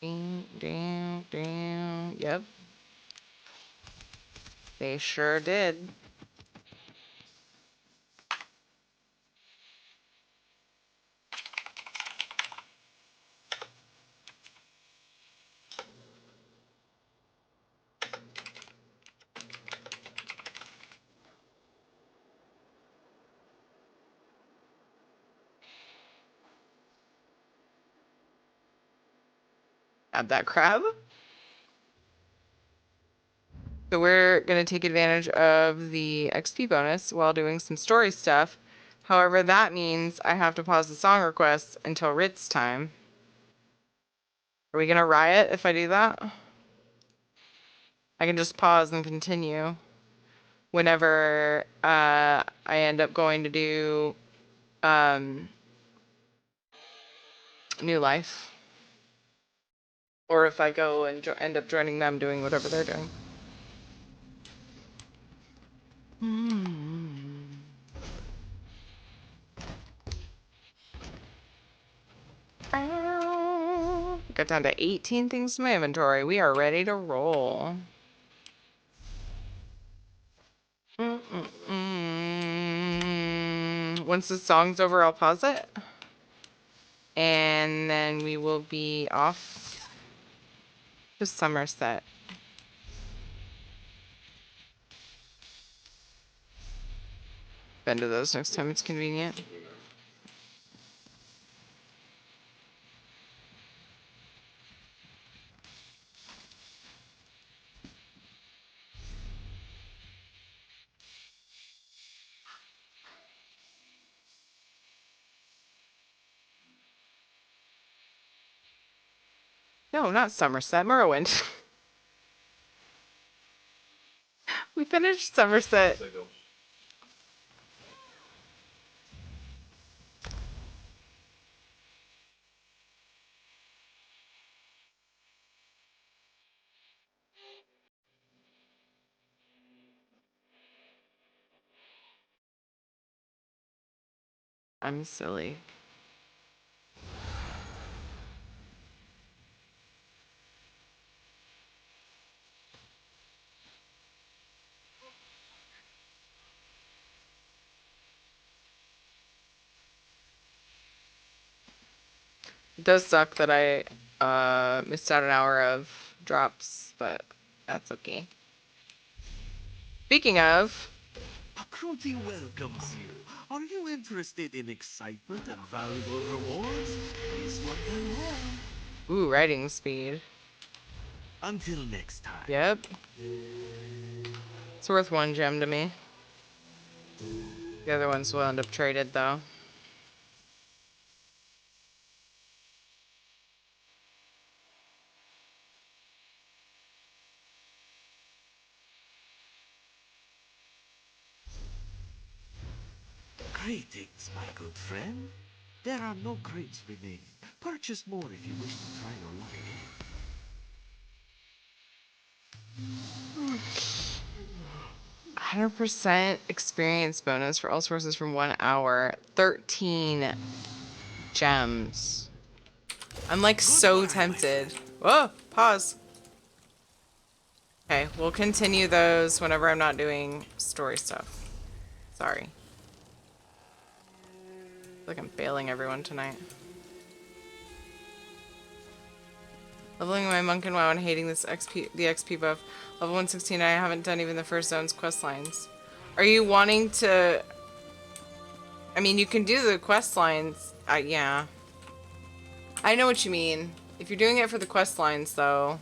Ding, ding, ding. Yep. They sure did. Add that crab. So we're going to take advantage of the XP bonus while doing some story stuff. However, that means I have to pause the song requests until Ritz time. Are we going to riot if I do that? I can just pause and continue whenever I end up going to do New Life. Or if I go and end up joining them doing whatever they're doing. Got down to 18 things in my inventory. We are ready to roll. Once the song's over, I'll pause it. And then we will be off to Somerset. Been to those next time it's convenient. No, not Somerset, Morrowind. We finished Somerset. I'm silly. It does suck that I missed out an hour of drops, but that's okay. Speaking of, Akruti welcomes you. Are you interested in excitement and valuable rewards? This one can hold. ooh, writing speed. Until next time. Yep. It's worth 1 gem to me. The other ones will end up traded though. Greetings, my good friend. There are no crates remaining. Purchase more if you wish to try your luck again. 100% experience bonus for all sources from 1 hour. 13 gems. I'm like so tempted. Whoa, pause. Okay, we'll continue those whenever I'm not doing story stuff. Sorry. I feel like I'm failing everyone tonight. Leveling my monk and WoW and hating this the XP buff. Level 116, I haven't done even the first zone's quest lines. Are you wanting to... I mean, you can do the quest lines. Yeah. I know what you mean. If you're doing it for the quest lines, though...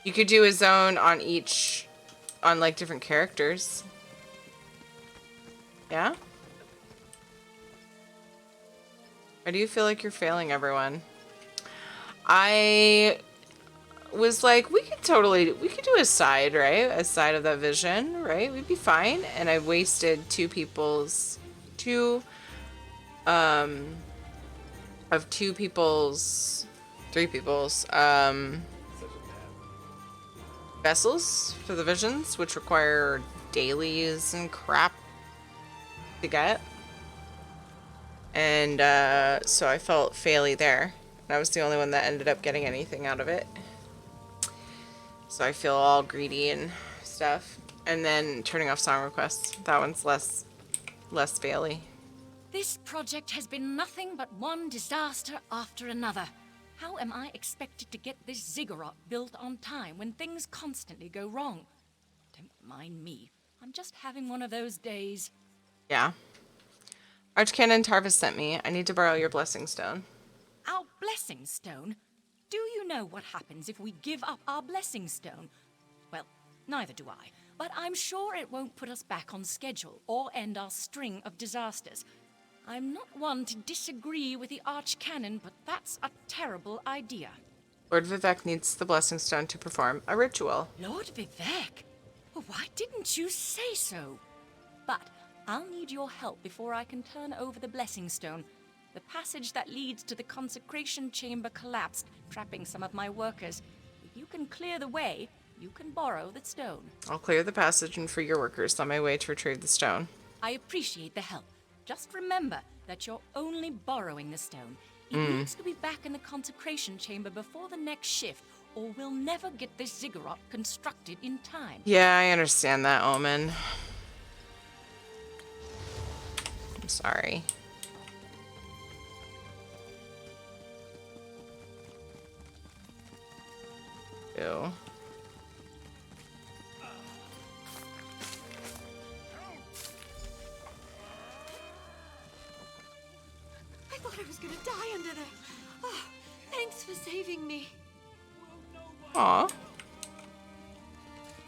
You could do a zone on each... on, like, different characters. Yeah? Or do you feel like you're failing everyone? I was like, we could do a side, right? A side of that vision, right? We'd be fine. And I wasted two people's three people's vessels for the visions, which require dailies and crap to get. And so I felt faily there. And I was the only one that ended up getting anything out of it. So I feel all greedy and stuff. And then turning off song requests. That one's less faily. This project has been nothing but one disaster after another. How am I expected to get this ziggurat built on time when things constantly go wrong? Don't mind me. I'm just having one of those days. Yeah. Archcanon Tarvis sent me. I need to borrow your blessing stone. Our blessing stone? Do you know what happens if we give up our blessing stone? Well, neither do I, but I'm sure it won't put us back on schedule or end our string of disasters. I'm not one to disagree with the Archcanon, but that's a terrible idea. Lord Vivek needs the blessing stone to perform a ritual. Lord Vivek? Well, why didn't you say so? But I'll need your help before I can turn over the blessing stone. The passage that leads to the consecration chamber collapsed, trapping some of my workers. If you can clear the way, you can borrow the stone. I'll clear the passage and free your workers on my way to retrieve the stone. I appreciate the help. Just remember that you're only borrowing the stone. It needs to be back in the consecration chamber before the next shift, or we'll never get this ziggurat constructed in time. Yeah, I understand that, Omen. I'm sorry. Ew. I thought I was gonna die under there. Oh, thanks for saving me. Aw.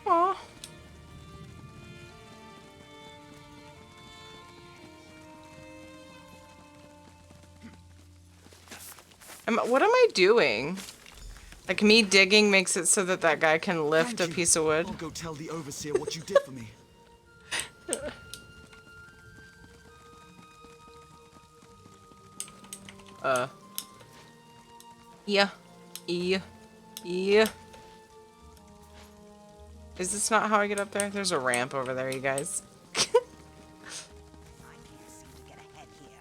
Aw. What am I doing? Like, me digging makes it so that that guy can lift a piece of wood. I'll go tell the overseer what you did for me. Yeah. Yeah. Yeah. Is this not how I get up there? There's a ramp over there, you guys. I can't seem to get ahead here.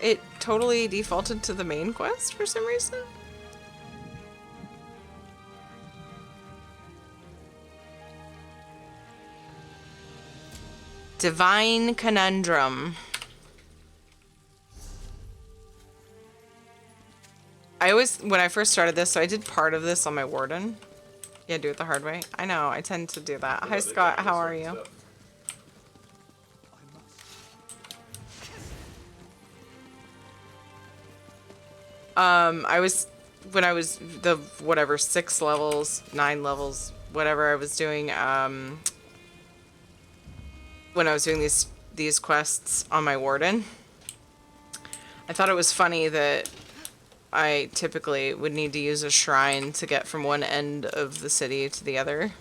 It totally defaulted to the main quest for some reason. Divine Conundrum. When I first started this, so I did part of this on my warden. Yeah, do it the hard way. I know, I tend to do that. Hi, Scott, how are you? When I was the, whatever, 6 levels, 9 levels, whatever I was doing, when I was doing these quests on my warden, I thought it was funny that I typically would need to use a shrine to get from one end of the city to the other.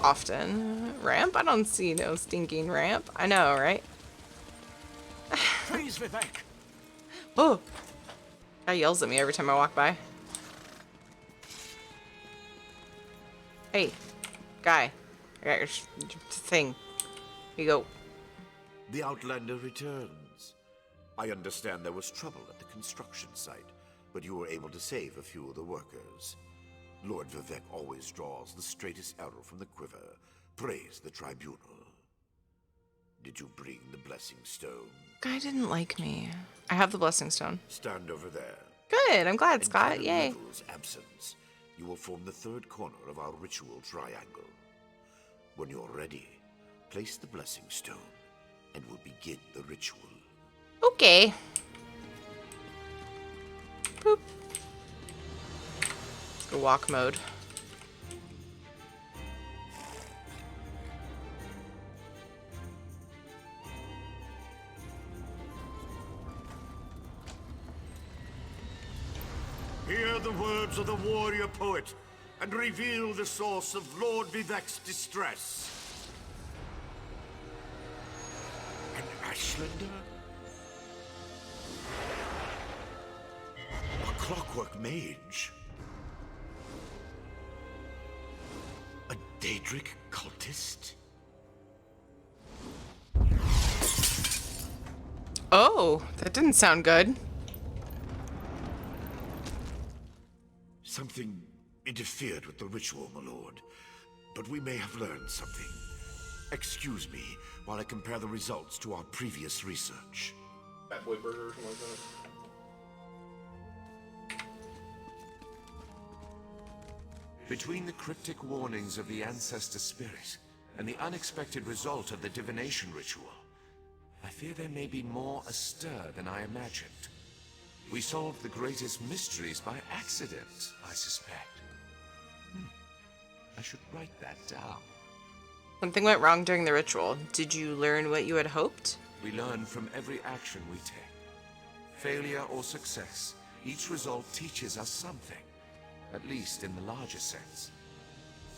Often. Ramp? I don't see no stinking ramp. I know, right? Praise Vivek. Oh! Guy yells at me every time I walk by. Hey, guy. I got your thing. Here you go. The Outlander returns. I understand there was trouble at the construction site, but you were able to save a few of the workers. Lord Vivek always draws the straightest arrow from the quiver. Praise the tribunal. Did you bring the blessing stone? Guy didn't like me. I have the blessing stone. Stand over there. Good, I'm glad, In Scott. Baron Yay. Neville's absence, you will form the third corner of our ritual triangle. When you're ready, place the blessing stone, and we'll begin the ritual. Okay. Boop. Let's go walk mode. Hear the words of the warrior poet, and reveal the source of Lord Vivek's distress. An Ashlander? clockwork mage. A Daedric cultist? Oh, that didn't sound good. Something interfered with the ritual, my lord. But we may have learned something. Excuse me while I compare the results to our previous research. Fat boy burger or something like that. Between the cryptic warnings of the ancestor spirit and the unexpected result of the divination ritual, I fear there may be more astir than I imagined. We solved the greatest mysteries by accident, I suspect. I should write that down. Something went wrong during the ritual. Did you learn what you had hoped? We learn from every action we take. Failure or success, each result teaches us something, at least in the larger sense.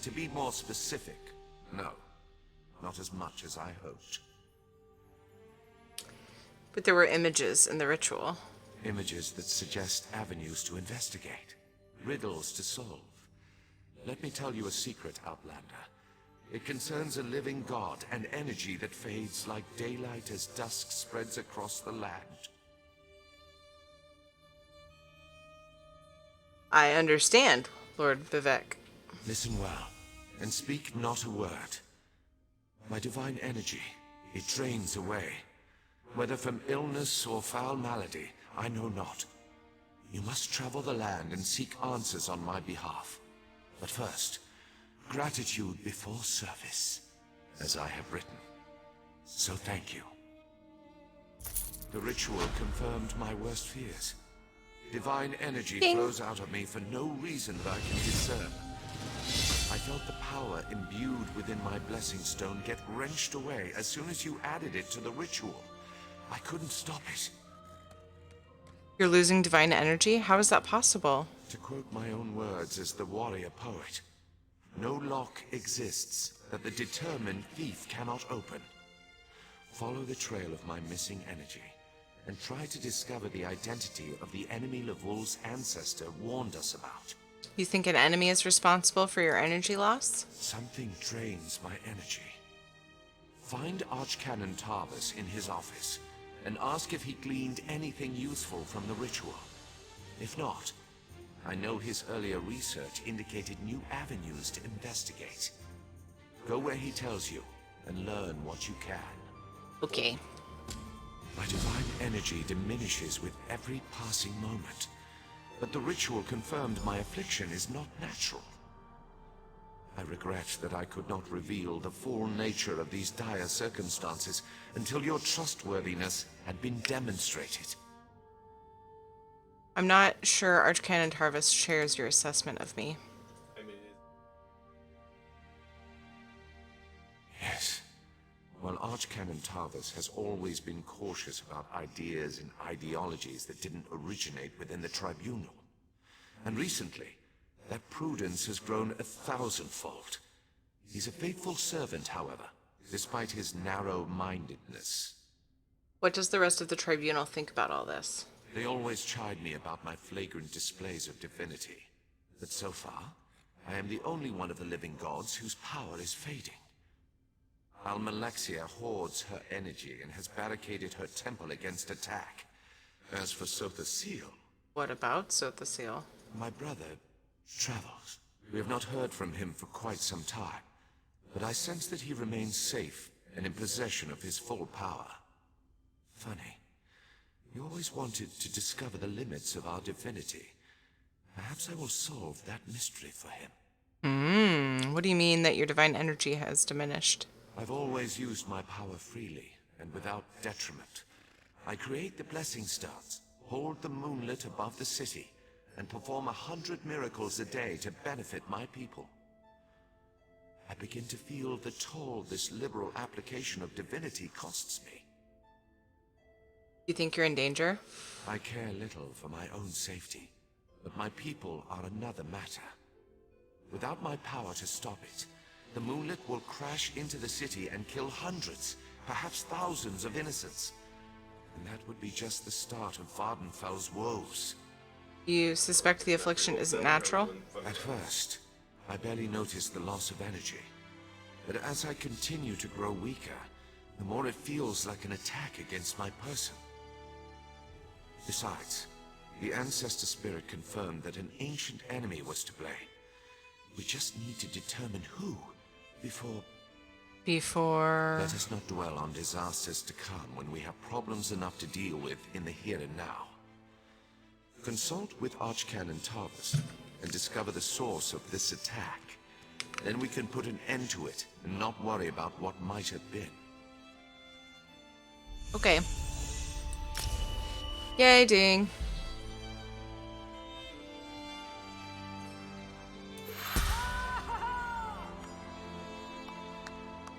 To be more specific, no, not as much as I hoped. But there were images in the ritual. Images that suggest avenues to investigate, riddles to solve. Let me tell you a secret, Outlander. It concerns a living god and energy that fades like daylight as dusk spreads across the land. I understand, Lord Vivek. Listen well, and speak not a word. My divine energy, it drains away. Whether from illness or foul malady, I know not. You must travel the land and seek answers on my behalf. But first, gratitude before service, as I have written. So thank you. The ritual confirmed my worst fears. Divine energy flows out of me for no reason that I can discern. I felt the power imbued within my blessing stone get wrenched away as soon as you added it to the ritual. I couldn't stop it. You're losing divine energy? How is that possible? To quote my own words as the warrior poet, no lock exists that the determined thief cannot open. Follow the trail of my missing energy, and try to discover the identity of the enemy Levol's ancestor warned us about. You think an enemy is responsible for your energy loss? Something drains my energy. Find Archcanon Tarvis in his office, and ask if he gleaned anything useful from the ritual. If not, I know his earlier research indicated new avenues to investigate. Go where he tells you, and learn what you can. Okay. My divine energy diminishes with every passing moment, but the ritual confirmed my affliction is not natural. I regret that I could not reveal the full nature of these dire circumstances until your trustworthiness had been demonstrated. I'm not sure Archcanon Tarvis shares your assessment of me. I mean, Yes. While Archcanon Tarvis has always been cautious about ideas and ideologies that didn't originate within the Tribunal. And recently, that prudence has grown 1,000-fold. He's a faithful servant, however, despite his narrow-mindedness. What does the rest of the Tribunal think about all this? They always chide me about my flagrant displays of divinity. But so far, I am the only one of the living gods whose power is fading. Almalexia hoards her energy and has barricaded her temple against attack. As for Sotha Seal, What about Sotha Seal? my brother travels. We have not heard from him for quite some time, but I sense that he remains safe and in possession of his full power. Funny. He always wanted to discover the limits of our divinity. Perhaps I will solve that mystery for him. What do you mean that your divine energy has diminished? I've always used my power freely and without detriment. I create the blessing stones, hold the moonlit above the city, and perform 100 miracles a day to benefit my people. I begin to feel the toll this liberal application of divinity costs me. You think you're in danger? I care little for my own safety, but my people are another matter. Without my power to stop it, the moonlit will crash into the city and kill hundreds, perhaps thousands of innocents. And that would be just the start of Vardenfell's woes. You suspect the affliction isn't natural? At first, I barely noticed the loss of energy. But as I continue to grow weaker, the more it feels like an attack against my person. Besides, the ancestor spirit confirmed that an ancient enemy was to blame. We just need to determine who before... Let us not dwell on disasters to come when we have problems enough to deal with in the here and now. Consult with Archcanon Tarvis and discover the source of this attack. Then we can put an end to it and not worry about what might have been. Okay. Yay, ding.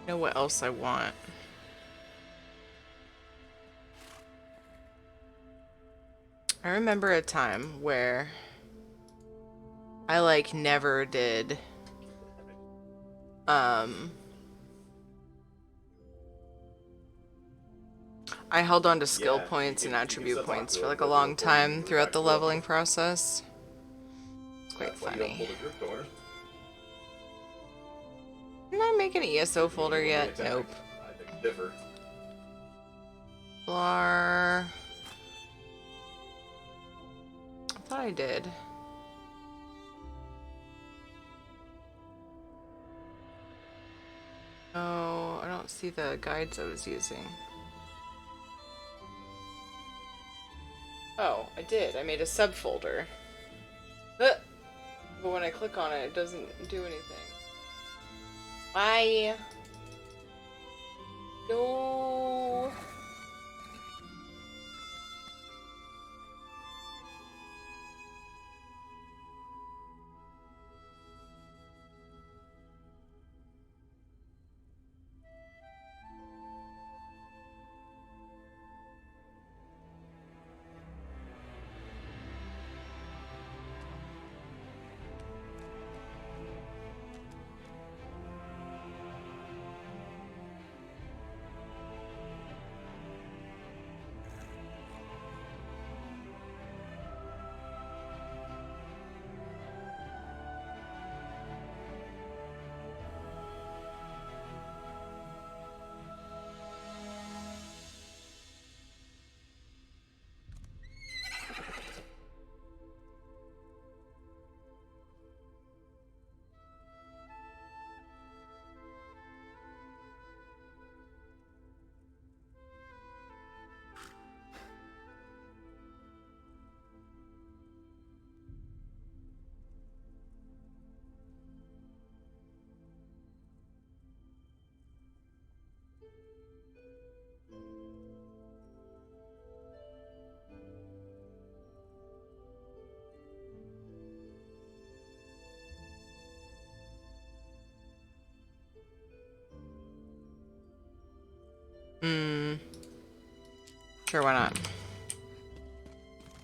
Know what else I want. I remember a time where I like never did I held on to skill points and attribute points for like a long time throughout the leveling process. It's quite funny. Didn't I make an ESO folder yet? Nope. Blar. I thought I did. Oh, I don't see the guides I was using. Oh, I did. I made a subfolder. But when I click on it, it doesn't do anything. Why? No. Sure, why not?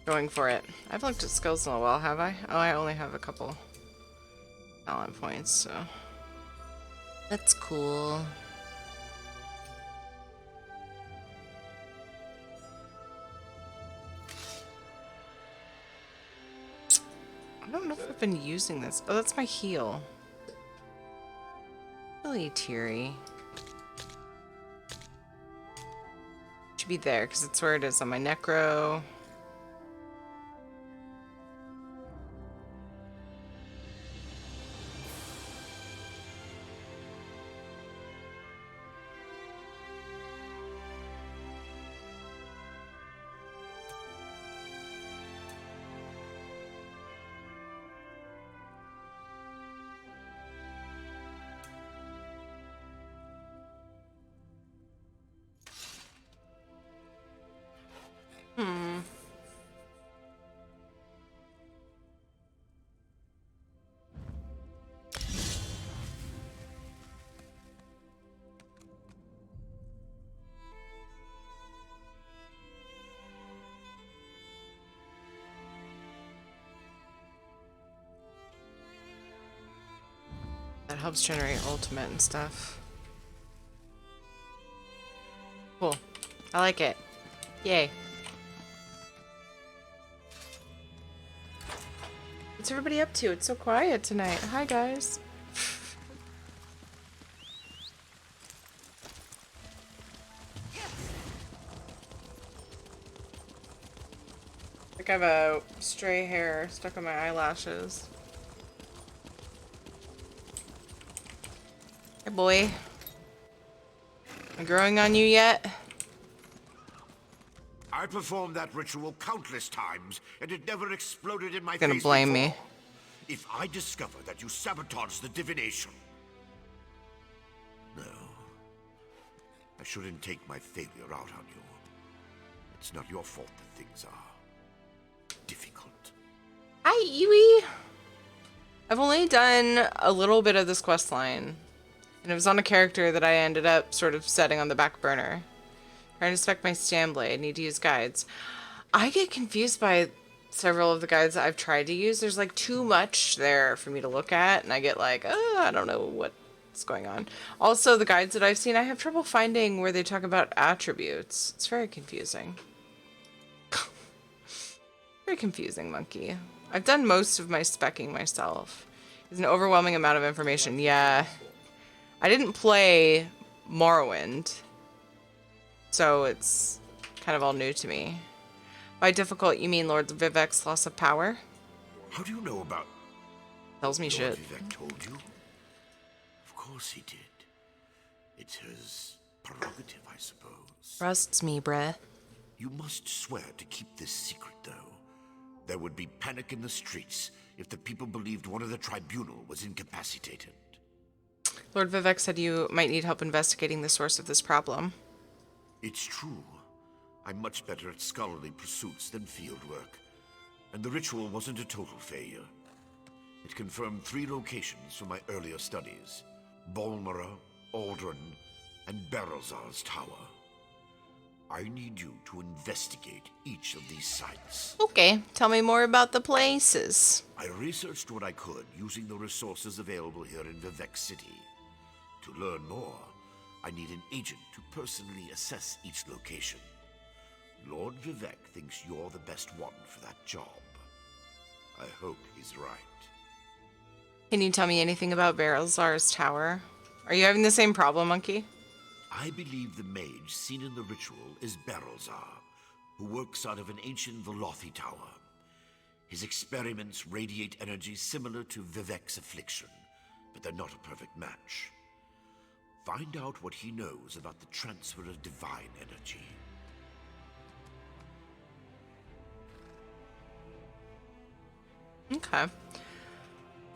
Going for it. I've looked at skills in a while, have I? Oh, I only have a couple talent points, so... That's cool. I don't know if I've been using this. Oh, that's my heal. Really teary. Should be there, because it's where it is on my necro. That helps generate ultimate and stuff. Cool. I like it. Yay. What's everybody up to? It's so quiet tonight. Hi, guys. Like I have a stray hair stuck on my eyelashes. Hey, boy. Am I growing on you yet? I performed that ritual countless times, and it never exploded in my Gonna face blame before. me. If I discover that you sabotaged the divination... No. I shouldn't take my failure out on you. It's not your fault that things are... difficult. Hi, Iwi. I've only done a little bit of this quest line, and it was on a character that I ended up sort of setting on the back burner. Trying to spec my stand blade. Need to use guides. I get confused by several of the guides that I've tried to use. There's like too much there for me to look at, and I get like, I don't know what's going on. Also, the guides that I've seen, I have trouble finding where they talk about attributes. It's very confusing. Very confusing, monkey. I've done most of my specking myself. It's an overwhelming amount of information. Yeah. I didn't play Morrowind, so it's kind of all new to me. By difficult, you mean Lord Vivek's loss of power? How do you know about... Tells me Lord shit. Vivek told you? Of course he did. It's his prerogative, I suppose. Trusts me, bruh. You must swear to keep this secret, though. There would be panic in the streets if the people believed one of the tribunal was incapacitated. Lord Vivek said you might need help investigating the source of this problem. It's true. I'm much better at scholarly pursuits than field work. And the ritual wasn't a total failure. It confirmed 3 locations from my earlier studies. Balmora, Aldrin, and Barrelzar's Tower. I need you to investigate each of these sites. Okay, tell me more about the places. I researched what I could using the resources available here in Vivek City. To learn more, I need an agent to personally assess each location. Lord Vivek thinks you're the best one for that job. I hope he's right. Can you tell me anything about Barrelzar's Tower? Are you having the same problem, monkey? I believe the mage seen in the ritual is Barrelzar, who works out of an ancient Velothi tower. His experiments radiate energy similar to Vivek's affliction, but they're not a perfect match. Find out what he knows about the transfer of divine energy. Okay.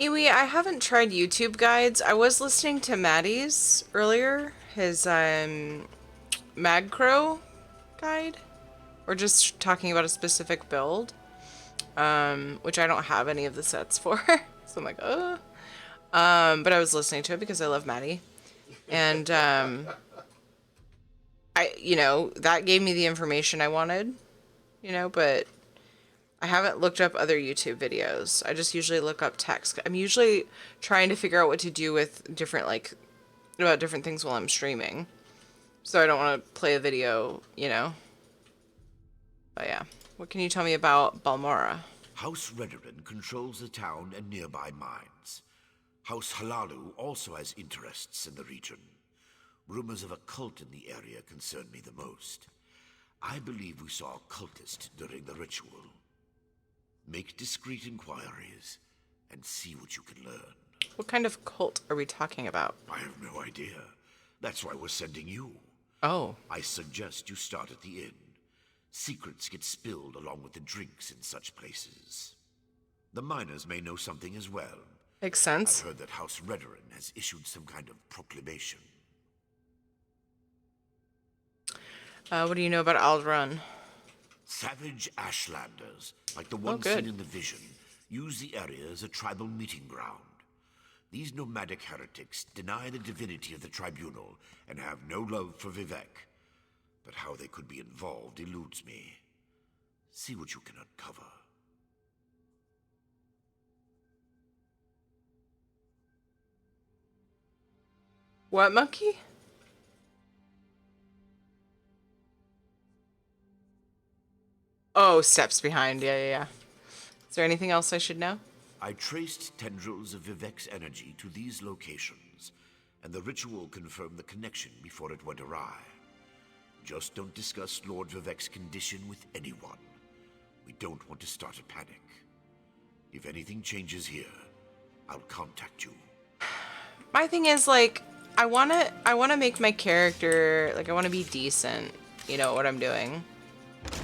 Iwi, I haven't tried YouTube guides. I was listening to Maddie's earlier, his Magcrow guide, or just talking about a specific build, which I don't have any of the sets for. So I'm like, but I was listening to it because I love Maddie, and that gave me the information I wanted, but I haven't looked up other YouTube videos. I just usually look up text. I'm usually trying to figure out what to do with different things while I'm streaming. So I don't want to play a video, But yeah. What can you tell me about Balmora? House Redoran controls the town and nearby mines. House Halalu also has interests in the region. Rumors of a cult in the area concern me the most. I believe we saw a cultist during the ritual. Make discreet inquiries and see what you can learn. What kind of cult are we talking about? I have no idea. That's why we're sending you. Oh. I suggest you start at the inn. Secrets get spilled along with the drinks in such places. The miners may know something as well. Makes sense. I've heard that House Redoran has issued some kind of proclamation. What do you know about Aldrun? Savage Ashlanders, like the ones seen in the vision, use the area as a tribal meeting ground. These nomadic heretics deny the divinity of the tribunal and have no love for Vivek. But how they could be involved eludes me. See what you can uncover. What, monkey? Oh, steps behind. Yeah. Is there anything else I should know? I traced tendrils of Vivek's energy to these locations, and the ritual confirmed the connection before it went awry. Just don't discuss Lord Vivek's condition with anyone. We don't want to start a panic. If anything changes here, I'll contact you. My thing is, like, I wanna make my character, like, I wanna be decent, you know what I'm doing.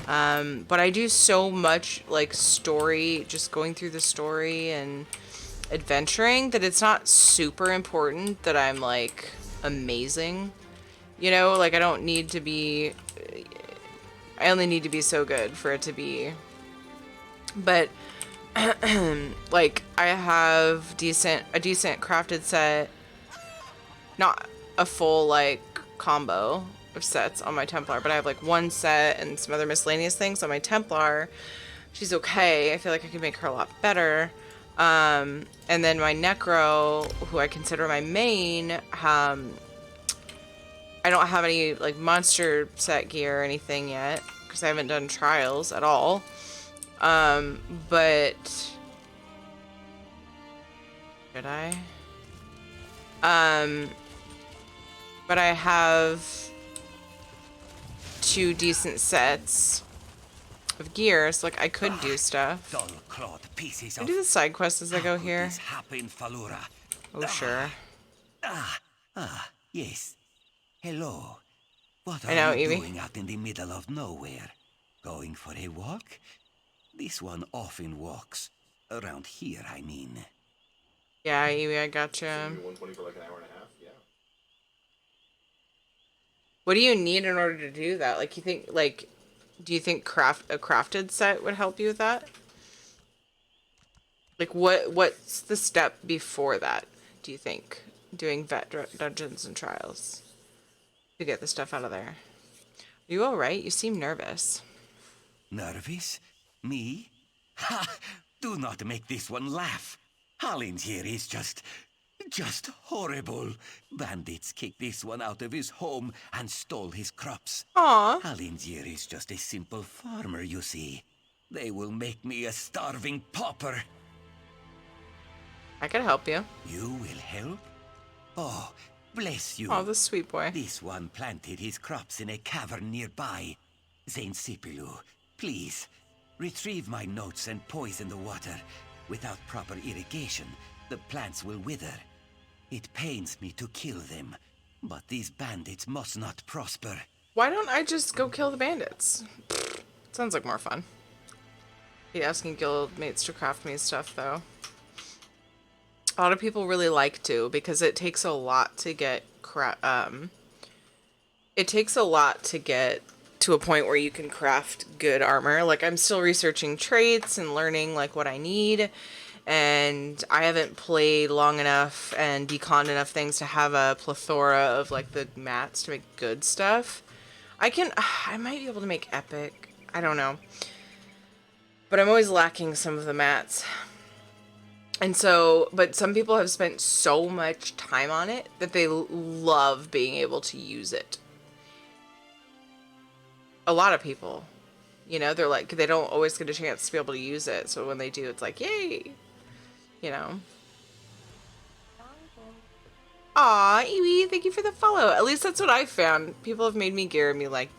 But I do so much, like, story, just going through the story and adventuring, that it's not super important that I'm, like, amazing. You know, like, I don't need to be, I only need to be so good for it to be, but, like, I have a decent crafted set, not a full, like, combo of sets on my Templar, but I have, like, one set and some other miscellaneous things on my Templar. She's okay. I feel like I could make her a lot better. And then my Necro, who I consider my main, I don't have any, like, monster set gear or anything yet, because I haven't done trials at all. But should I? But I have 2 decent sets of gear, so, like, I could do stuff. Dull-clawed pieces I of... do the side quests as I go How could here. this happen, Falura? Oh, sure. Yes. Hello. What I are know, you Evie. doing out in the middle of nowhere? Going for a walk? This one often walks. Around here, I mean. Yeah, Evie, I gotcha. Maybe 120 for like an hour and a half. Yeah. What do you need in order to do that? Like, you think, like, do you think a crafted set would help you with that? Like, what's the step before that, do you think? Doing dungeons and trials to get the stuff out of there. Are you alright? You seem nervous. Nervous? Me? Ha! Do not make this one laugh. Hallin here is just horrible. Bandits kicked this one out of his home and stole his crops. Aw. Hallin here is just a simple farmer, you see. They will make me a starving pauper. I could help you. You will help? Oh, bless you. Oh, the sweet boy. This one planted his crops in a cavern nearby. Saint Sipilu, please, retrieve my notes and poison the water. Without proper irrigation, the plants will wither. It pains me to kill them, but these bandits must not prosper. Why don't I just go kill the bandits? Sounds like more fun. Be asking guild mates to craft me stuff, though. A lot of people really like to, because it takes a lot to get it takes a lot to get to a point where you can craft good armor. Like, I'm still researching traits and learning, like, what I need, and I haven't played long enough and deconned enough things to have a plethora of, like, the mats to make good stuff. I might be able to make epic. I don't know. But I'm always lacking some of the mats. And so, but some people have spent so much time on it that they love being able to use it. A lot of people, you know, they're like, they don't always get a chance to be able to use it. So when they do, it's like, yay, you know. Aw, Iwi, thank you for the follow. At least that's what I found. People have made me gear and be like,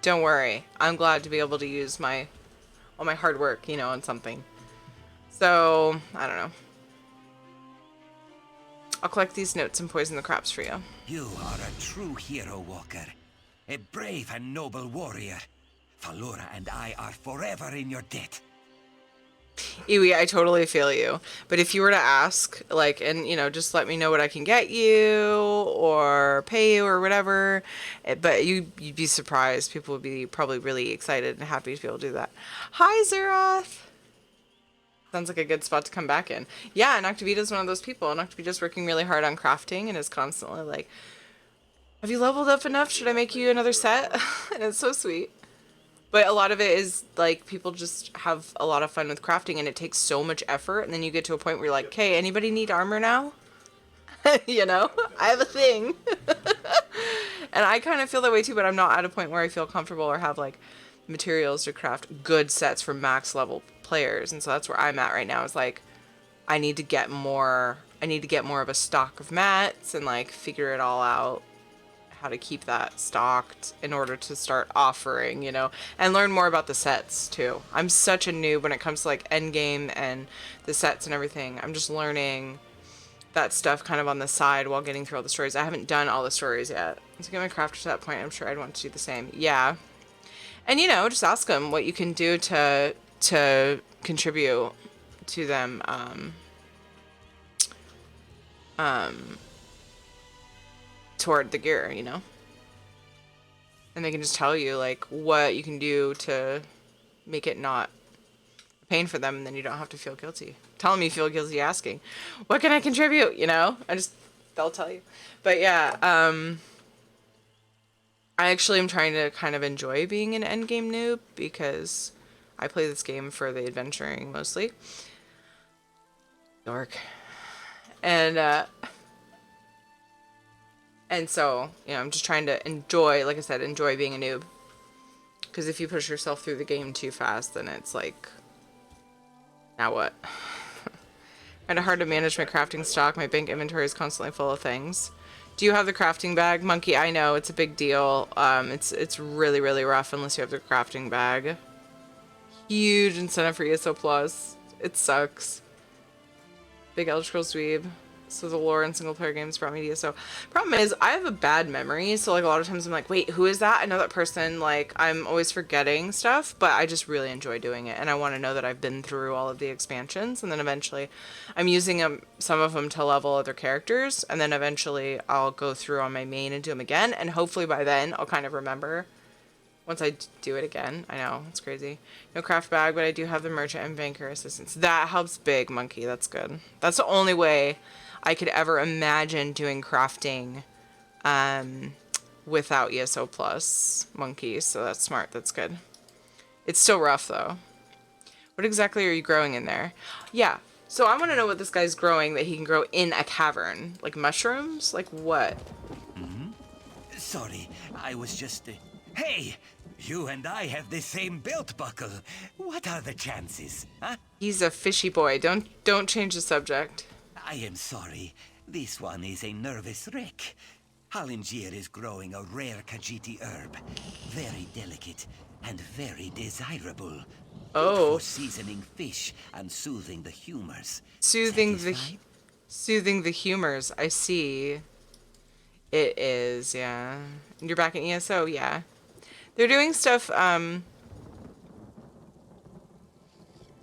don't worry, I'm glad to be able to use all my hard work, you know, on something. So, I don't know. I'll collect these notes and poison the crops for you. You are a true hero, Walker. A brave and noble warrior. Falura and I are forever in your debt. Iwi, I totally feel you. But if you were to ask, like, and, you know, just let me know what I can get you or pay you or whatever. But you'd be surprised. People would be probably really excited and happy to be able to do that. Hi, Zeroth. Sounds like a good spot to come back in. Yeah, and Octavita's one of those people. And Octavita's working really hard on crafting and is constantly like, have you leveled up enough? Should I make you another set? And it's so sweet. But a lot of it is, like, people just have a lot of fun with crafting, and it takes so much effort, and then you get to a point where you're like, okay, anybody need armor now? You know? I have a thing. And I kind of feel that way too, but I'm not at a point where I feel comfortable or have, like, materials to craft good sets for max level players. And so that's where I'm at right now. Is like, I need to get more of a stock of mats and like figure it all out, how to keep that stocked in order to start offering, you know, and learn more about the sets too. I'm such a noob when it comes to like endgame and the sets and everything. I'm just learning that stuff kind of on the side while getting through all the stories. I haven't done all the stories yet. To get my crafter to that point, I'm sure I'd want to do the same. Yeah. And you know, just ask them what you can do to contribute to them toward the gear, you know? And they can just tell you like what you can do to make it not a pain for them, and then you don't have to feel guilty. Tell them you feel guilty asking, what can I contribute, you know? They'll tell you. But yeah, I actually am trying to kind of enjoy being an endgame noob because I play this game for the adventuring mostly. Dork. And so, you know, I'm just trying to enjoy, like I said, enjoy being a noob. Because if you push yourself through the game too fast, then it's like, now what? Kind of hard to manage my crafting stock. My bank inventory is constantly full of things. Do you have the crafting bag? Monkey, I know, it's a big deal. It's really, really rough unless you have the crafting bag. Huge incentive for ESO Plus. It sucks. Big Elder Scrolls dweeb. So the lore in single player games brought me to ESO. Problem is, I have a bad memory, so like a lot of times I'm like, wait, who is that? I know that person. Like, I'm always forgetting stuff, but I just really enjoy doing it, and I want to know that I've been through all of the expansions, and then eventually I'm using some of them to level other characters, and then eventually I'll go through on my main and do them again, and hopefully by then I'll kind of remember once I do it again. I know, it's crazy. No craft bag, but I do have the merchant and banker assistance. That helps big, Monkey. That's good. That's the only way I could ever imagine doing crafting without ESO Plus, Monkey. So that's smart. That's good. It's still rough, though. What exactly are you growing in there? Yeah. So I want to know what this guy's growing that he can grow in a cavern. Like mushrooms? Like what? Sorry, I was just... Hey! You and I have the same belt buckle. What are the chances, huh? He's a fishy boy. Don't change the subject. I am sorry. This one is a nervous wreck. Hallingier is growing a rare Khajiiti herb. Very delicate and very desirable. Oh. Good for seasoning fish and soothing the humors. Soothing Satisfied? the humors. I see. It is, yeah. You're back in ESO, yeah. They're doing stuff,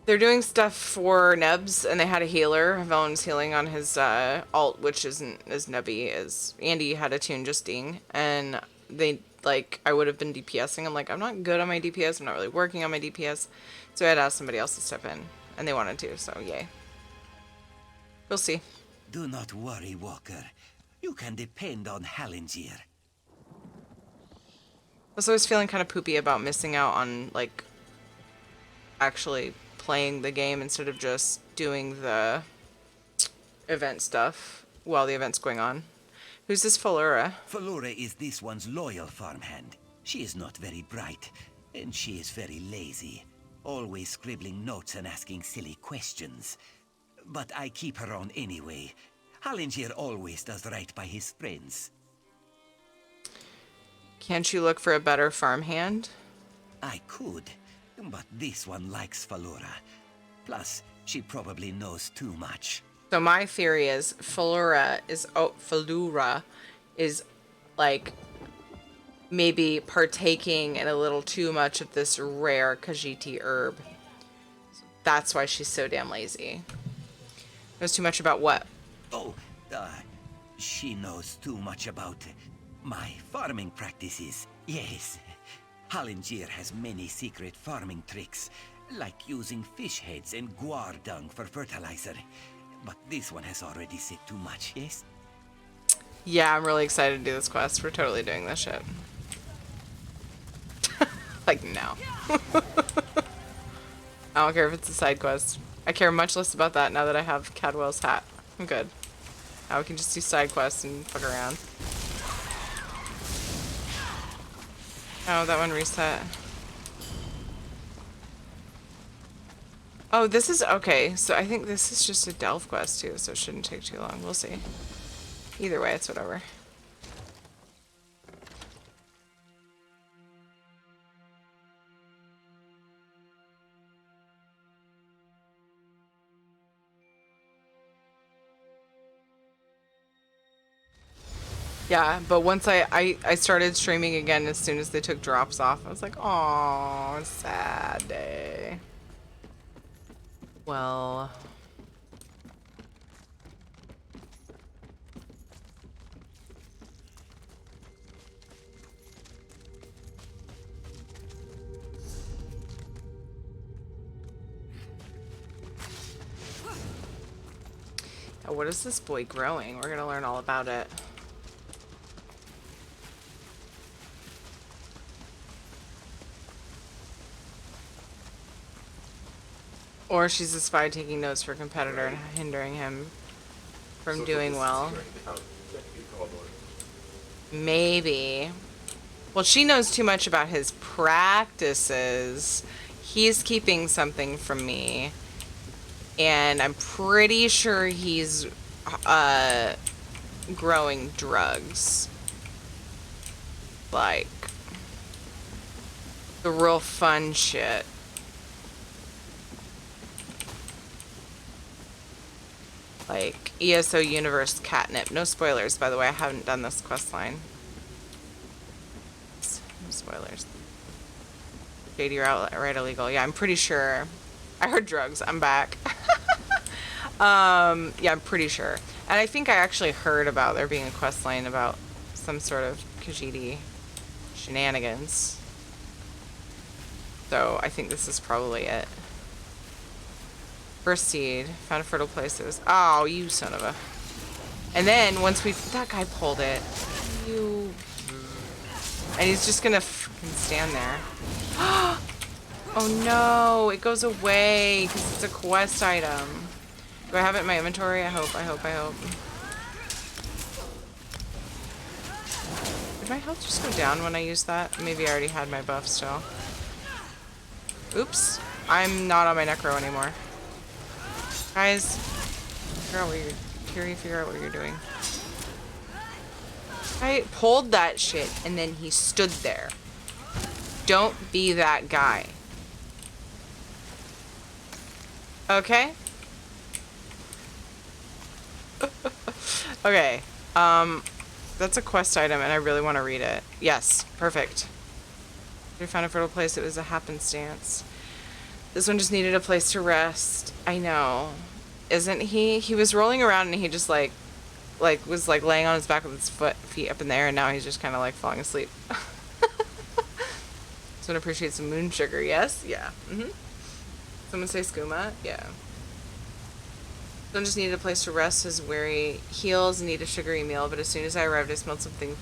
they're doing stuff for Nebs, and they had a healer. Velen's healing on his alt, which isn't as nubby as Andy had a tune just ding. And they, like, I would have been DPSing. I'm like, I'm not good on my DPS. I'm not really working on my DPS. So I had asked somebody else to step in, and they wanted to, so yay. We'll see. Do not worry, Walker. You can depend on Hallingier. I was always feeling kind of poopy about missing out on, like, actually playing the game instead of just doing the event stuff while the event's going on. Who's this Falura? Falura is this one's loyal farmhand. She is not very bright, and she is very lazy. Always scribbling notes and asking silly questions. But I keep her on anyway. Hallingier always does right by his friends. Can't you look for a better farmhand? I could, but this one likes Falura. Plus, she probably knows too much. So my theory is Falura is like maybe partaking in a little too much of this rare Khajiiti herb. That's why she's so damn lazy. Knows too much about what? Oh, she knows too much about my farming practices. Yes. Hallingier has many secret farming tricks, like using fish heads and guar dung for fertilizer. But this one has already said too much, yes? Yeah, I'm really excited to do this quest. We're totally doing this shit. Like, no. I don't care if it's a side quest. I care much less about that now that I have Cadwell's hat. I'm good. Now we can just do side quests and fuck around. Oh, that one reset. Oh, this is okay. So I think this is just a delve quest too, so it shouldn't take too long. We'll see. Either way, it's whatever. Yeah, but once I started streaming again as soon as they took drops off, I was like, oh, sad day. Well, what is this boy growing? We're gonna learn all about it. Or she's a spy taking notes for a competitor and hindering him from doing well. Maybe. Well, she knows too much about his practices. He's keeping something from me. And I'm pretty sure he's growing drugs. Like the real fun shit. Like ESO Universe catnip. No spoilers, by the way. I haven't done this quest line. No spoilers. Shady, you're outright illegal. Yeah, I'm pretty sure. I heard drugs. I'm back. Yeah, I'm pretty sure. And I think I actually heard about there being a quest line about some sort of Khajiit shenanigans. So I think this is probably it. First seed. Found a fertile places. Oh, you son of a... And then once we... That guy pulled it. You... And he's just gonna freaking stand there. Oh no, it goes away because it's a quest item. Do I have it in my inventory? I hope. Did my health just go down when I used that? Maybe I already had my buff still. Oops. I'm not on my necro anymore. Guys, figure out what you're doing. I pulled that shit and then he stood there. Don't be that guy. Okay? Okay. That's a quest item and I really want to read it. Yes, perfect. We found a fertile place. It was a happenstance. This one just needed a place to rest. I know. Isn't he? He was rolling around and he just was laying on his back with his feet up in the air and now he's just kind of like falling asleep. Someone appreciates some moon sugar. Yes? Yeah. Someone say skooma? Yeah. Someone just needed a place to rest his weary heels and eat a sugary meal, but as soon as I arrived I smelled something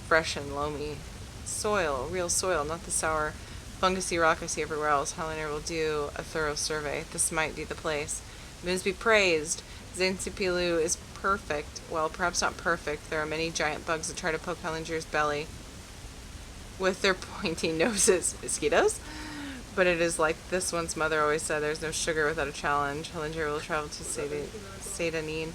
fresh and loamy. Soil. Real soil, not the sour fungusy rock I see everywhere else. Helliner will do a thorough survey. This might be the place. Moons be praised. Zanzipilu is perfect. Well, perhaps not perfect. There are many giant bugs that try to poke Hellinger's belly with their pointy noses. Mosquitoes? But it is like this one's mother always said, there's no sugar without a challenge. Hellinger will travel to Sedanine.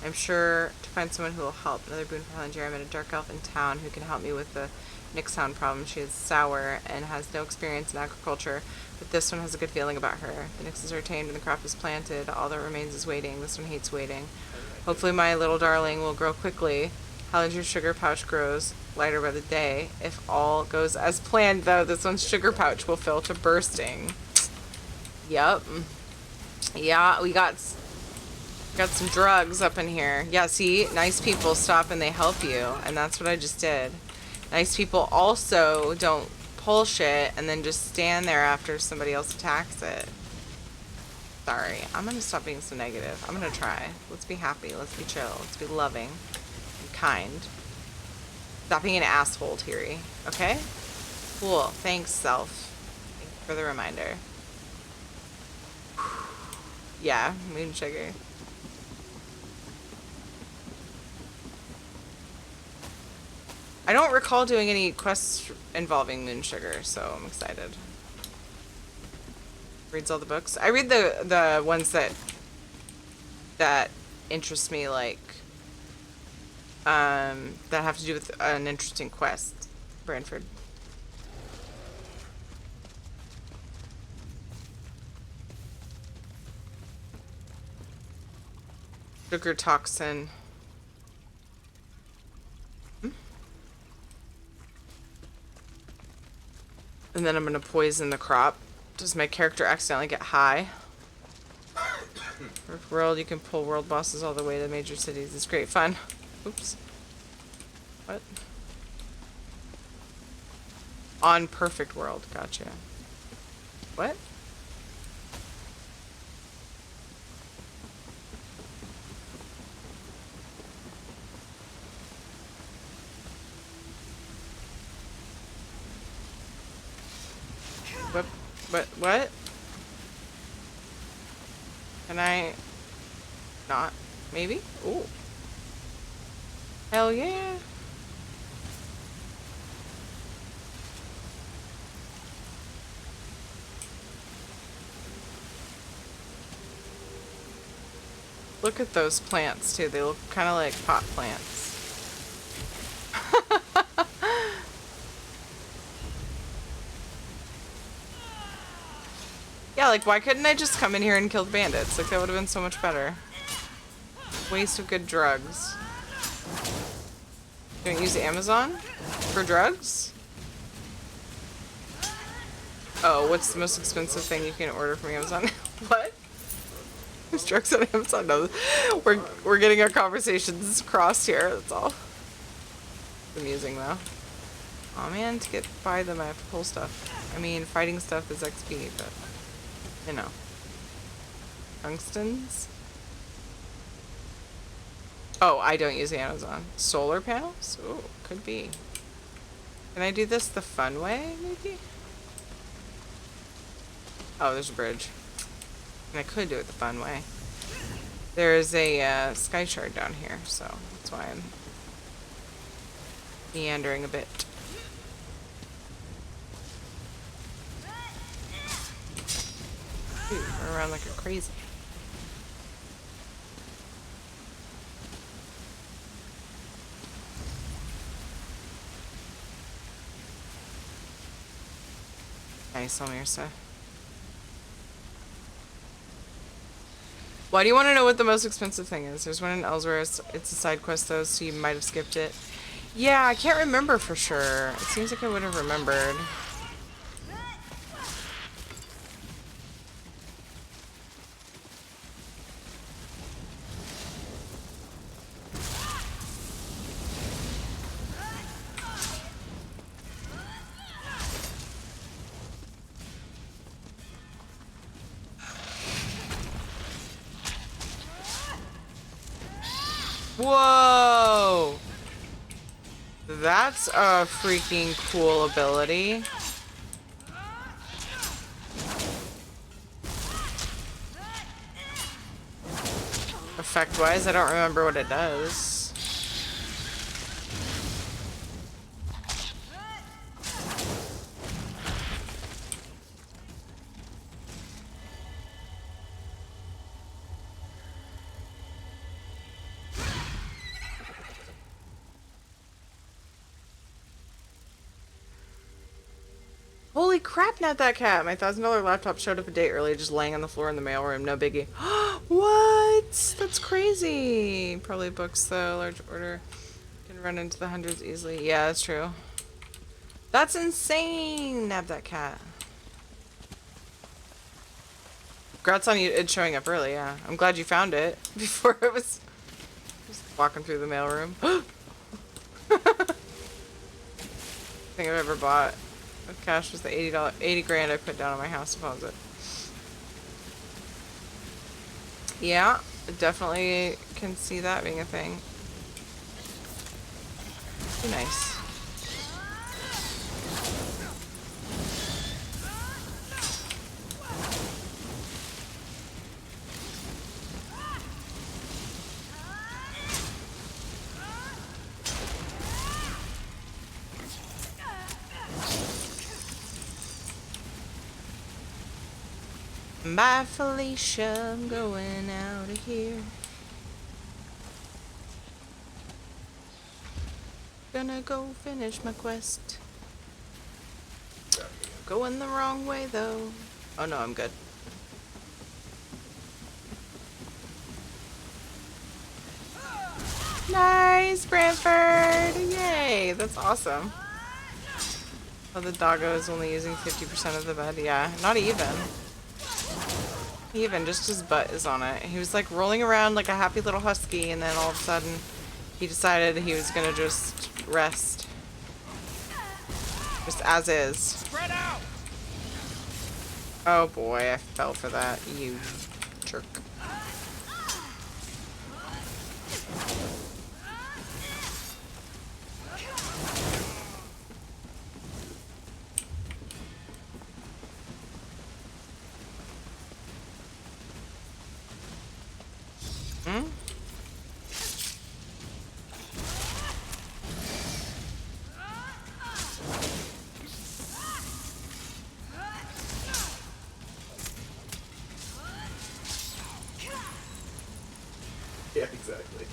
I'm sure to find someone who will help. Another boon for Hellinger. I met a dark elf in town who can help me with the Nixhound problem. She is sour and has no experience in agriculture, but this one has a good feeling about her. The Nixes are tamed and the crop is planted. All that remains is waiting. This one hates waiting. Hopefully my little darling will grow quickly. Hellinger's sugar pouch grows lighter by the day. If all goes as planned, though, this one's sugar pouch will fill to bursting. Yep. Yeah, we got some drugs up in here. Yeah, see? Nice people stop and they help you, and that's what I just did. Nice people also don't pull shit and then just stand there after somebody else attacks it. Sorry. I'm gonna stop being so negative. I'm gonna try. Let's be happy. Let's be chill. Let's be loving and kind. Stop being an asshole, Tiri. Okay? Cool. Thanks, self. Thank you for the reminder. Yeah, moon sugar. I don't recall doing any quests involving moon sugar, so I'm excited. reads all the books. I read the ones that interest me, like that have to do with an interesting quest. Branford. Sugar toxin. And then I'm gonna poison the crop. Does my character accidentally get high? Perfect world, you can pull world bosses all the way to major cities. It's great fun. Oops. What? On perfect world, gotcha. What? What? Can I not? Maybe? Ooh. Hell yeah. Look at those plants too. They look kind of like pot plants. Yeah, like why couldn't I just come in here and kill the bandits? Like that would have been so much better. Waste of good drugs. Don't use Amazon for drugs? Oh, what's the most expensive thing you can order from Amazon? What? There's drugs on Amazon? No, we're getting our conversations crossed here. That's all. It's amusing though. Oh man, to get by them I have to pull stuff. I mean, fighting stuff is XP, but you know. Tungstens? Oh, I don't use Amazon. Solar panels? Ooh, could be. Can I do this the fun way, maybe? Oh, there's a bridge. And I could do it the fun way. There's a sky shard down here, so that's why I'm meandering a bit. Dude, run around like a crazy. Nice, all your stuff. Why do you want to know what the most expensive thing is? There's one in Elsewhere. It's a side quest though, so you might have skipped it. Yeah, I can't remember for sure. It seems like I would have remembered. Whoa! That's a freaking cool ability. Effect-wise, I don't remember what it does. Holy crap, not that cat. My $1,000 laptop showed up a day early, just laying on the floor in the mailroom. No biggie. What? That's crazy. Probably books, though. Large order. Can run into the hundreds easily. Yeah, that's true. That's insane. Nab that cat. Congrats on you. It showing up early, yeah. I'm glad you found it before it was just walking through the mailroom. Thing I've ever bought. With cash was the $80 grand I put down on my house deposit. Yeah, definitely can see that being a thing. Be nice. Bye, Felicia. I'm going out of here. Gonna go finish my quest. Going the wrong way, though. Oh, no, I'm good. Nice, Brantford! Yay! That's awesome. Oh, the doggo is only using 50% of the bed. Yeah, not even. Even, just his butt is on it. He was like rolling around like a happy little husky, and then all of a sudden he decided he was gonna just rest. Just as is. Spread out! Oh boy, I fell for that, you jerk. Hmm? Yeah, exactly.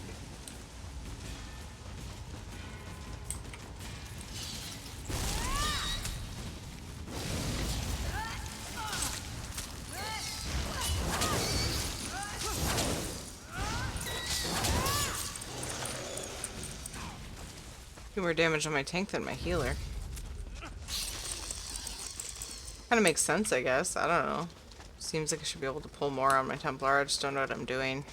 Do more damage on my tank than my healer. Kinda makes sense, I guess. I don't know. Seems like I should be able to pull more on my Templar. I just don't know what I'm doing.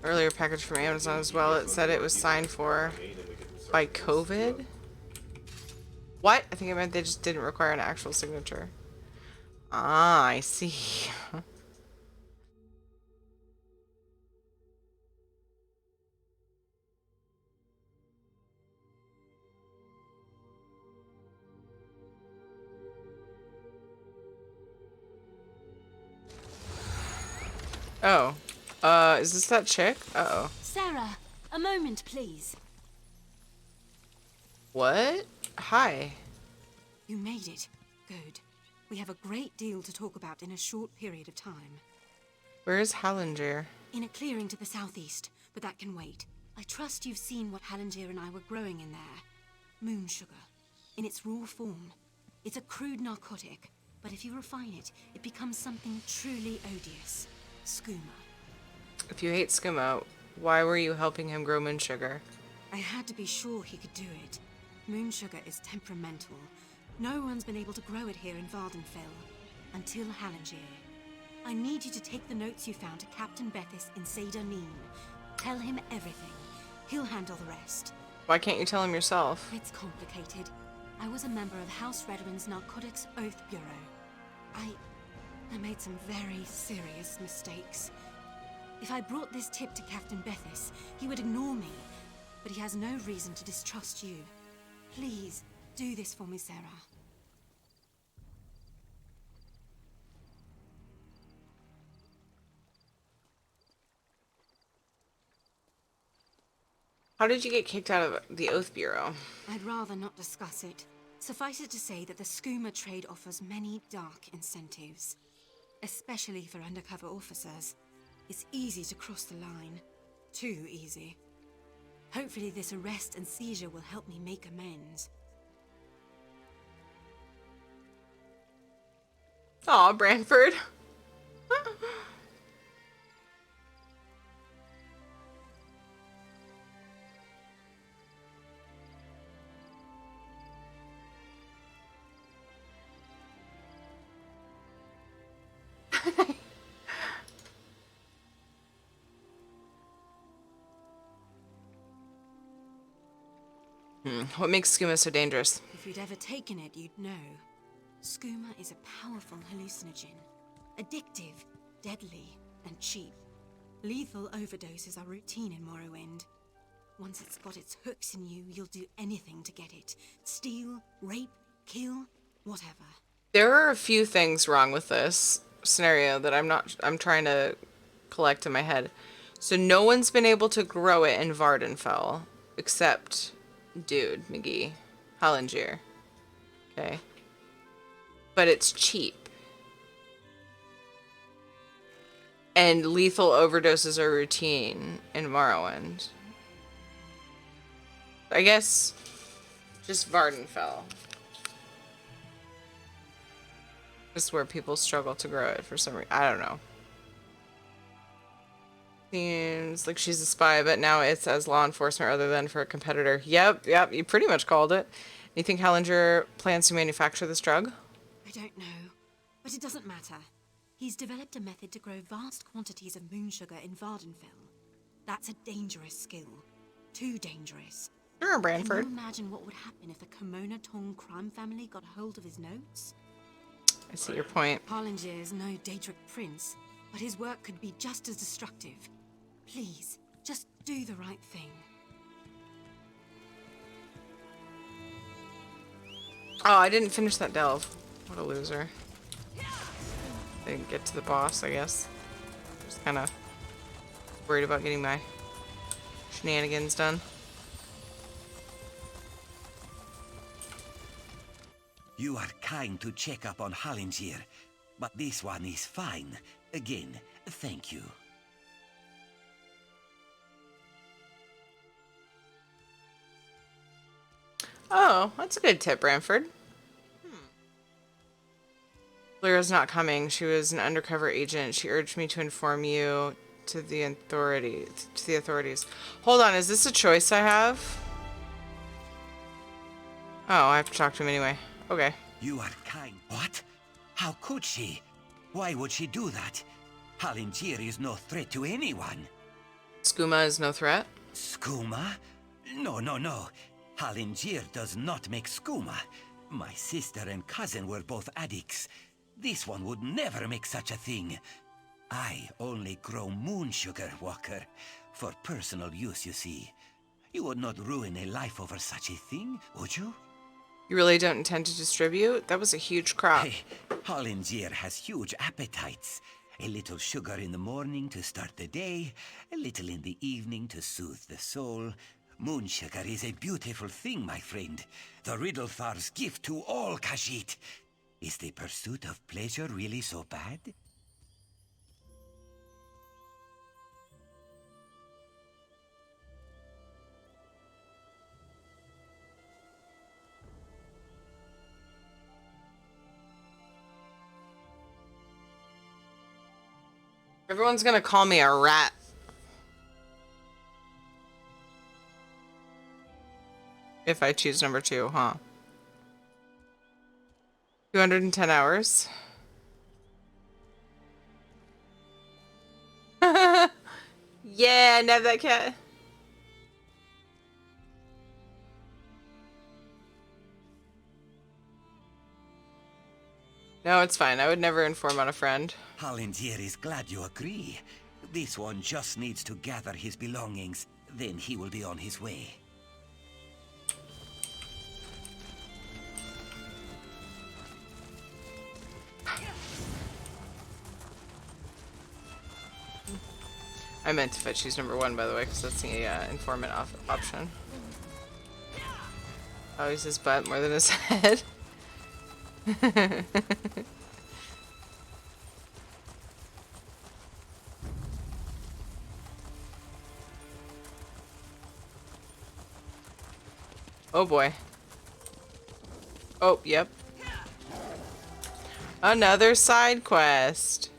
Earlier package from Amazon as well. It said it was signed for by COVID. What? I think it meant they just didn't require an actual signature. Ah, I see. Oh. Is this that chick? Uh-oh. Sarah, a moment, please. What? Hi. You made it. Good. We have a great deal to talk about in a short period of time. Where is Hallinger? In a clearing to the southeast, but that can wait. I trust you've seen what Hallinger and I were growing in there. Moon sugar. In its raw form. It's a crude narcotic, but if you refine it, it becomes something truly odious. Skooma. If you hate Skimo, why were you helping him grow moon sugar? I had to be sure he could do it. Moon sugar is temperamental. No one's been able to grow it here in Vardenfell. Until Hallinger. I need you to take the notes you found to Captain Bethis in Seder Neen. Tell him everything. He'll handle the rest. Why can't you tell him yourself? It's complicated. I was a member of House Redwin's Narcotics Oath Bureau. I made some very serious mistakes. If I brought this tip to Captain Bethis, he would ignore me. But he has no reason to distrust you. Please, do this for me, Sarah. How did you get kicked out of the Oath Bureau? I'd rather not discuss it. Suffice it to say that the Skooma trade offers many dark incentives. Especially for undercover officers. It's easy to cross the line. Too easy. Hopefully this arrest and seizure will help me make amends. Aw, Branford. What makes skooma so dangerous? If you'd ever taken it, you'd know. Skooma is a powerful hallucinogen. Addictive, deadly, and cheap. Lethal overdoses are routine in Morrowind. Once it's got its hooks in you, you'll do anything to get it. Steal, rape, kill, whatever. There are a few things wrong with this scenario that I'm trying to collect in my head. So no one's been able to grow it in Vardenfell except dude, McGee. Hallinger. Okay. but it's cheap. And lethal overdoses are routine in Morrowind. I guess just Vardenfell. Just where people struggle to grow it for some reason. I don't know. Seems like she's a spy, but now it's as law enforcement rather than for a competitor. Yep, you pretty much called it. You think Hellinger plans to manufacture this drug? I don't know, but it doesn't matter. He's developed a method to grow vast quantities of moon sugar in Vardenfell. That's a dangerous skill. Too dangerous. Sure, Can Branford. you imagine what would happen if the Kimona Tong crime family got hold of his notes? I see your point. Harlinger is no Daedric prince, but his work could be just as destructive. Please, just do the right thing. Oh, I didn't finish that delve. What a loser. Didn't get to the boss, I guess. Just kind of worried about getting my shenanigans done. You are kind to check up on Hallinger, but this one is fine. Again, thank you. Oh, that's a good tip, Branford. Lyra's not coming. She was an undercover agent. She urged me to inform you to the authorities. Hold on, is this a choice I have? Oh, I have to talk to him anyway. Okay. You are kind. What? How could she? Why would she do that? Hallinger is no threat to anyone. Skooma is no threat? Skooma? No. Hallinger does not make skooma. My sister and cousin were both addicts. This one would never make such a thing. I only grow moon sugar, Walker. For personal use, you see. You would not ruin a life over such a thing, would you? You really don't intend to distribute? That was a huge crop. Hey, Hollinger has huge appetites. A little sugar in the morning to start the day, a little in the evening to soothe the soul. Moon sugar is a beautiful thing, my friend. The Riddlethar's gift to all Khajiit. Is the pursuit of pleasure really so bad? Everyone's gonna call me a rat. If I choose number 2, huh? 210 hours. Yeah, nab that cat. No, it's fine. I would never inform on a friend. Hollinger is glad you agree. This one just needs to gather his belongings, then he will be on his way. I meant if I choose number 1, by the way, because that's the informant option. Oh, he's his butt more than his head. Oh boy. Oh, yep. Another side quest.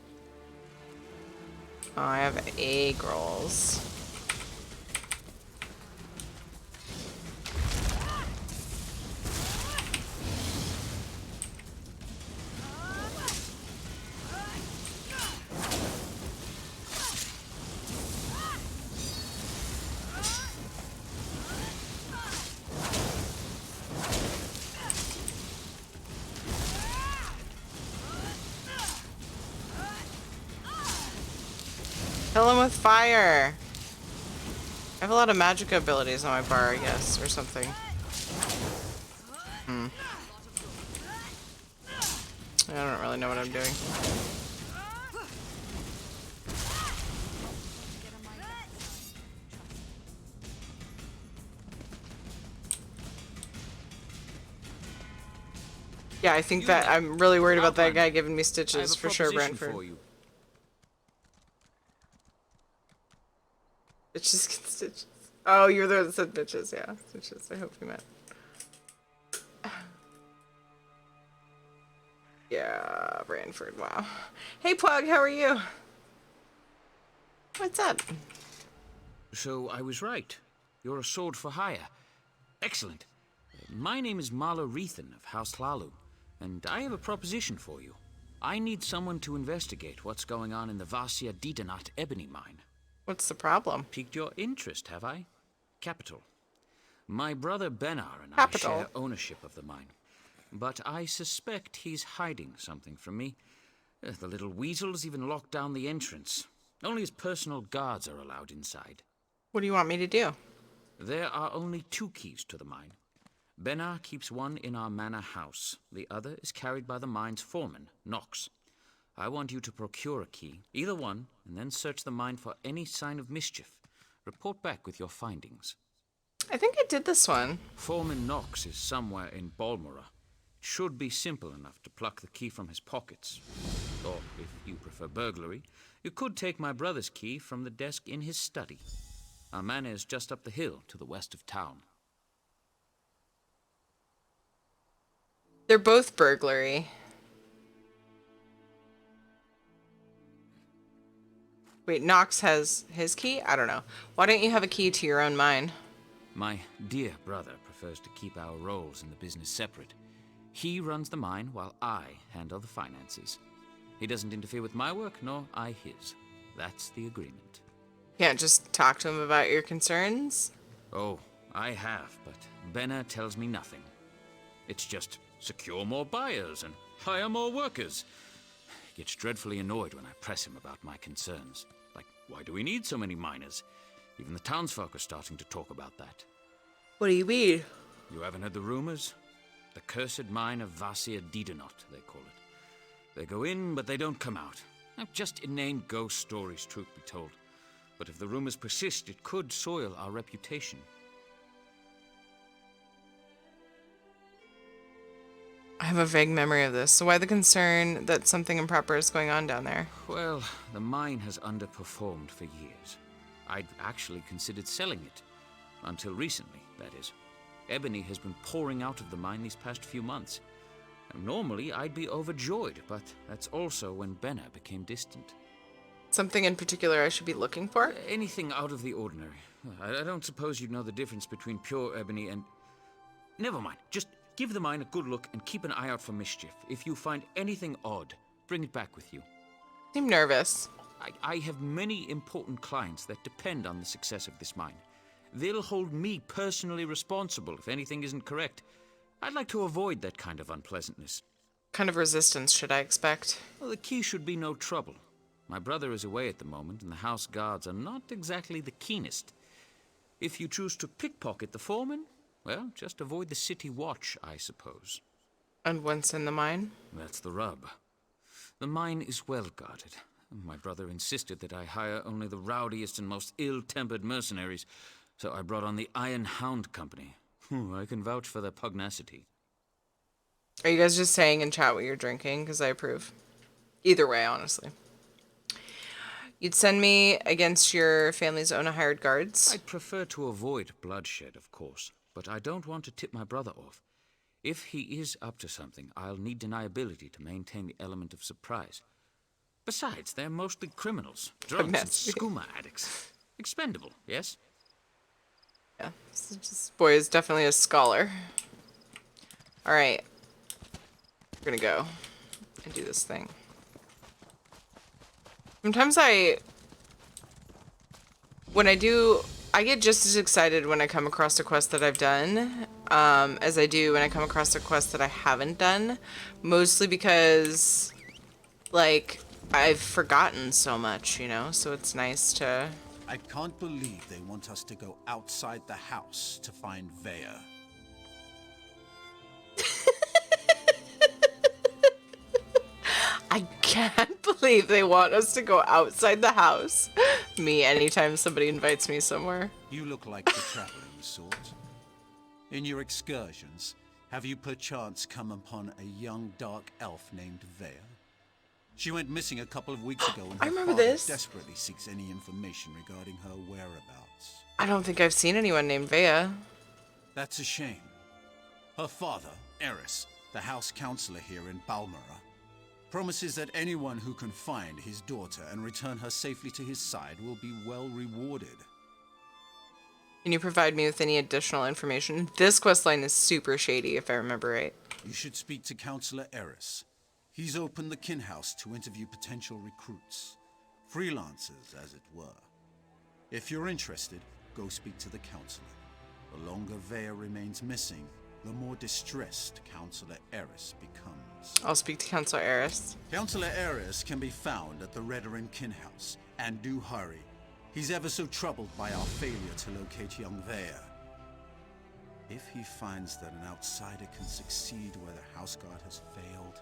Oh, I have egg rolls. Kill him with fire. I have a lot of magic abilities on my bar, I guess, or something. I don't really know what I'm doing. Yeah, I think that I'm really worried about that guy giving me stitches for sure, Brentford. For you. Bitches get stitches. Oh, you're the one that said bitches, yeah. Stitches, I hope you meant. Yeah, Brantford, wow. Hey, Plug, how are you? What's up? So I was right. You're a sword for hire. Excellent. My name is Marla Rethan of House Lalu, and I have a proposition for you. I need someone to investigate what's going on in the Vasia Didanat ebony mine. What's the problem? Piqued your interest, have I? Capital. My brother Benar and Capital. I share ownership of the mine. But I suspect he's hiding something from me. The little weasels even locked down the entrance. Only his personal guards are allowed inside. What do you want me to do? There are only 2 keys to the mine. Benar keeps one in our manor house. The other is carried by the mine's foreman, Nox. I want you to procure a key, either one, and then search the mine for any sign of mischief. Report back with your findings. I think I did this one. Foreman Nox is somewhere in Balmora. It should be simple enough to pluck the key from his pockets. Or, if you prefer burglary, you could take my brother's key from the desk in his study. Our manor is just up the hill to the west of town. They're both burglary. Wait, Nox has his key? I don't know. Why don't you have a key to your own mine? My dear brother prefers to keep our roles in the business separate. He runs the mine while I handle the finances. He doesn't interfere with my work, nor I his. That's the agreement. Can't just talk to him about your concerns? Oh, I have, but Benna tells me nothing. It's just secure more buyers and hire more workers. He gets dreadfully annoyed when I press him about my concerns. Like, why do we need so many miners? Even the townsfolk are starting to talk about that. What do you mean? You haven't heard the rumors? The cursed mine of Vasia Didanot, they call it. They go in, but they don't come out. Just inane ghost stories, truth be told. But if the rumors persist, it could soil our reputation. I have a vague memory of this. So why the concern that something improper is going on down there? Well, the mine has underperformed for years. I'd actually considered selling it. Until recently, that is. Ebony has been pouring out of the mine these past few months. And normally, I'd be overjoyed, but that's also when Benna became distant. Something in particular I should be looking for? Anything out of the ordinary. I don't suppose you'd know the difference between pure ebony and... Never mind. Just give the mine a good look and keep an eye out for mischief. If you find anything odd, bring it back with you. I'm nervous. I have many important clients that depend on the success of this mine. They'll hold me personally responsible if anything isn't correct. I'd like to avoid that kind of unpleasantness. What kind of resistance should I expect? Well, the key should be no trouble. My brother is away at the moment, and the house guards are not exactly the keenest. If you choose to pickpocket the foreman, well, just avoid the city watch, I suppose. And once in the mine? That's the rub. The mine is well guarded. My brother insisted that I hire only the rowdiest and most ill-tempered mercenaries, so I brought on the Iron Hound Company. I can vouch for their pugnacity. Are you guys just saying in chat what you're drinking? Because I approve. Either way, honestly. You'd send me against your family's own hired guards? I'd prefer to avoid bloodshed, of course, but I don't want to tip my brother off. If he is up to something, I'll need deniability to maintain the element of surprise. Besides, they're mostly criminals, drunks, and skooma addicts. Expendable, yes? Yeah, this boy is definitely a scholar. Alright. We're gonna go and do this thing. Sometimes I get just as excited when I come across a quest that I've done, as I do when I come across a quest that I haven't done. Mostly because, like, I've forgotten so much, you know? So it's nice to... I can't believe they want us to go outside the house to find Vea. I can't believe they want us to go outside the house. Me, anytime somebody invites me somewhere. You look like the traveling sort. In your excursions, Have you perchance come upon a young dark elf named Vea? She went missing a couple of weeks ago, and I her remember father this. desperately seeks any information regarding her whereabouts. I don't think I've seen anyone named Vea. That's a shame. Her father, Eris, the house counselor here in Balmora, promises that anyone who can find his daughter and return her safely to his side will be well rewarded. Can you provide me with any additional information? This questline is super shady, if I remember right. You should speak to Counselor Eris. He's opened the kin house to interview potential recruits. Freelancers, as it were. If you're interested, go speak to the counselor. The longer Vea remains missing, the more distressed Counselor Eris becomes. I'll speak to Counselor Eris. Counselor Eris can be found at the Redoran kin house, and do hurry. He's ever so troubled by our failure to locate young Vea. If he finds that an outsider can succeed where the house guard has failed,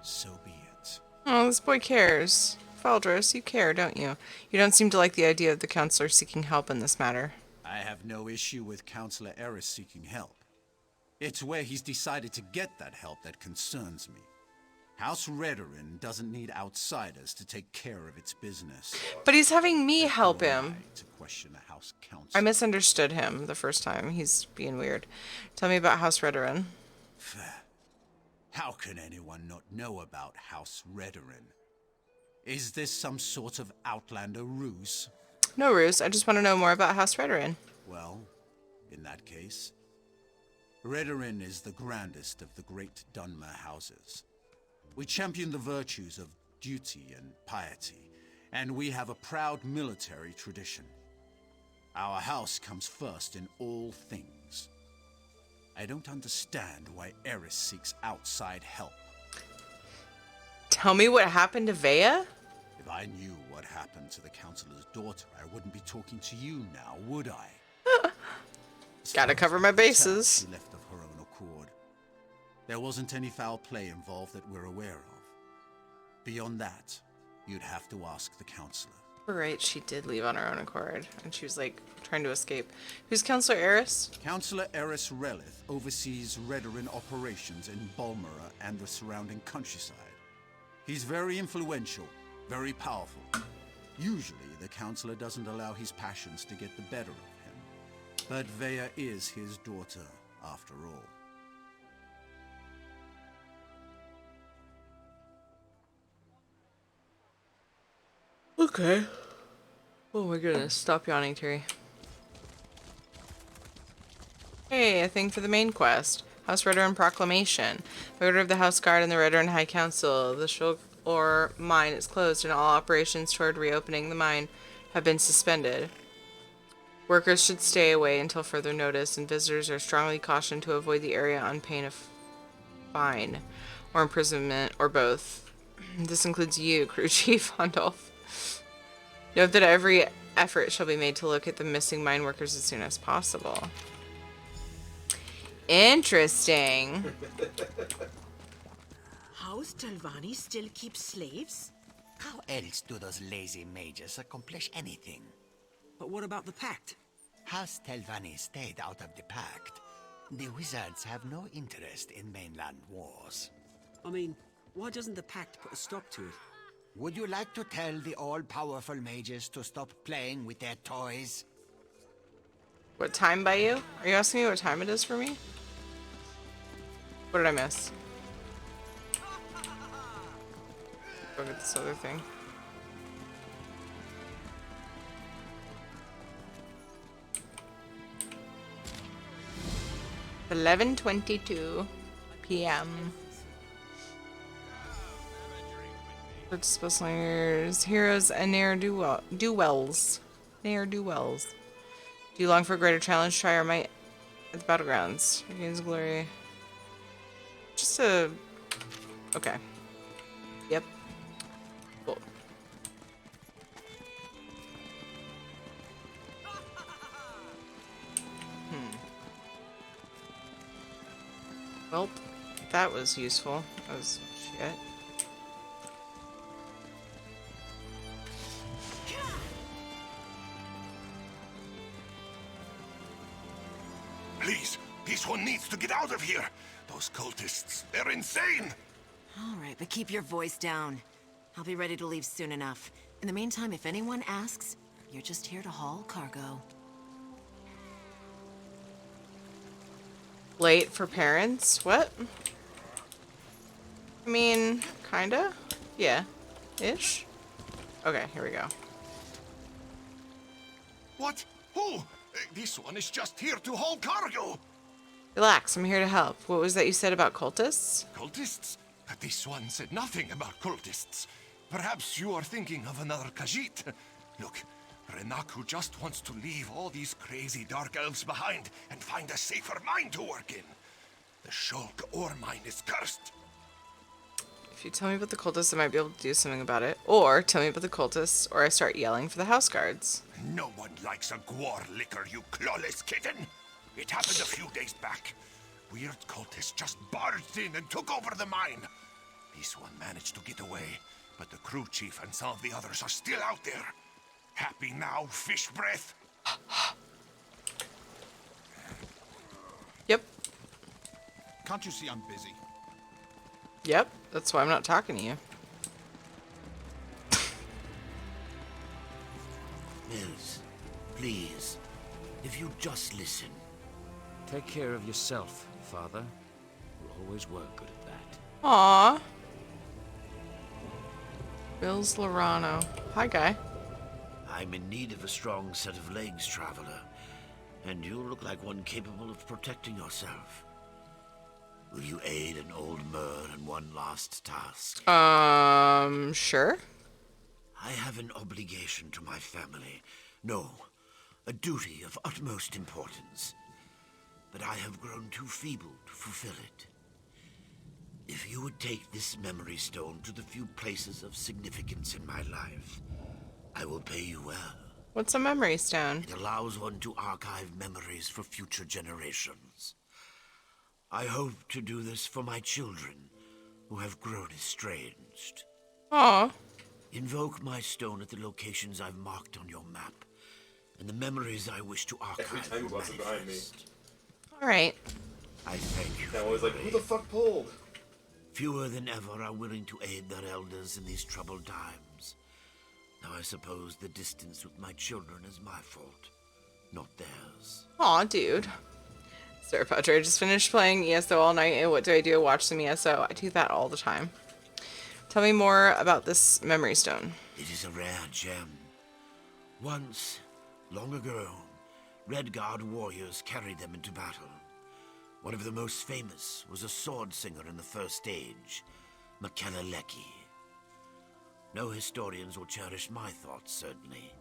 so be it. Oh, this boy cares. Valdris, you care, don't you? You don't seem to like the idea of the counselor seeking help in this matter. I have no issue with Counselor Eris seeking help. It's where he's decided to get that help that concerns me. House Redoran doesn't need outsiders to take care of its business. But he's having me help him. To question a house council. I misunderstood him the first time. He's being weird. Tell me about House Redoran. How can anyone not know about House Redoran? Is this some sort of Outlander ruse? No ruse. I just want to know more about House Redoran. Well, in that case, Redoran is the grandest of the great Dunmer houses. We champion the virtues of duty and piety, and we have a proud military tradition. Our house comes first in all things. I don't understand why Eris seeks outside help. Tell me what happened to Vea? If I knew what happened to the counselor's daughter, I wouldn't be talking to you now, would I? Gotta cover my bases. She left of her own accord. There wasn't any foul play involved that we're aware of. Beyond that, you'd have to ask the counselor. Right, she did leave on her own accord, and she was like trying to escape. Who's Counselor Eris? Counselor Eris Relith oversees Redoran operations in Balmora and the surrounding countryside. He's very influential, very powerful. Usually, the counselor doesn't allow his passions to get the better of him. But Vea is his daughter, after all. Okay. Oh my goodness, stop yawning, Terry. Hey, a thing for the main quest. House Redoran Proclamation. By order of the House Guard and the Redoran High Council, the Shulgor mine is closed and all operations toward reopening the mine have been suspended. Workers should stay away until further notice, and visitors are strongly cautioned to avoid the area on pain of fine or imprisonment or both. This includes you, Crew Chief Hondolf. Note that every effort shall be made to locate the missing mine workers as soon as possible. Interesting. House Telvanni still keeps slaves? How else do those lazy mages accomplish anything? But what about the Pact? House Telvanni stayed out of the Pact. The wizards have no interest in mainland wars. I mean, why doesn't the Pact put a stop to it? Would you like to tell the all-powerful mages to stop playing with their toys? What time by you? Are you asking me what time it is for me? What did I miss? Go get this other thing. $11:22 p.m. Special heroes and ne'er-do-wells. Ne'er-do-wells. Do you long for a greater challenge? Try our might at the battlegrounds. Against glory. Just a... Okay. Yep. Cool. Well, that was useful. That was shit. Please, this one needs to get out of here. those cultists. They're insane! All right, but keep your voice down. I'll be ready to leave soon enough. In the meantime, if anyone asks, you're just here to haul cargo. Late for parents? What? I mean, kinda? Yeah. Ish? Okay, here we go. What? Who? This one is just here to haul cargo! Relax, I'm here to help. What was that you said about cultists? Cultists? This one said nothing about cultists. Perhaps you are thinking of another Khajiit. Look, Renaku just wants to leave all these crazy dark elves behind and find a safer mine to work in. The Shulk ore mine is cursed. If you tell me about the cultists, I might be able to do something about it. Or tell me about the cultists, or I start yelling for the house guards. No one likes a gwar licker, you clawless kitten. It happened a few days back. Weird cultists just barged in and took over the mine. This one managed to get away, but the crew chief and some of the others are still out there. Happy now, fish breath? Yep. Can't you see I'm busy? Yep, that's why I'm not talking to you. Mills, please, if you just listen. Take care of yourself, Father. We'll always work good at that. Aww. Bill's Lorano. Hi, guy. I'm in need of a strong set of legs, Traveler. And you look like one capable of protecting yourself. Will you aid an old Mer in one last task? Sure. I have an obligation to my family. No, a duty of utmost importance. But I have grown too feeble to fulfill it. If you would take this memory stone to the few places of significance in my life, I will pay you well. What's a memory stone? It allows one to archive memories for future generations. I hope to do this for my children, who have grown estranged. Aw. Invoke my stone at the locations I've marked on your map, and the memories I wish to archive time he will wasn't behind me. manifest. Alright. I thank you. Now I was like, who the fuck pulled? Fewer than ever are willing to aid their elders in these troubled times. Now I suppose the distance with my children is my fault, not theirs. Aw, dude. Sir Padre, I just finished playing ESO all night, and what do? I watch some ESO. I do that all the time. Tell me more about this memory stone. It is a rare gem. Once, long ago, Red Guard warriors carried them into battle. One of the most famous was a sword singer in the First Age, Makeleleki. No historians will cherish my thoughts, certainly,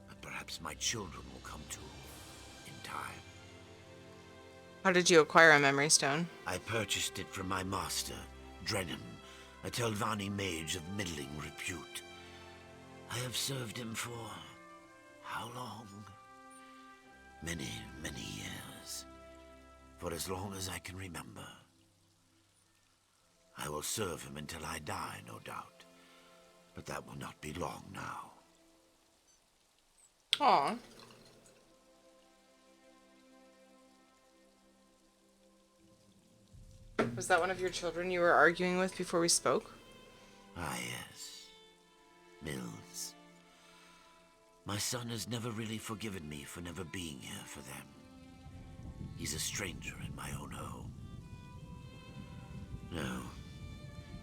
but perhaps my children will come to in time. How did you acquire a memory stone? I purchased it from my master, Drennan, a Telvanni mage of middling repute. I have served him for how long? Many, many years. For as long as I can remember. I will serve him until I die, no doubt. But that will not be long now. Aw. Was that one of your children you were arguing with before we spoke? Ah, yes. Mills. My son has never really forgiven me for never being here for them. He's a stranger in my own home. No.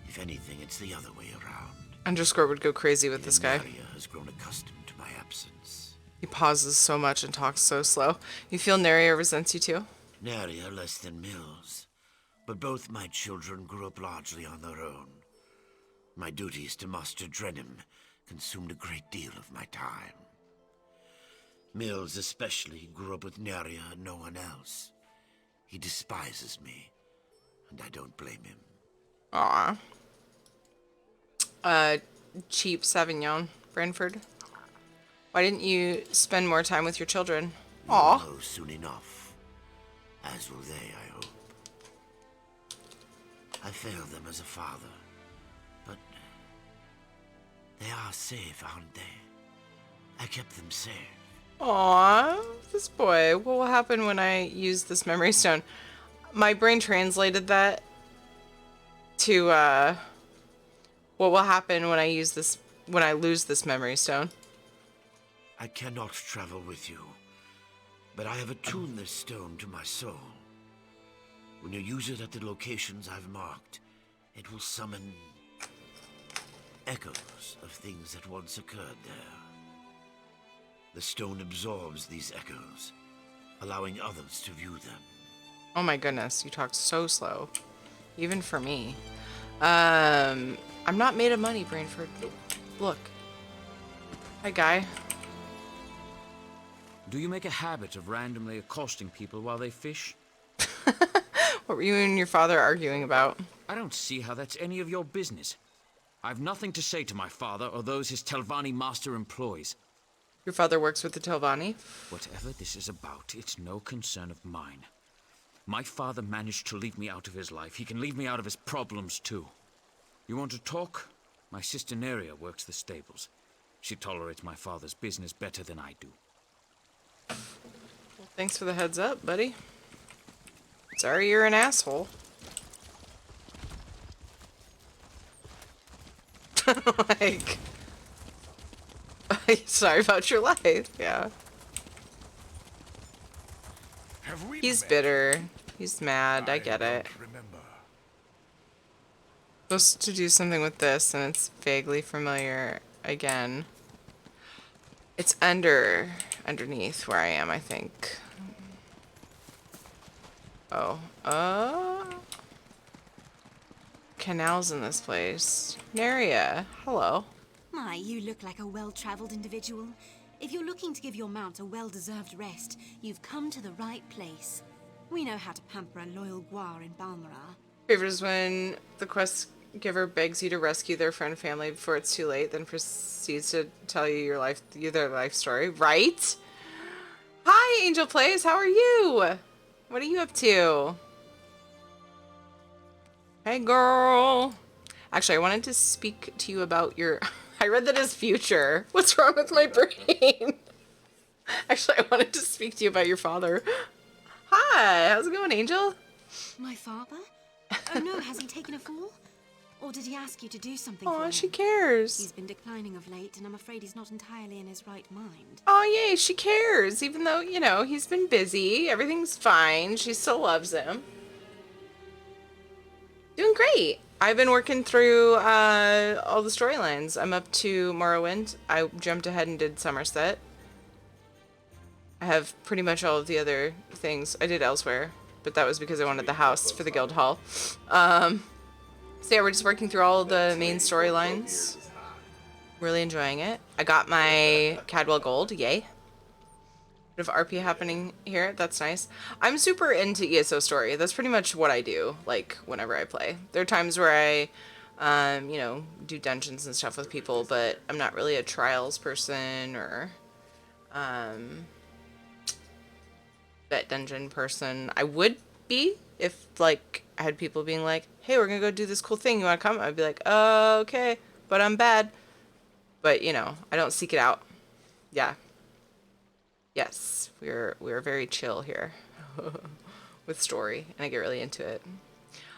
If anything, it's the other way around. Underscore would go crazy with Even this guy. Maria has grown accustomed to my absence. He pauses so much and talks so slow. You feel Neria resents you too? Neria less than Mills. But both my children grew up largely on their own. My duties to Master Drennan consumed a great deal of my time. Mills especially grew up with Neria and no one else. He despises me, and I don't blame him. Aw. Cheap Sauvignon, Branford. Why didn't you spend more time with your children? Aw. You'll know soon enough. As will they, I hope. I failed them as a father, but they are safe, aren't they? I kept them safe. Aw, this boy. What will happen when I use this memory stone? My brain translated that to what will happen when I lose this memory stone. I cannot travel with you, but I have attuned this stone to my soul. When you use it at the locations I've marked, it will summon echoes of things that once occurred there. The stone absorbs these echoes, allowing others to view them. Oh my goodness, you talk so slow. Even for me. I'm not made of money, Brainford. Look. Hi, guy. Do you make a habit of randomly accosting people while they fish? What were you and your father arguing about? I don't see how that's any of your business. I've nothing to say to my father or those his Telvanni master employs. Your father works with the Telvanni? Whatever this is about, it's no concern of mine. My father managed to leave me out of his life. He can leave me out of his problems, too. You want to talk? My sister Neria works the stables. She tolerates my father's business better than I do. Well, thanks for the heads up, buddy. Sorry you're an asshole. Like... Sorry about your life, yeah. He's bitter. He's mad, I get it. Supposed to do something with this, and it's vaguely familiar again. It's underneath where I am, I think. Oh. Canals in this place. Neria, hello. My, you look like a well-traveled individual. If you're looking to give your mount a well-deserved rest, you've come to the right place. We know how to pamper a loyal guar in Balmoral. Favorite is when the quest giver begs you to rescue their friend and family before it's too late, then proceeds to tell you their life story. Right? Hi, Angel Plays. How are you? What are you up to? Hey, girl. Actually, I wanted to speak to you about your... I read that as future. What's wrong with my brain? Actually, I wanted to speak to you about your father. Hi, how's it going, Angel? My father? Oh no, has he taken a fall? Or did he ask you to do something for Oh, him? she cares. He's been declining of late, and I'm afraid he's not entirely in his right mind. Oh, yay, she cares. Even though, you know, he's been busy. Everything's fine. She still loves him. Doing great. I've been working through all the storylines. I'm up to Morrowind. I jumped ahead and did Somerset. I have pretty much all of the other things. I did elsewhere, but that was because I wanted the house for the guild hall. So yeah, we're just working through all of the main storylines. Really enjoying it. I got my Cadwell Gold, yay. Bit of RP happening here, that's nice. I'm super into ESO story. That's pretty much what I do, like, whenever I play. There are times where I, you know, do dungeons and stuff with people, but I'm not really a trials person or, that dungeon person. I would be if, like, I had people being like, hey, we're gonna go do this cool thing, you wanna come? I'd be like, okay, but I'm bad. But, you know, I don't seek it out. Yeah. Yes, we're very chill here with story, and I get really into it.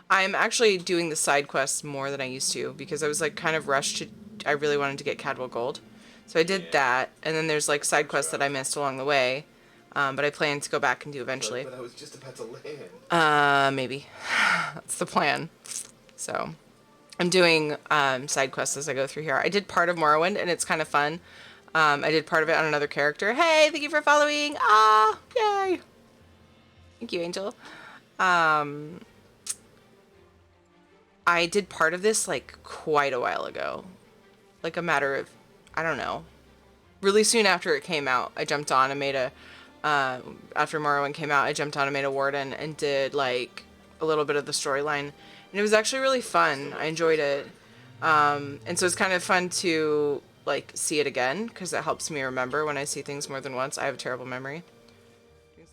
I'm actually doing the side quests more than I used to, because I was, like, kind of rushed to... I really wanted to get Cadwell Gold. So I did that, and then there's, like, side quests that I missed along the way. But I plan to go back and do eventually. But I was just about to land. Maybe. That's the plan. So, I'm doing side quests as I go through here. I did part of Morrowind, and it's kind of fun. I did part of it on another character. Hey, thank you for following. Ah, yay. Thank you, Angel. I did part of this, like, quite a while ago. Like, a matter of, I don't know. Really soon after it came out, I jumped on and made a... after Morrowind came out, I jumped on and made a warden and did, like, a little bit of the storyline. And it was actually really fun. I enjoyed it. And so it's kind of fun to, like, see it again, because it helps me remember when I see things more than once. I have a terrible memory.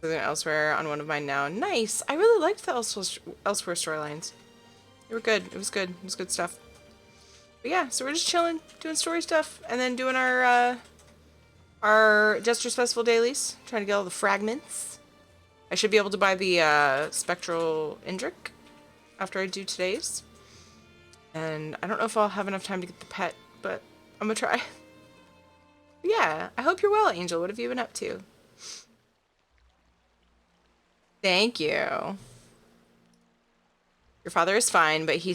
Doing Elsewhere on one of mine now. Nice! I really liked the Elsewhere storylines. They were good. It was good. It was good stuff. But yeah, so we're just chilling, doing story stuff, and then doing our Jester's Festival dailies, trying to get all the fragments. I should be able to buy the Spectral Indrik after I do today's. And I don't know if I'll have enough time to get the pet, but I'm gonna try. Yeah, I hope you're well, Angel. What have you been up to? Thank you. Your father is fine, but he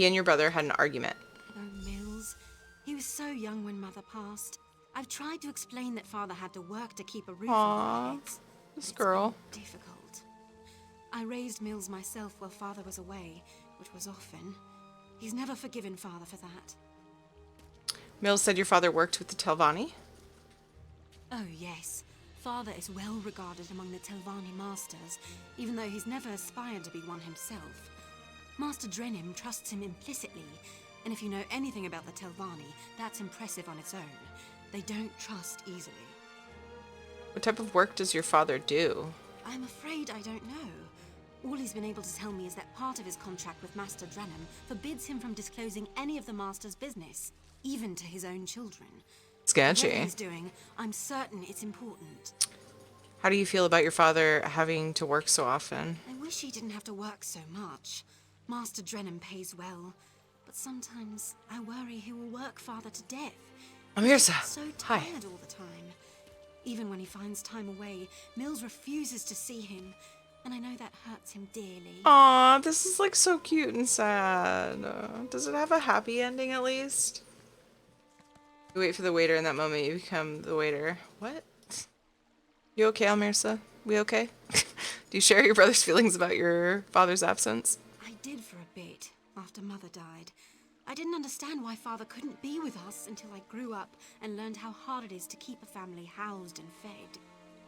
and your brother had an argument. Oh, Mills. He was so young when Mother passed. I've tried to explain that Father had to work to keep a roof over their heads. This girl. It's been difficult. I raised Mills myself while Father was away, which was often. He's never forgiven Father for that. Mills said your father worked with the Telvanni? Oh, yes. Father is well regarded among the Telvanni masters, even though he's never aspired to be one himself. Master Drenim trusts him implicitly, and if you know anything about the Telvanni, that's impressive on its own. They don't trust easily. What type of work does your father do? I'm afraid I don't know. All he's been able to tell me is that part of his contract with Master Drenim forbids him from disclosing any of the Master's business, even to his own children. Sketchy. What he's doing, I'm certain it's important. How do you feel about your father having to work so often? I wish he didn't have to work so much. Master Drenim pays well, but sometimes I worry he will work Father to death. Amirza, So hi. tired all the time. Even when he finds time away, Mills refuses to see him, and I know that hurts him dearly. Aw, this is like so cute and sad. Does it have a happy ending at least? You wait for the waiter. In that moment, you become the waiter. What? You okay, Almirsa? We okay? Do you share your brother's feelings about your father's absence? I did for a bit, after Mother died. I didn't understand why Father couldn't be with us until I grew up and learned how hard it is to keep a family housed and fed.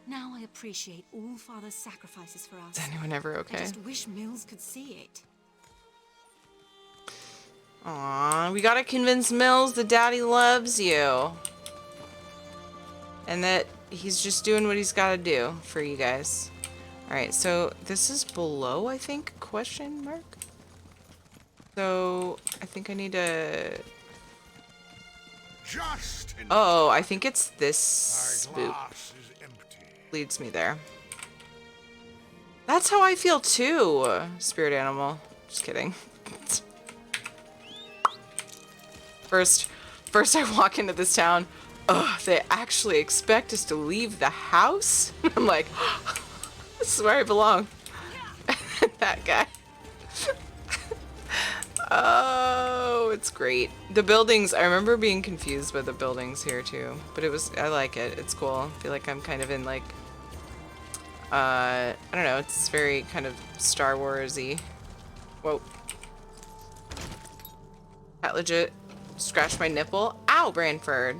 Now I appreciate all Father's sacrifices for us. Is anyone ever okay? I just wish Mills could see it. Aw, we gotta convince Mills that Daddy loves you. And that he's just doing what he's gotta do for you guys. Alright, so this is below, I think? Question mark? So, I think I need to... Oh, I think it's this boop. Leads me there. That's how I feel too, spirit animal. Just kidding. First I walk into this town. Ugh, they actually expect us to leave the house? I'm like, this is where I belong. That guy. Oh, it's great. The buildings, I remember being confused by the buildings here too. But I like it. It's cool. I feel like I'm kind of in like, I don't know, it's very kind of Star Wars-y. Whoa. That legit scratched my nipple. Ow, Branford.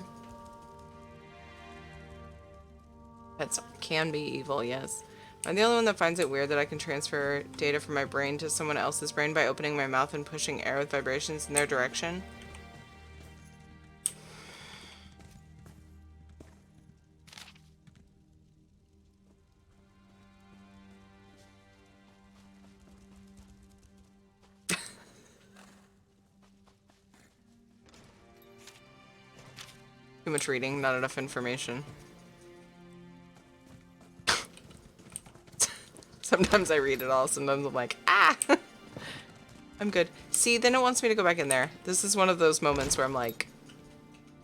Pets can be evil, yes. I'm the only one that finds it weird that I can transfer data from my brain to someone else's brain by opening my mouth and pushing air with vibrations in their direction. Too much reading, not enough information. Sometimes I read it all, sometimes I'm like, ah! I'm good. See, then it wants me to go back in there. This is one of those moments where I'm like,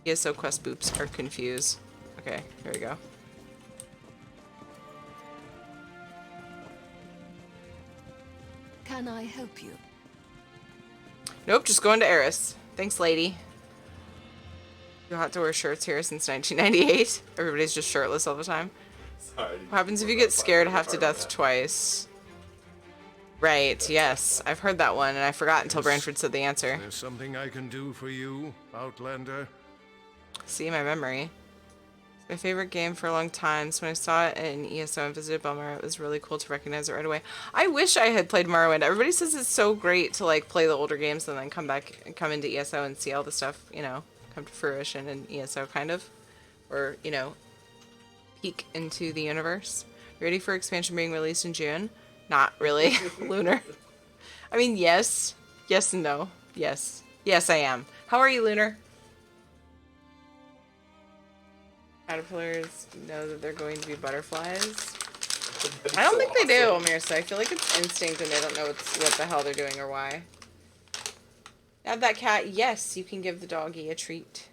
ESO quest boops are confused. Okay, here we go. Can I help you? Nope, just going to Eris. Thanks, lady. You'll have to wear shirts here since 1998. Everybody's just shirtless all the time. Sorry. What happens if you get scared half to death twice? Right, yes. I've heard that one, and I forgot until Branford said the answer. There's something I can do for you, Outlander? See, my memory. It's my favorite game for a long time, so when I saw it in ESO and visited Belmar, it was really cool to recognize it right away. I wish I had played Morrowind. Everybody says it's so great to, like, play the older games and then come back and come into ESO and see all the stuff, you know, come to fruition in ESO, kind of. Or, you know, peek into the universe. You ready for expansion being released in June? Not really, Lunar. I mean, yes. Yes and no. Yes. Yes, I am. How are you, Lunar? Caterpillars know that they're going to be butterflies. I don't think they do, Mirsa. I feel like it's instinct and they don't know what the hell they're doing or why. Add that cat. Yes, you can give the doggy a treat.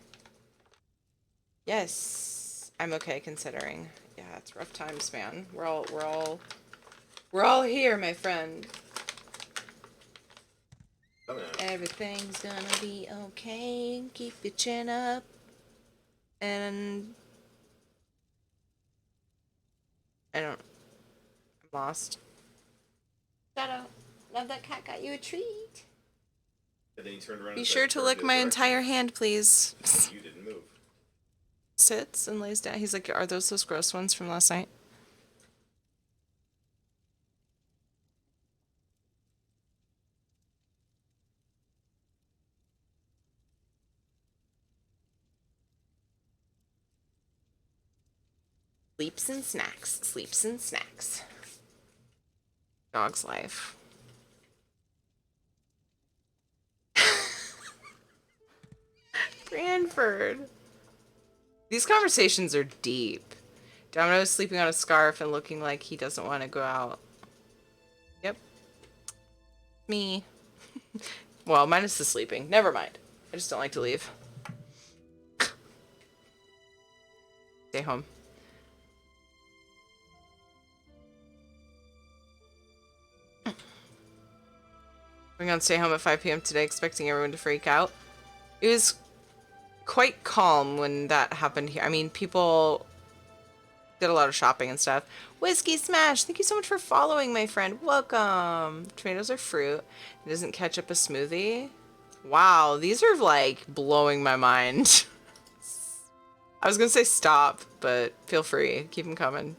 Yes, I'm okay considering. Yeah, it's rough times, man. We're all here, my friend. Everything's gonna be okay. Keep your chin up. And I'm lost. Shadow, love that cat got you a treat. And then he turned around. Be sure to lick my entire hand, please. You didn't move. Sits and lays down. He's like, are those gross ones from last night? Sleeps and snacks. Sleeps and snacks. Dog's life. Branford. These conversations are deep. Domino is sleeping on a scarf and looking like he doesn't want to go out. Yep. Me. Well, minus the sleeping. Never mind. I just don't like to leave. Stay home. Going on stay home at 5 p.m. today, expecting everyone to freak out. It was quite calm when that happened here. I mean, people did a lot of shopping and stuff. Whiskey Smash, thank you so much for following, my friend. Welcome. Tomatoes are fruit. It doesn't catch up a smoothie. Wow, these are like blowing my mind. I was gonna say stop, but feel free. Keep them coming.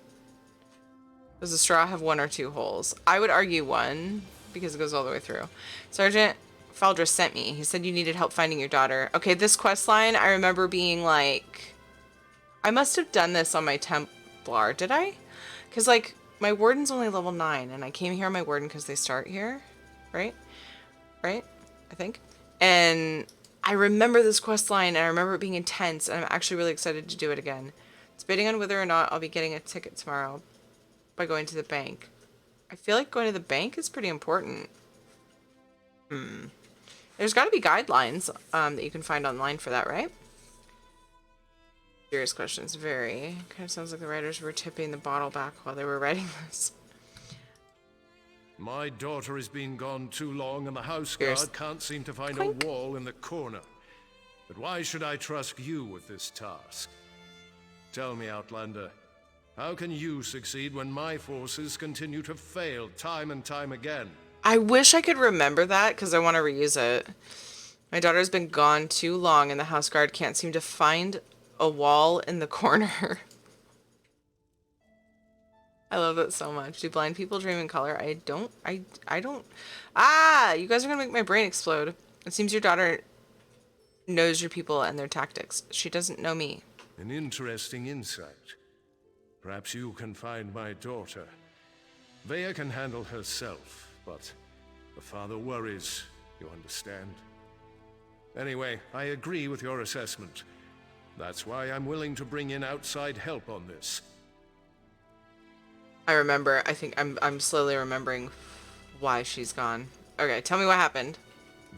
Does the straw have 1 or 2 holes? I would argue 1 because it goes all the way through. Sergeant Faldra sent me. He said you needed help finding your daughter. Okay, this quest line, I remember being like, I must have done this on my Templar, did I? Because like my warden's only level 9 and I came here on my warden because they start here, right? Right? I think. And I remember this quest line and I remember it being intense and I'm actually really excited to do it again. It's debating on whether or not I'll be getting a ticket tomorrow by going to the bank. I feel like going to the bank is pretty important. There's got to be guidelines that you can find online for that, right? Serious questions, very. Kind of sounds like the writers were tipping the bottle back while they were writing this. My daughter has been gone too long and the house guard can't seem to find a wall in the corner. But why should I trust you with this task? Tell me, Outlander, how can you succeed when my forces continue to fail time and time again? I wish I could remember that because I want to reuse it. My daughter's been gone too long and the house guard can't seem to find a wall in the corner. I love that so much. Do blind people dream in color? I don't. Ah, you guys are gonna make my brain explode. It seems your daughter knows your people and their tactics. She doesn't know me. An interesting insight. Perhaps you can find my daughter. Vea can handle herself, but the father worries, you understand? Anyway, I agree with your assessment. That's why I'm willing to bring in outside help on this. I remember. I think I'm slowly remembering why she's gone. Okay, tell me what happened.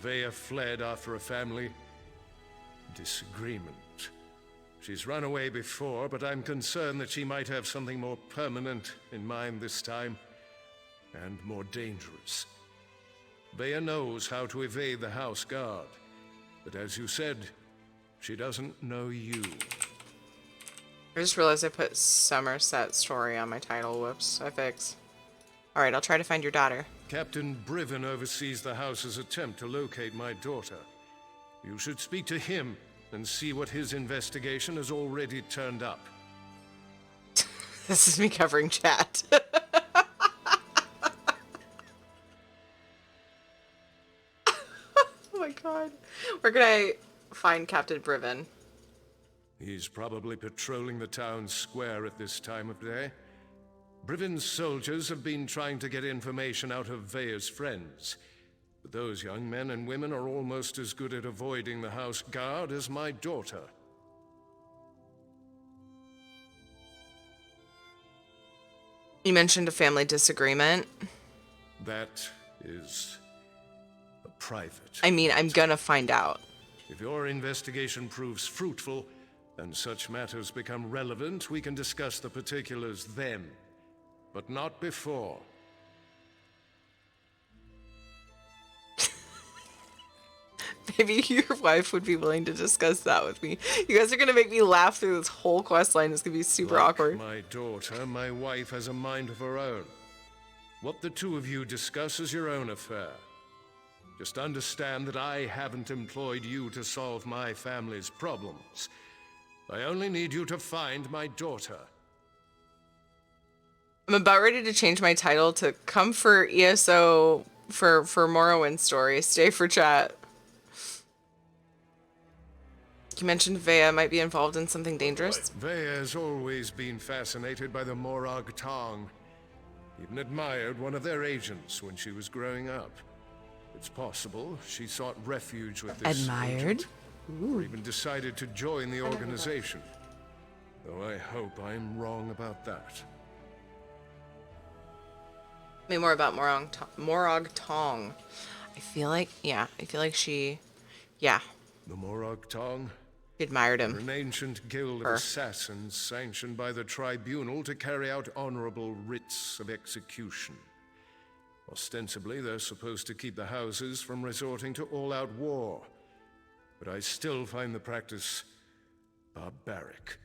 Vea fled after a family disagreement. She's run away before, but I'm concerned that she might have something more permanent in mind this time, and more dangerous. Vea knows how to evade the house guard, but as you said, she doesn't know you. I just realized I put Somerset story on my title. Whoops, I fix. Alright, I'll try to find your daughter. Captain Briven oversees the house's attempt to locate my daughter. You should speak to him and see what his investigation has already turned up. This is me covering chat. Oh my god. Where can I find Captain Briven? He's probably patrolling the town square at this time of day. Briven's soldiers have been trying to get information out of Vea's friends. But those young men and women are almost as good at avoiding the house guard as my daughter. You mentioned a family disagreement. That is a private. I mean, I'm gonna find out. If your investigation proves fruitful, and such matters become relevant, we can discuss the particulars then. But not before. Maybe your wife would be willing to discuss that with me. You guys are gonna make me laugh through this whole quest line. It's gonna be super awkward. My daughter, my wife has a mind of her own. What the two of you discuss is your own affair. Just understand that I haven't employed you to solve my family's problems. I only need you to find my daughter. I'm about ready to change my title to "Come for ESO for Morrowind story. Stay for chat." You mentioned Vea might be involved in something dangerous. Vea has always been fascinated by the Morag Tong. Even admired one of their agents when she was growing up. It's possible she sought refuge with this Admired? agent, or even decided to join the organization. Though I hope I'm wrong about that. Tell me more about Morag Tong. I feel like she, yeah. The Morag Tong? Admired him. They're an ancient guild of assassins sanctioned by the tribunal to carry out honorable writs of execution. Ostensibly, they're supposed to keep the houses from resorting to all-out war. But I still find the practice barbaric.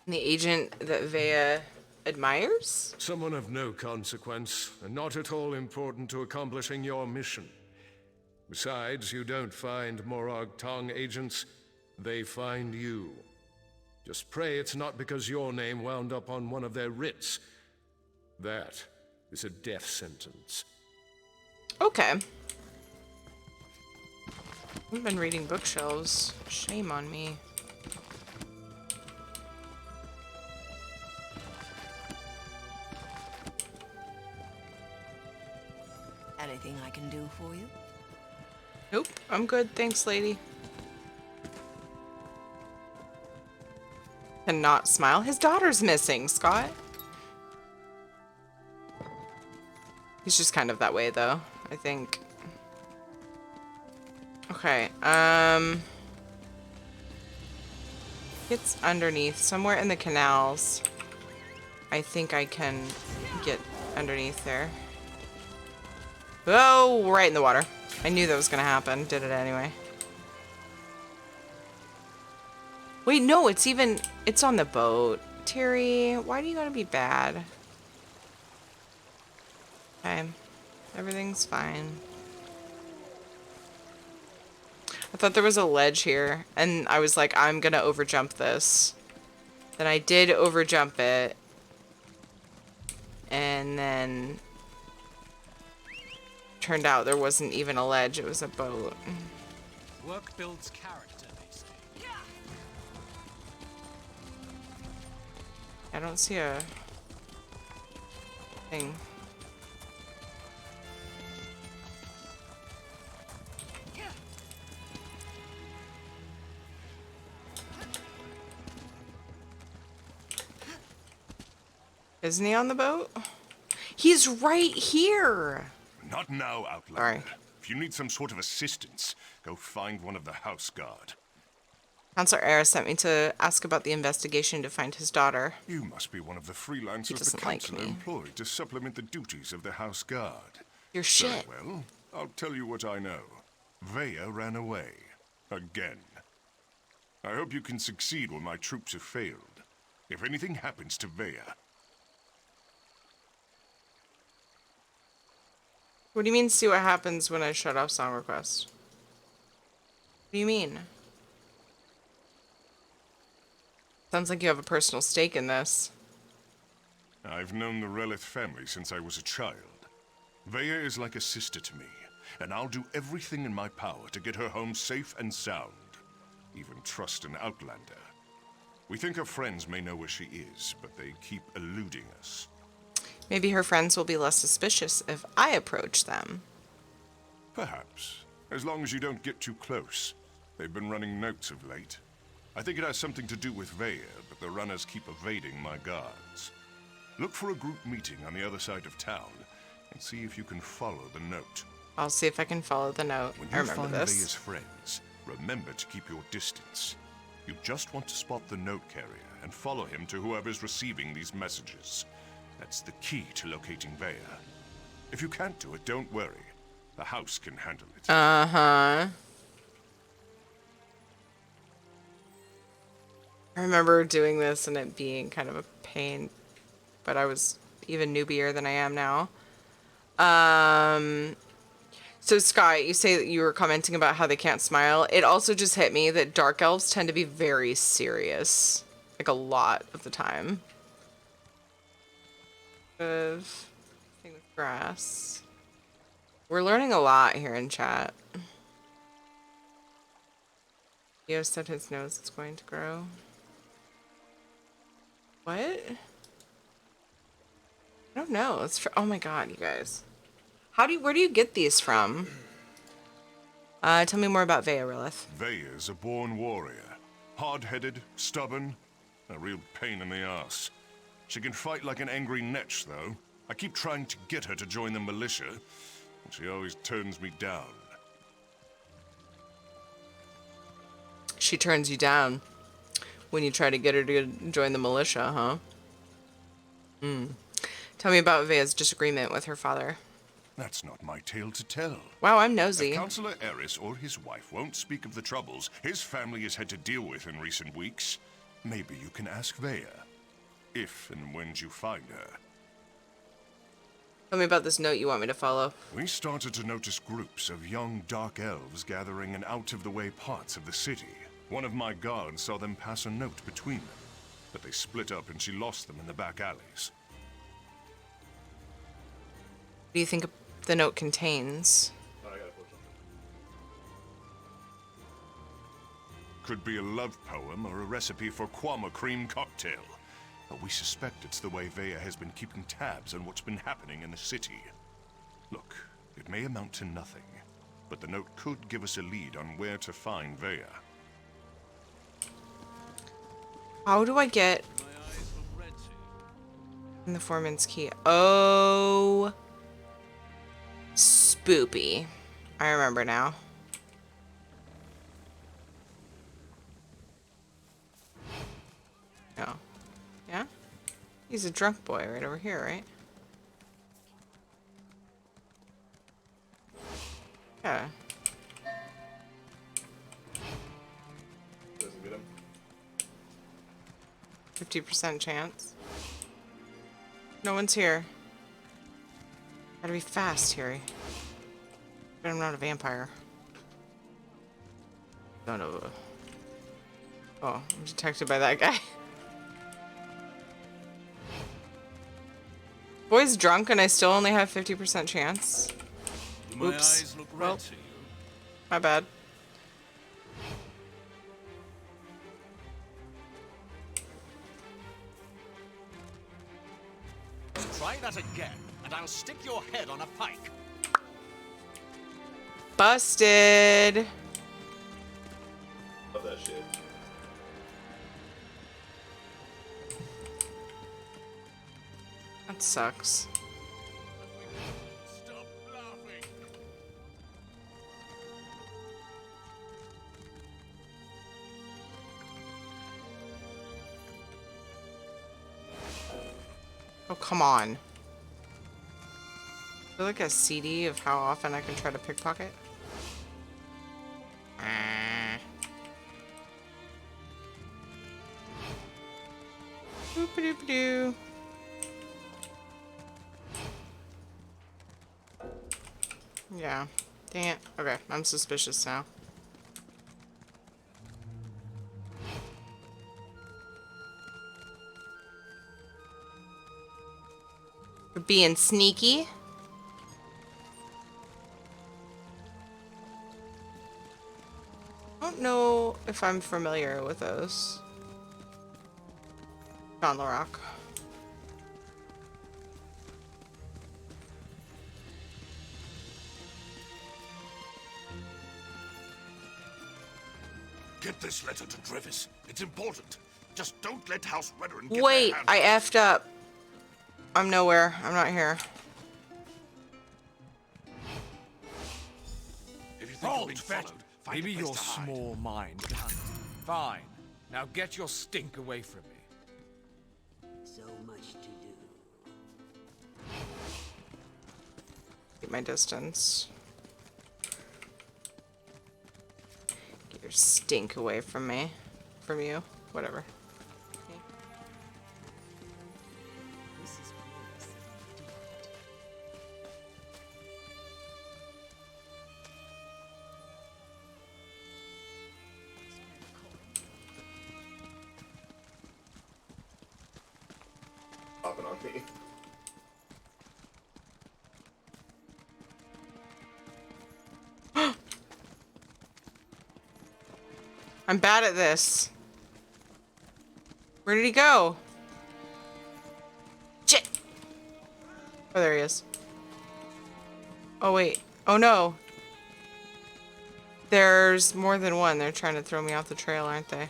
The agent that Vea admires? Someone of no consequence, and not at all important to accomplishing your mission. Besides, you don't find Morag Tong agents, they find you. Just pray it's not because your name wound up on one of their writs. That is a death sentence. Okay. I've been reading bookshelves. Shame on me. Anything I can do for you? Nope, I'm good. Thanks, lady. Cannot smile. His daughter's missing, Scott. He's just kind of that way, though, I think. Okay, it's underneath, somewhere in the canals. I think I can get underneath there. Oh, right in the water. I knew that was gonna happen. Did it anyway. Wait, no, it's on the boat. Terry, why do you gotta be bad? Okay, everything's fine. I thought there was a ledge here, and I was like, I'm gonna overjump this. Then I did overjump it. And then turned out there wasn't even a ledge, it was a boat. Work builds character, they say. I don't see a thing. Isn't he on the boat? He's right here! Not now, Outlander. Sorry. If you need some sort of assistance, go find one of the house guard. Counselor Eris sent me to ask about the investigation to find his daughter. You must be one of the freelancers the like council me. employed to supplement the duties of the house guard. Your shit. Very well, I'll tell you what I know. Vea ran away. Again. I hope you can succeed when my troops have failed. If anything happens to Vea... What do you mean, see what happens when I shut off song request? What do you mean? Sounds like you have a personal stake in this. I've known the Relith family since I was a child. Vea is like a sister to me, and I'll do everything in my power to get her home safe and sound. Even trust an Outlander. We think her friends may know where she is, but they keep eluding us. Maybe her friends will be less suspicious if I approach them. Perhaps. As long as you don't get too close. They've been running notes of late. I think it has something to do with Veya, but the runners keep evading my guards. Look for a group meeting on the other side of town, and see if you can follow the note. I'll see if I can follow the note. When I you remember find this. Veya's friends, remember to keep your distance. You just want to spot the note carrier and follow him to whoever's receiving these messages. That's the key to locating Veya. If you can't do it, don't worry. The house can handle it. Uh-huh. I remember doing this and it being kind of a pain, but I was even newbier than I am now. So Sky, you say that you were commenting about how they can't smile. It also just hit me that dark elves tend to be very serious, like a lot of the time. Thing with grass. We're learning a lot here in chat. Theo said his nose is going to grow. What? I don't know. It's for, oh my god, you guys. Where do you get these from? Tell me more about Veya, Rilith. Veya's a born warrior. Hard-headed, stubborn, a real pain in the ass. She can fight like an angry netch, though. I keep trying to get her to join the militia, and she always turns me down. She turns you down when you try to get her to join the militia, huh? Tell me about Veya's disagreement with her father. That's not my tale to tell. Wow, I'm nosy. If Councillor Eris or his wife won't speak of the troubles his family has had to deal with in recent weeks, maybe you can ask Veya. If and when you find her. Tell me about this note you want me to follow. We started to notice groups of young dark elves gathering in out-of-the-way parts of the city. One of my guards saw them pass a note between them, but they split up and she lost them in the back alleys. What do you think the note contains? Could be a love poem or a recipe for Kwama cream cocktail. But we suspect it's the way Veya has been keeping tabs on what's been happening in the city. Look, it may amount to nothing, but the note could give us a lead on where to find Veya. How do I get in the foreman's key? Oh, spoopy. I remember now. No. Yeah? He's a drunk boy right over here, right? Yeah. Doesn't get him. 50% chance. No one's here. Gotta be fast, Harry. But I'm not a vampire. Son of a... Oh, I'm detected by that guy. Boy's drunk and I still only have 50% chance. Do my eyes look red to you? My bad. Try that again, and I'll stick your head on a pike. Busted. Love that shit. That sucks. Stop laughing. Oh, come on. Is there like a CD of how often I can try to pickpocket? Boop-a-doop-a-doo. Yeah. Dang it. Okay, I'm suspicious now. We're being sneaky. I don't know if I'm familiar with those. On the rock. Get this letter to Trevis. It's important. Just don't let House Redoran get Wait, their hands I on it. effed up. I'm nowhere. I'm not here. If you think you're being followed, find Maybe a place your to hide. small mind can't. Fine. Now get your stink away from me. So much to do. Keep my distance. Get your stink away from me. From you. Whatever. This is worse. Popping on me. I'm bad at this. Where did he go? Shit! Oh, there he is. Oh, wait. Oh, no. There's more than one. They're trying to throw me off the trail, aren't they?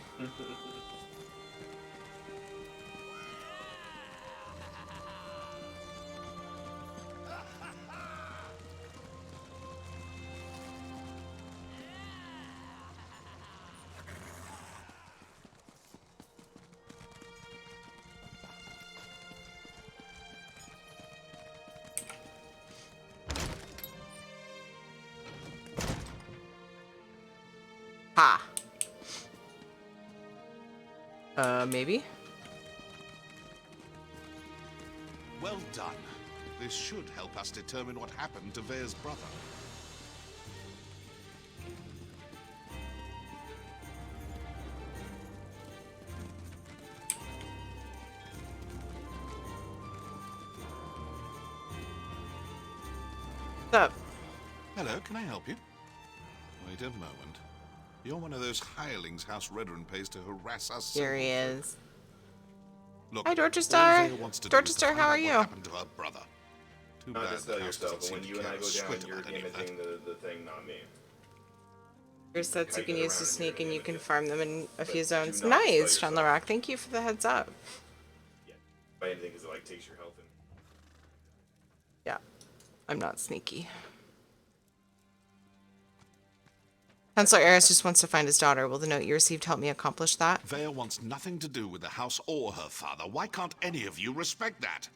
Ha. Maybe? Well done. This should help us determine what happened to Vea's brother. What's up? Hello, can I help you? Wait a moment. You're one of those hirelings House Redoran pays to harass us. Here he is. Look, Hi, all Dorchester. Vea wants to do is to Dorchester, find how out are what you? happened to her brother. Too Not bad to sell the house yourself, doesn't but when seem you to and I care go a down, swit you're about any of that. damaging the thing, not me. Here's sets you can get use to around sneak and and you damage can it. farm them in a few do zones. not sell Nice, John yourself. LaRock. Thank you for the heads up. Yeah. By anything, because it like takes your health and Yeah, I'm not sneaky. Chancellor Eris just wants to find his daughter. Will the note you received help me accomplish that? Vea wants nothing to do with the house or her father. Why can't any of you respect that?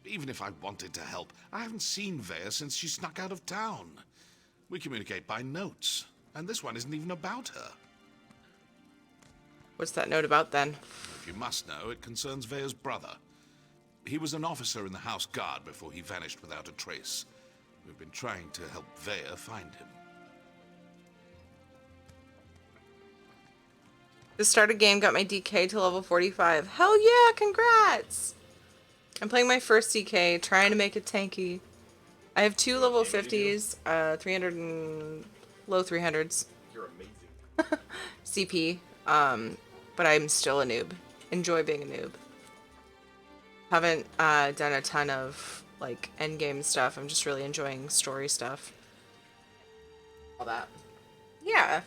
Even if I wanted to help, I haven't seen Vea since she snuck out of town. We communicate by notes, and this one isn't even about her. What's that note about then? If you must know, it concerns Vea's brother. He was an officer in the House Guard before he vanished without a trace. We've been trying to help Vea find him. Just started game, got my DK to level 45. Hell yeah, congrats! I'm playing my first DK, trying to make it tanky. I have 2 level 50s, 300 and low 300s. you're amazing. CP, but I'm still a noob. Enjoy being a noob. Haven't done a ton of like endgame stuff. I'm just really enjoying story stuff. All that. Yeah.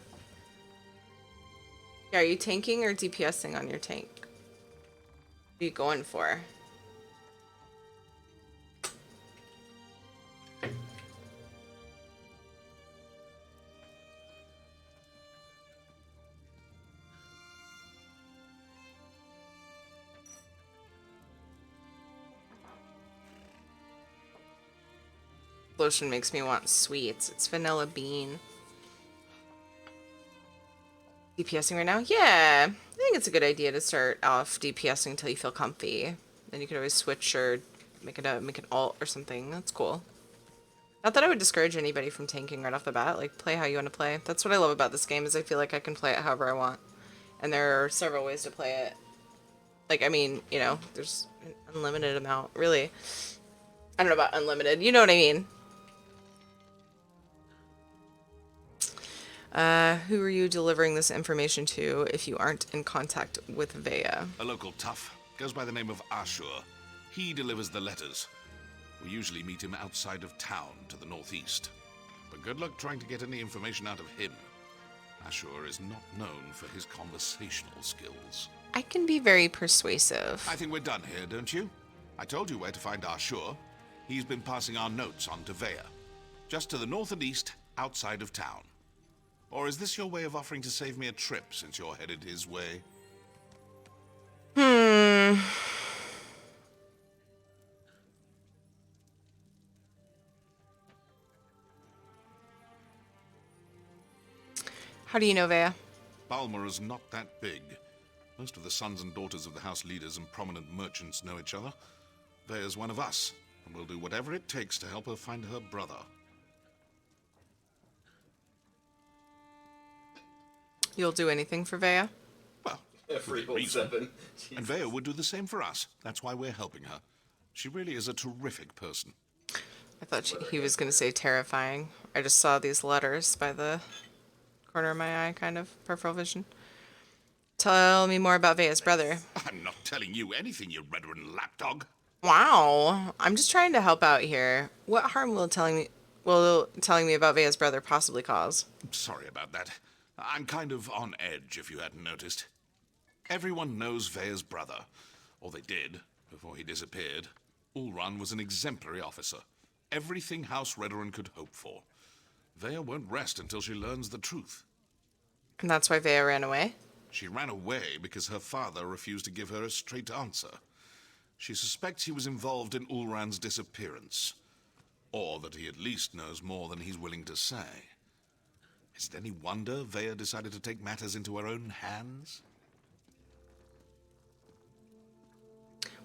Yeah, are you tanking or DPSing on your tank? What are you going for? Lotion makes me want sweets. It's vanilla bean. DPSing right now? Yeah. I think it's a good idea to start off DPSing until you feel comfy. Then you could always switch or make an alt or something. That's cool. Not that I would discourage anybody from tanking right off the bat. Like, play how you want to play. That's what I love about this game, is I feel like I can play it however I want. And there are several ways to play it. Like, I mean, you know, there's an unlimited amount. Really. I don't know about unlimited. You know what I mean. Who are you delivering this information to if you aren't in contact with Vea? A local tough. Goes by the name of Ashur. He delivers the letters. We usually meet him outside of town to the northeast. But good luck trying to get any information out of him. Ashur is not known for his conversational skills. I can be very persuasive. I think we're done here, don't you? I told you where to find Ashur. He's been passing our notes on to Vea. Just to the north and east, outside of town. Or is this your way of offering to save me a trip, since you're headed his way? How do you know, Vea? Balmer is not that big. Most of the sons and daughters of the house leaders and prominent merchants know each other. Vea's one of us, and we'll do whatever it takes to help her find her brother. You'll do anything for Vea? Well, Free within reason. 7. And Vea would do the same for us. That's why we're helping her. She really is a terrific person. I thought he was going to say terrifying. I just saw these letters by the corner of my eye, kind of, peripheral vision. Tell me more about Vea's brother. I'm not telling you anything, you Redoran lapdog. Wow. I'm just trying to help out here. What harm will telling me about Vea's brother possibly cause? Sorry about that. I'm kind of on edge, if you hadn't noticed. Everyone knows Vea's brother. Or they did, before he disappeared. Ulran was an exemplary officer. Everything House Redoran could hope for. Vea won't rest until she learns the truth. And that's why Vea ran away? She ran away because her father refused to give her a straight answer. She suspects he was involved in Ulran's disappearance. Or that he at least knows more than he's willing to say. Is it any wonder Vea decided to take matters into her own hands?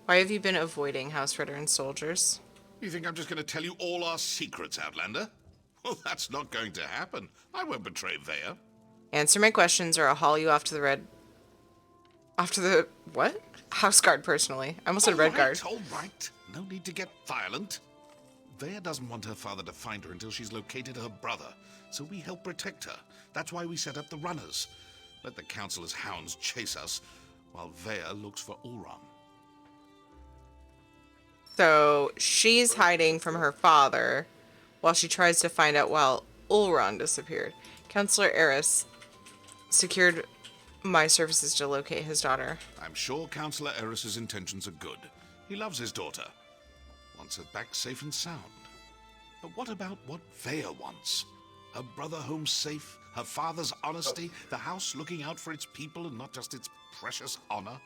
Why have you been avoiding House Redoran soldiers? You think I'm just going to tell you all our secrets, Outlander? Well, that's not going to happen. I won't betray Vea. Answer my questions or I'll haul you off to the what? House Guard personally. I almost said Red Guard. All right. No need to get violent. Vea doesn't want her father to find her until she's located her brother, so we help protect her. That's why we set up the runners. Let the Councilor's hounds chase us, while Vea looks for Ulran. So she's hiding from her father while she tries to find out while Ulran disappeared. Counselor Eris secured my services to locate his daughter. I'm sure Counselor Eris's intentions are good. He loves his daughter. Wants her back safe and sound. But what about what Vea wants? Her brother home safe, her father's honesty, the house looking out for its people and not just its precious honor?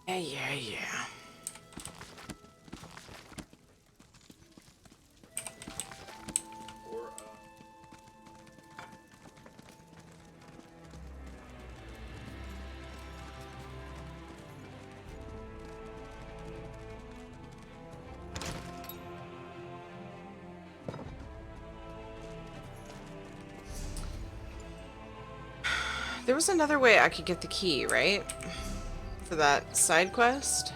Yeah. There was another way I could get the key, right? For that side quest?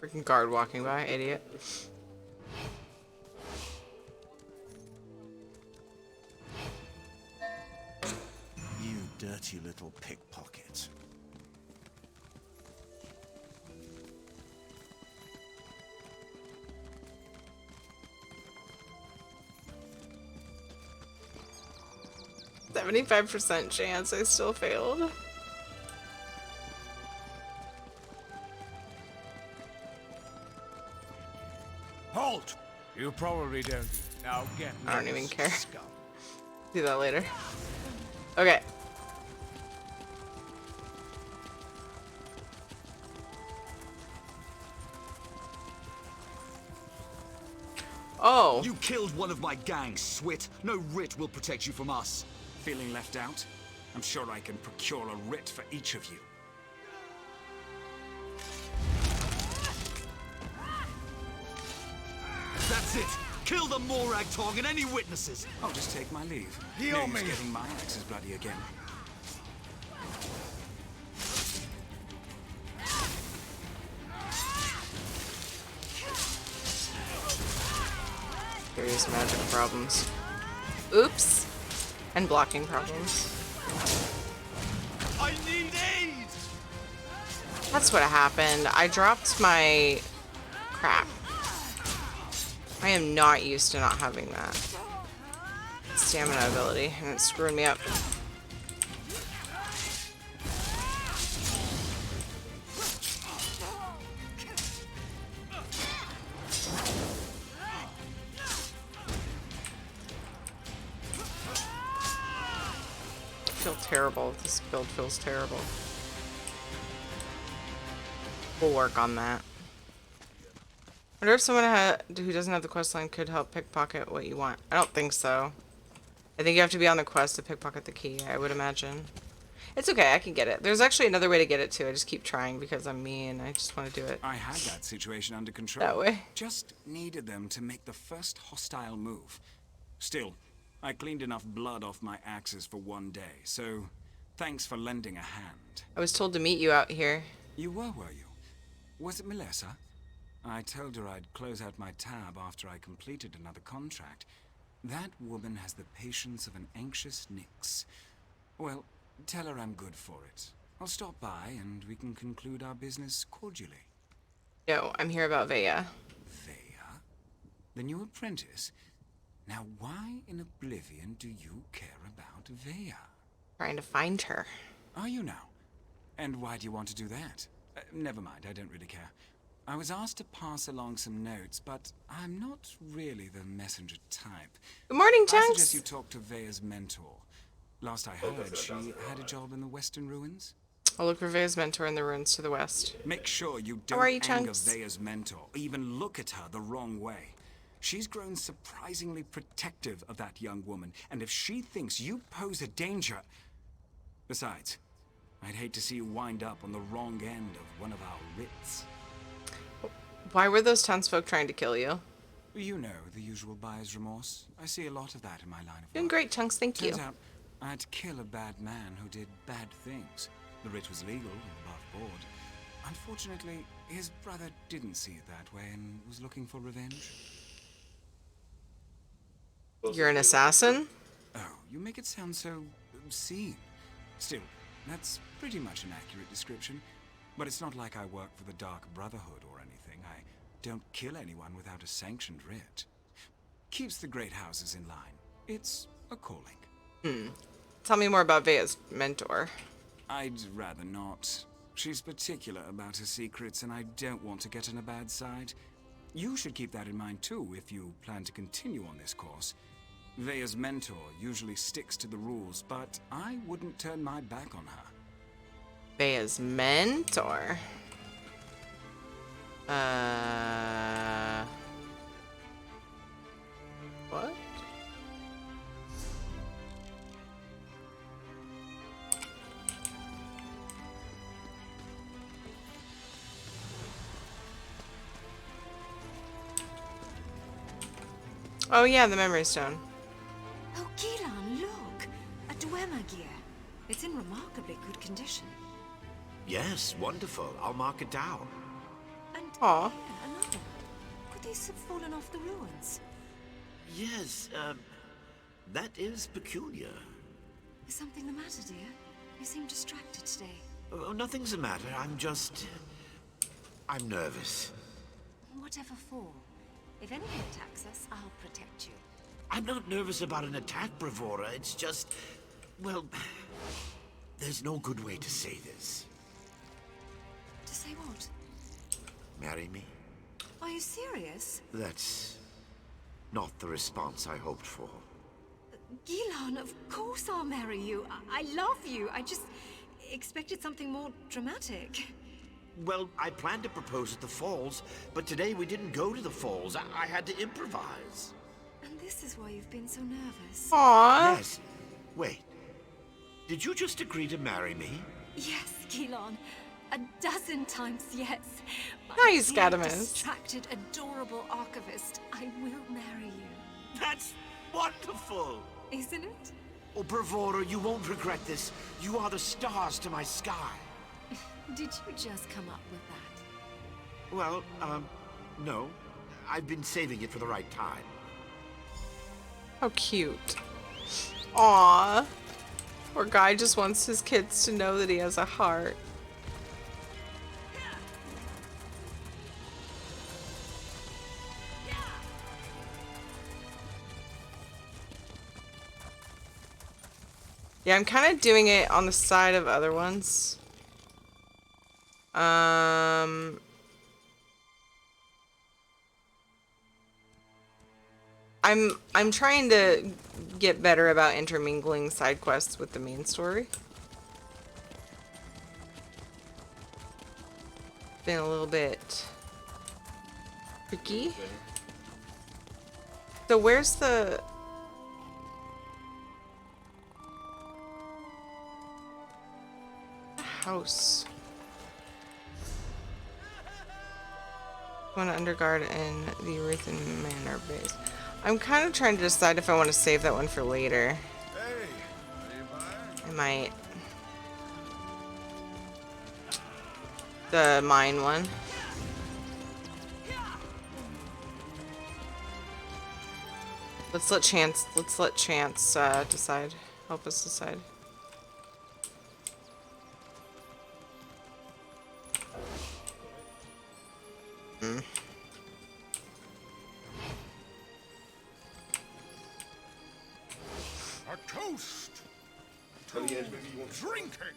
Freaking guard walking by, idiot. You dirty little pickpocket. %75 chance I still failed. Halt! You probably don't. Now get I don't even care. scum. Do that later. Okay. Oh. You killed one of my gang, Swit. No writ will protect you from us. Feeling left out? I'm sure I can procure a writ for each of you. That's it! Kill the Morag Tong and any witnesses! I'll just take my leave. Heal No me. use getting my axes bloody again. Serious magic problems. Oops. And blocking problems. I need aid! That's what happened. I dropped my... Crap. I am not used to not having that stamina ability, and it's screwing me up. I feel terrible. This build feels terrible. We'll work on that. I wonder if someone who doesn't have the quest line could help pickpocket what you want. I don't think so. I think you have to be on the quest to pickpocket the key, I would imagine. It's okay, I can get it. There's actually another way to get it too. I just keep trying because I'm me and I just want to do it. I had that situation under control. That way. Just needed them to make the first hostile move. Still, I cleaned enough blood off my axes for one day, so thanks for lending a hand. I was told to meet you out here. You were you? Was it Melissa? I told her I'd close out my tab after I completed another contract. That woman has the patience of an anxious Nyx. Well, tell her I'm good for it. I'll stop by and we can conclude our business cordially. No, I'm here about Vea. Vea? The new apprentice? Now why in oblivion do you care about Vea? Trying to find her. Are you now? And why do you want to do that? Never mind, I don't really care. I was asked to pass along some notes, but I'm not really the messenger type. Good morning, I Chunks. suggest you talk to Vea's mentor. Last I heard, she had a job in the Western Ruins. I'll look for Vea's mentor in the ruins to the west. Make sure you How are don't you, anger Chunks? Vea's mentor, or even look at her the wrong way. She's grown surprisingly protective of that young woman, and if she thinks you pose a danger... Besides, I'd hate to see you wind up on the wrong end of one of our writs. Why were those townsfolk trying to kill you? You know, the usual buyer's remorse. I see a lot of that in my line of work. Doing great, Chunks, thank you. Turns out, I'd kill a bad man who did bad things. The writ was legal and above board. Unfortunately, his brother didn't see it that way and was looking for revenge. You're an assassin? Oh, you make it sound so obscene. Still, that's pretty much an accurate description. But it's not like I work for the Dark Brotherhood or anything. I don't kill anyone without a sanctioned writ. Keeps the great houses in line. It's a calling. Tell me more about Vea's mentor. I'd rather not. She's particular about her secrets, and I don't want to get on a bad side. You should keep that in mind too if you plan to continue on this course. Vea's mentor usually sticks to the rules, but I wouldn't turn my back on her. Vea's mentor? What? Oh yeah, the memory stone. Oh, Gilan, look! A Dwemer gear. It's in remarkably good condition. Yes, wonderful. I'll mark it down. And Aw. here, another. Could these have fallen off the ruins? Yes, that is peculiar. Is something the matter, dear? You seem distracted today. Oh, nothing's the matter. I'm nervous. Whatever for. If anyone attacks us, I'll protect you. I'm not nervous about an attack, Bravura. It's just... well... there's no good way to say this. To say what? Marry me? Are you serious? That's... not the response I hoped for. Gilan, of course I'll marry you. I love you. I just expected something more dramatic. Well, I planned to propose at the falls, but today we didn't go to the falls. I had to improvise. And this is why you've been so nervous. Aww. Yes. Wait. Did you just agree to marry me? Yes, Gilan. A dozen times, yes. My Nice, dear, Gadamus. distracted, adorable archivist, I will marry you. That's wonderful! Isn't it? Oh, Bravura, you won't regret this. You are the stars to my sky. Did you just come up with that? Well, no. I've been saving it for the right time. How cute. Aww. Poor guy just wants his kids to know that he has a heart. Yeah, I'm kind of doing it on the side of other ones. I'm trying to get better about intermingling side quests with the main story. Been a little bit tricky. So where's the house? One underguard in the Ruthen Manor base. I'm kind of trying to decide if I want to save that one for later. I might. The mine one. Let's let Chance decide. Help us decide. A toast to drinking.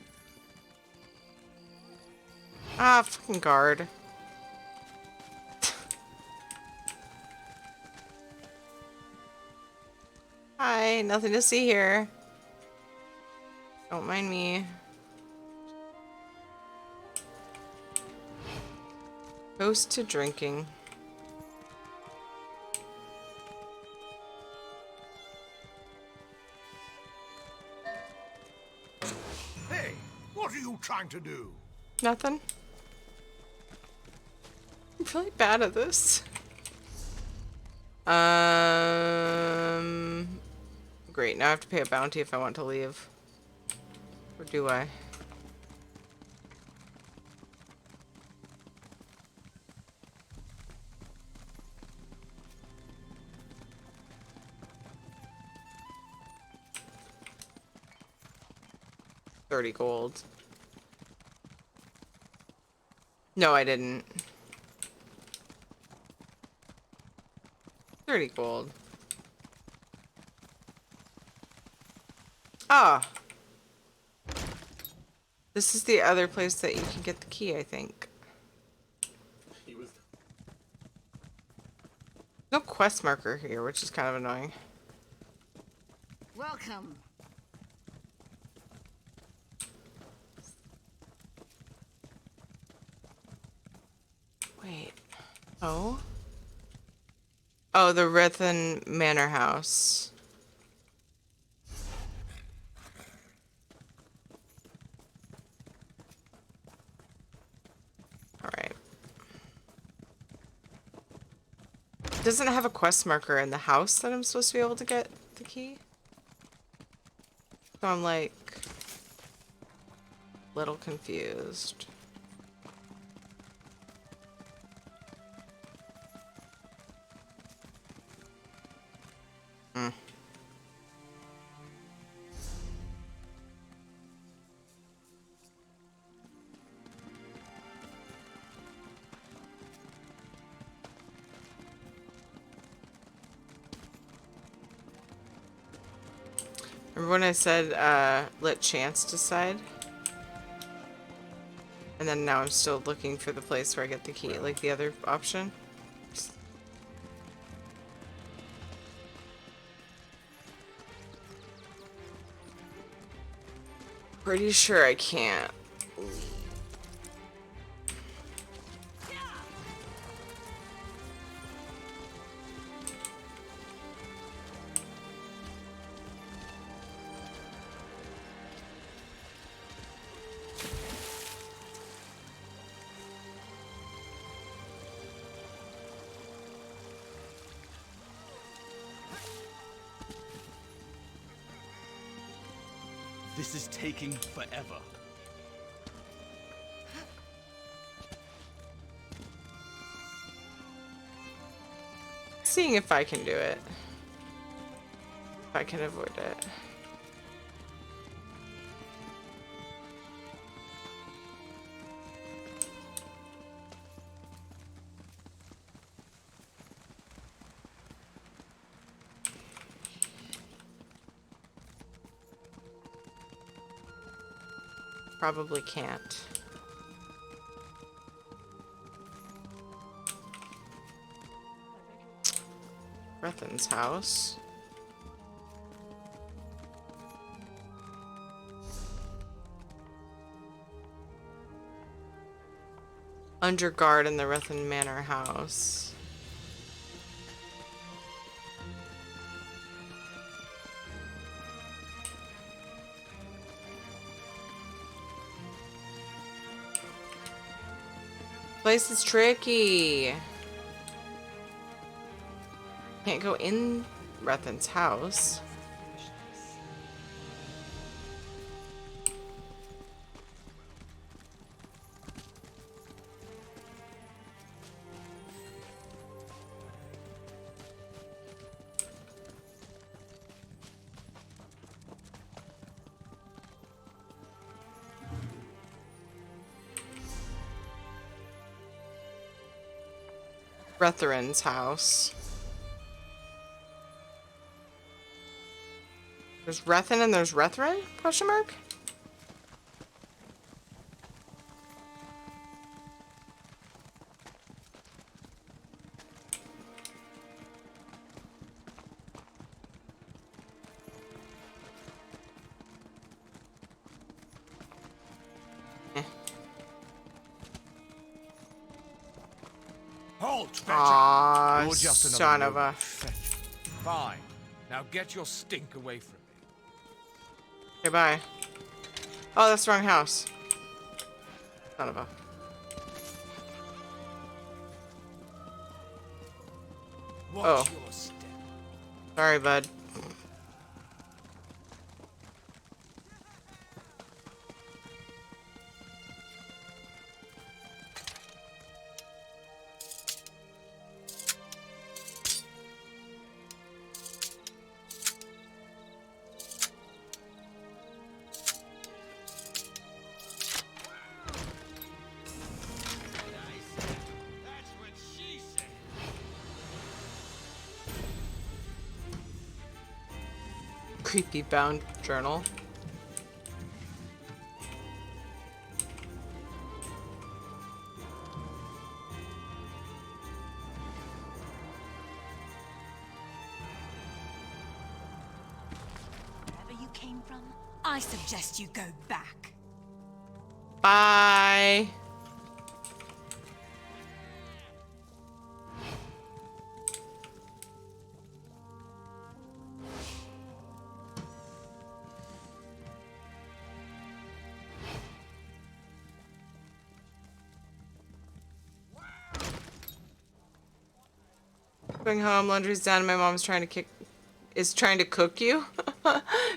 Ah, fucking guard. Hi, nothing to see here. Don't mind me. Toast to drinking. Hey, what are you trying to do? Nothing. I'm really bad at this. Great. Now I have to pay a bounty if I want to leave. Or do I? $30 gold. No, I didn't. 30 gold. Ah. This is the other place that you can get the key, I think. No quest marker here, which is kind of annoying. Welcome. Wait. Oh? Oh, the Ruthen Manor House. Alright. Doesn't it have a quest marker in the house that I'm supposed to be able to get the key? So I'm like a little confused. Remember when I said let Chance decide? And then now I'm still looking for the place where I get the key, like the other option. Pretty sure I can't. This is taking forever. Seeing if I can do it. If I can avoid it. Probably can't. Rethan's house. Under guard in the Rethan Manor house. Place is tricky. Can't go in Rethan's house. Retherin's house. There's Rethan and there's Retherin? Question mark? Halt, fetcher! Aw, You're just another son of a... robot, fetcher. Fine. Now get your stink away from me. Okay, bye. Oh, that's the wrong house. Son of a... Watch Oh. your step. Sorry, bud. Creepy bound journal. Wherever you came from, I suggest you go back. Bye. Going home, laundry's done. My mom's trying to cook you.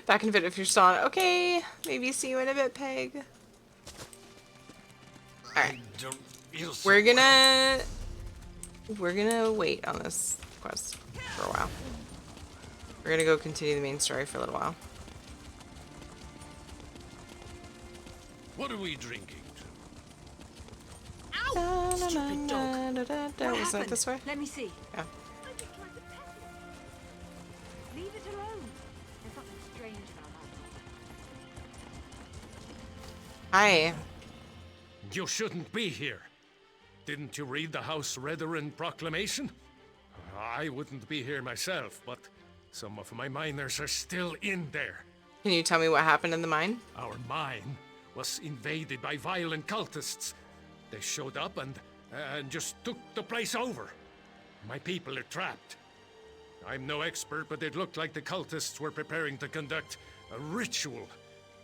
Back in a bit if you're still on. Okay, maybe see you in a bit, Peg. Alright. We're gonna wait on this quest for a while. We're gonna go continue the main story for a little while. What are we drinking? Stupid dog. What Was that happened? this way? Let me see. Yeah. Leave it alone. There's something strange about that. Hi. You shouldn't be here. Didn't you read the House Retherin proclamation? I wouldn't be here myself, but some of my miners are still in there. Can you tell me what happened in the mine? Our mine was invaded by violent cultists. They showed up and just took the place over. My people are trapped. I'm no expert, but it looked like the cultists were preparing to conduct a ritual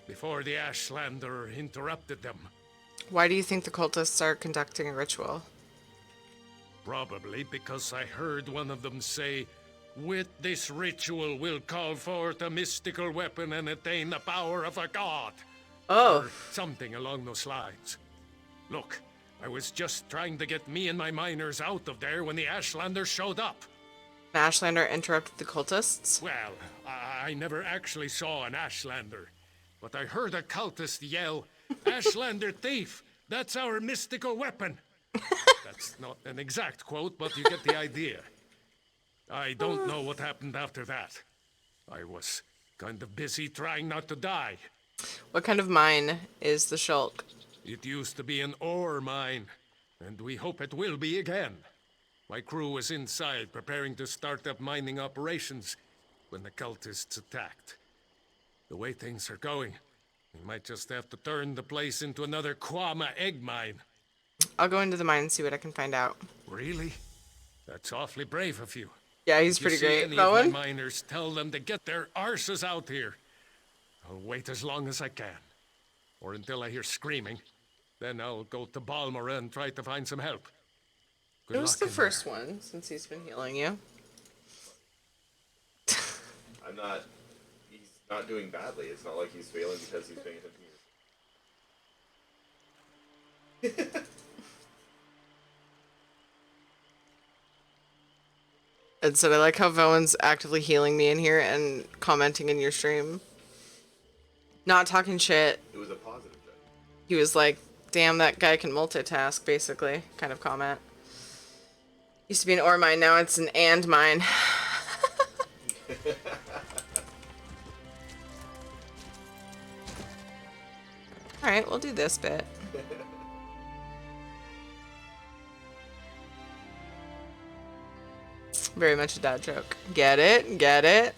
before the Ashlander interrupted them. Why do you think the cultists are conducting a ritual? Probably because I heard one of them say, With this ritual, we'll call forth a mystical weapon and attain the power of a god. Oh. Or something along those lines. Look, I was just trying to get me and my miners out of there when the Ashlanders showed up. An Ashlander interrupted the cultists? Well, I never actually saw an Ashlander, but I heard a cultist yell, "Ashlander thief! That's our mystical weapon!" That's not an exact quote, but you get the idea. I don't know what happened after that. I was kind of busy trying not to die. What kind of mine is the Shulk? It used to be an ore mine, and we hope it will be again. My crew was inside preparing to start up mining operations when the cultists attacked. The way things are going, we might just have to turn the place into another Kwama egg mine. I'll go into the mine and see what I can find out. Really? That's awfully brave of you. Yeah, he's If pretty you see great. any That of one? my miners, tell them to get their arses out here. I'll wait as long as I can. Or until I hear screaming. Then I'll go to Balmora and try to find some help. Good It was luck the in first one, since he's been healing you. I'm not. He's not doing badly. It's not like he's failing because he's paying attention to you. And so I like how Vowen's actively healing me in here and commenting in your stream. Not talking shit. It was a positive joke. He was like, damn, that guy can multitask, basically, kind of comment. Used to be an ore mine, now it's an and mine. Alright, we'll do this bit. Very much a dad joke. Get it? Get it?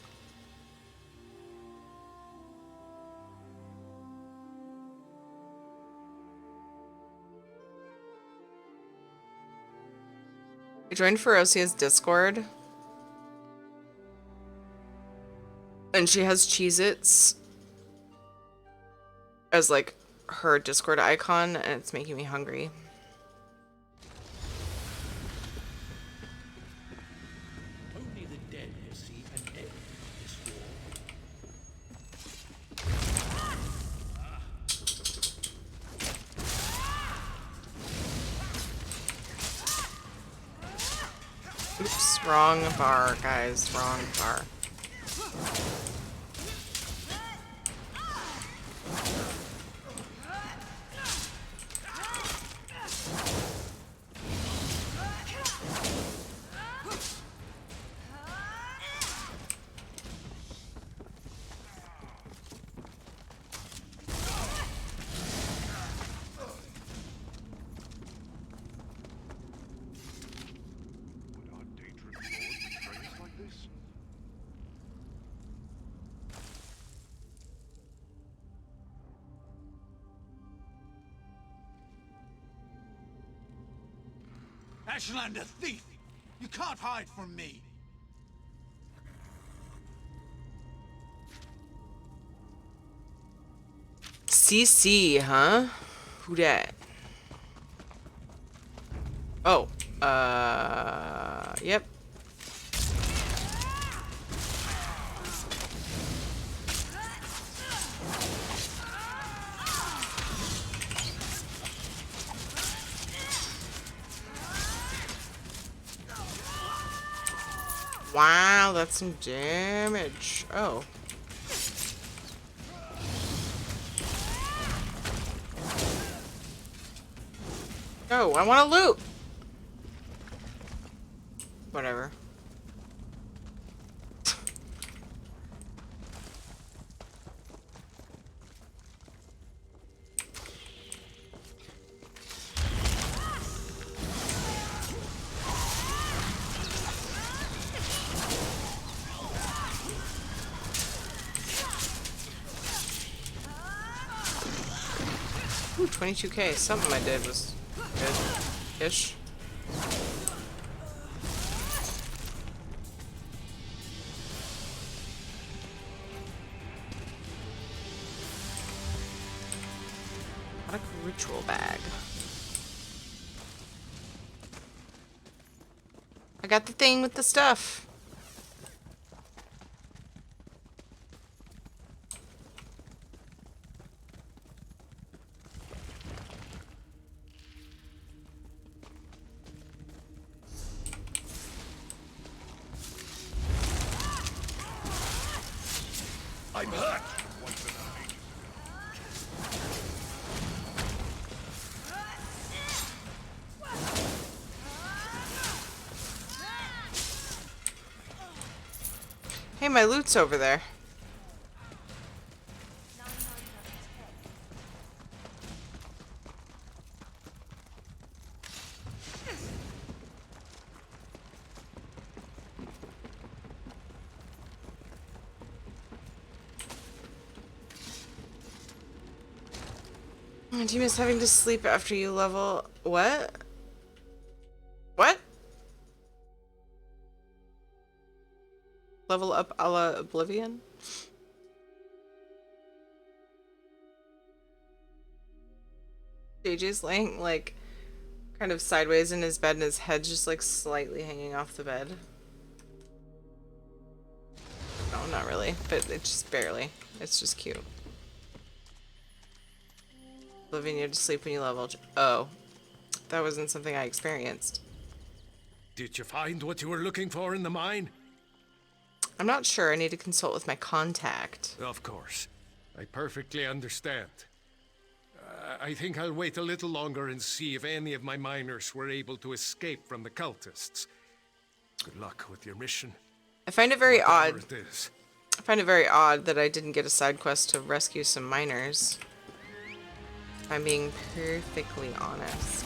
I joined Ferocia's Discord. And she has Cheez-Its as like her Discord icon, and it's making me hungry. Only the dead will see an end to this war. Oops, wrong bar, guys, wrong bar. Ashlander thief! You can't hide from me! CC, huh? Who dat? Oh, yep. Wow, that's some damage. Oh. No, I want to loot. Whatever. Ooh, 22k. Something I did was good-ish. Product ritual bag. I got the thing with the stuff. my loot's over there. Do you miss having to sleep after you level? What? What? Level up a la Oblivion? JJ's laying like kind of sideways in his bed and his head's just like slightly hanging off the bed. No, not really, but it's just barely. It's just cute. Oblivion, you had to sleep when you leveled. Oh, that wasn't something I experienced. Did you find what you were looking for in the mine? I'm not sure. I need to consult with my contact. Of course. I perfectly understand. I think I'll wait a little longer and see if any of my miners were able to escape from the cultists. Good luck with your mission. I find it very odd. It is. I find it very odd that I didn't get a side quest to rescue some miners. If I'm being perfectly honest.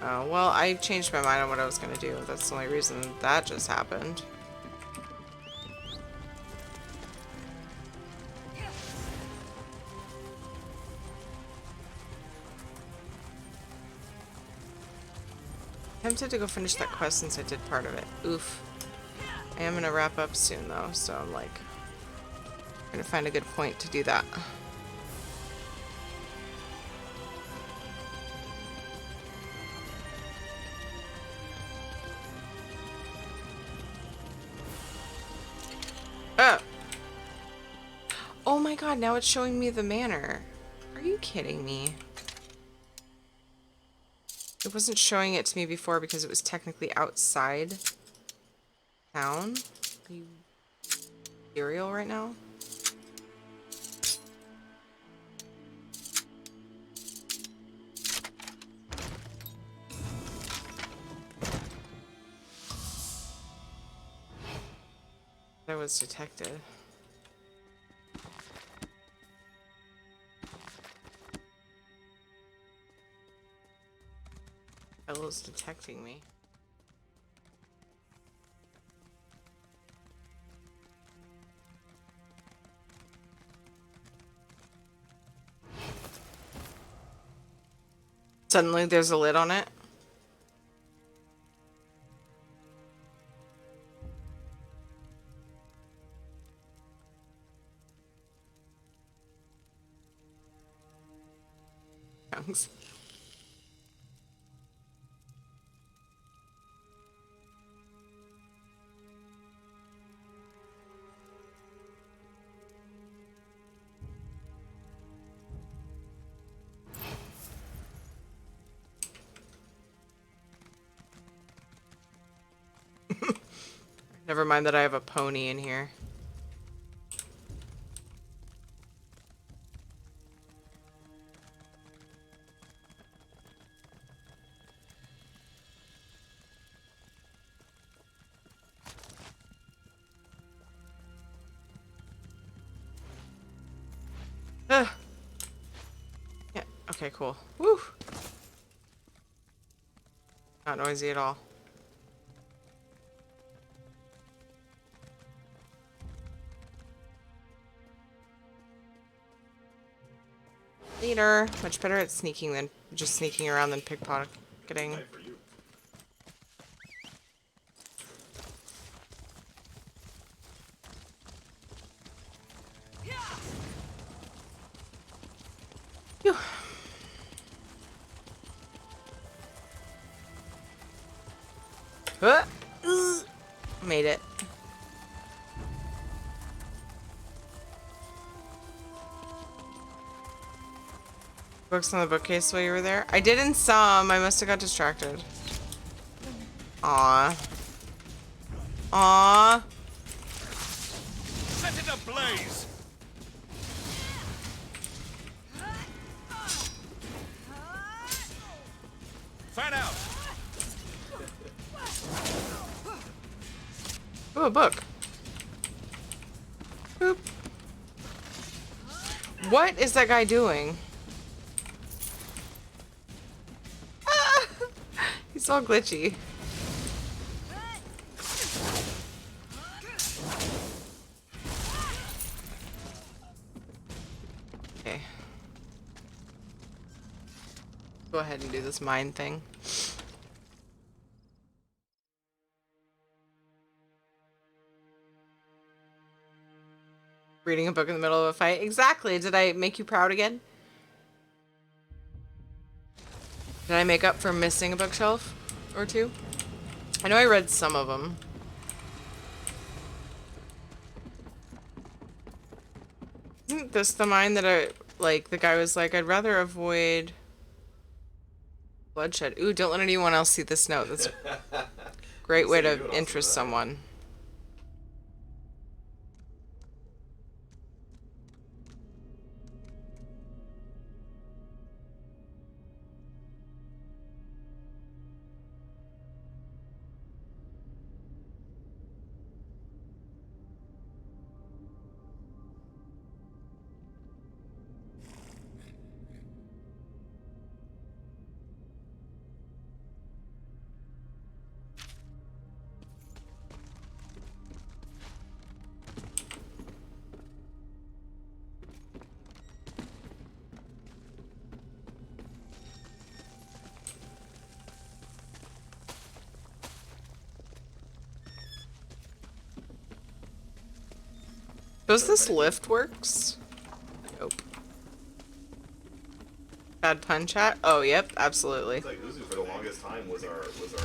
Oh, well, I changed my mind on what I was going to do. That's the only reason that just happened. Tempted to go finish that quest since I did part of it. Oof. I am going to wrap up soon, though, so I'm like... trying to find a good point to do that. Oh my god, now it's showing me the manor. Are you kidding me? It wasn't showing it to me before because it was technically outside town. Are you serial right now? I was detected. Ella's detecting me. Suddenly there's a lid on it. Thanks. Never mind that I have a pony in here. Yeah, okay, cool. Woo! Not noisy at all. Leader. Much better at sneaking than just sneaking around than pickpocketing. Phew. Made it. Books on the bookcase while you were there? I did in some. I must have got distracted. Aw. Aw. Set it ablaze! Fan out! Ooh. a book. Boop. What is that guy doing? Ah! He's all glitchy. Okay. Go ahead and do this mine thing. Reading a book in the middle of a fight. Exactly. Did I make you proud again? Did I make up for missing a bookshelf or two? I know I read some of them. Isn't this the mine that the guy was like, I'd rather avoid bloodshed. Ooh, don't let anyone else see this note. That's a great way to interest someone. Does this lift works? Nope. Bad pun chat? Oh, yep, absolutely. It's like Uzu for the longest time was our one.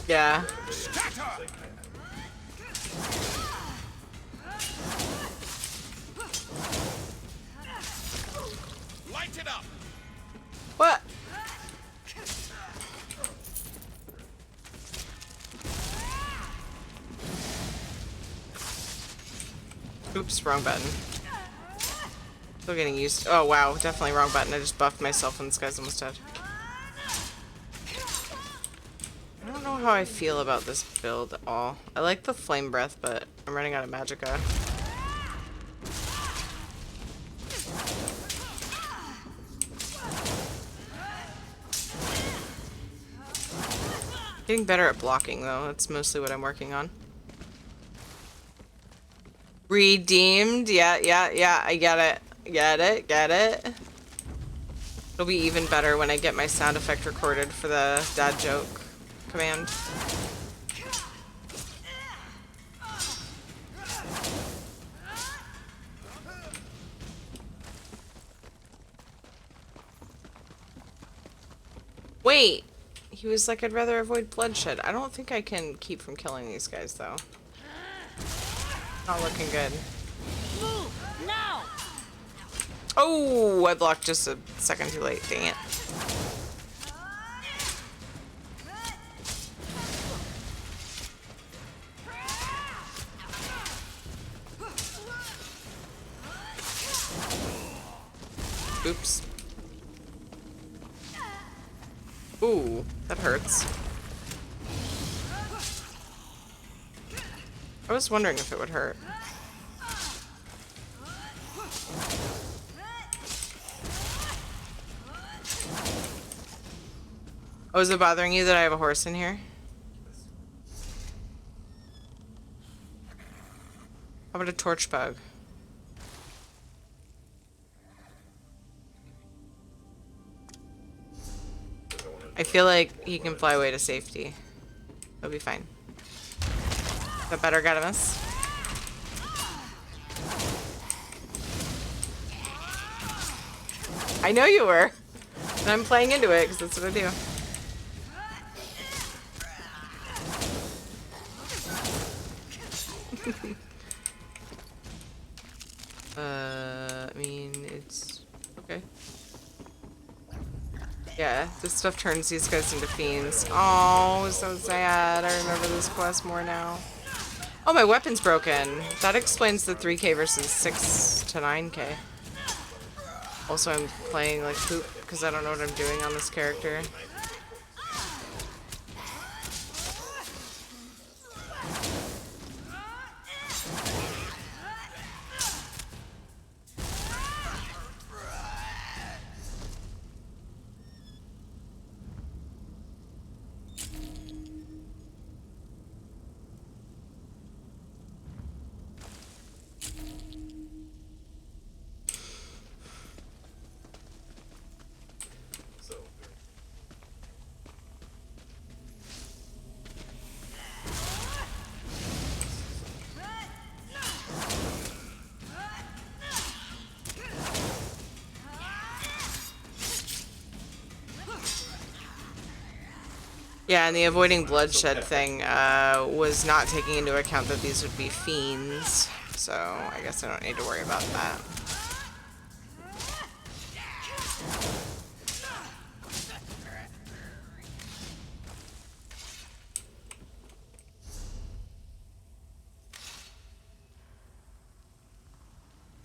Yeah. Light it up. What? Oops, wrong button. Still getting used to— oh wow, definitely wrong button. I just buffed myself and this guy's almost dead. I don't know how I feel about this build at all. I like the flame breath, but I'm running out of magicka. Getting better at blocking though, that's mostly what I'm working on. Redeemed, yeah, I get it. Get it. It'll be even better when I get my sound effect recorded for the dad joke command. Wait, he was like, I'd rather avoid bloodshed. I don't think I can keep from killing these guys though. Not looking good. Move now! Oh, I blocked just a second too late. Dang it. Oops. Ooh, that hurts. I was wondering if it would hurt. Oh, is it bothering you that I have a horse in here? How about a torch bug? I feel like he can fly away to safety. He'll be fine. Is that better, Gadamus? I know you were. And I'm playing into it because that's what I do. I mean, it's okay. Yeah, this stuff turns these guys into fiends. Oh, so sad. I remember this quest more now. Oh, my weapon's broken. That explains the 3k versus 6 to 9k. Also, I'm playing like poop because I don't know what I'm doing on this character. Yeah, and the avoiding bloodshed thing was not taking into account that these would be fiends. So I guess I don't need to worry about that.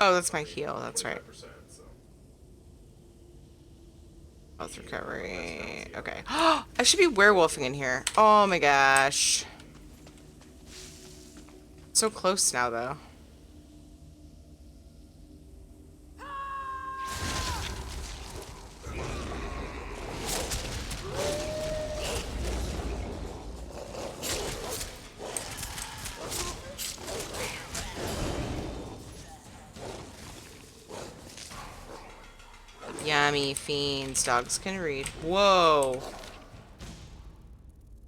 Oh, that's my heal. That's right. Health recovery. Okay. I should be werewolfing in here. Oh my gosh. So close now, though. Yummy fiends. Dogs can read. Whoa.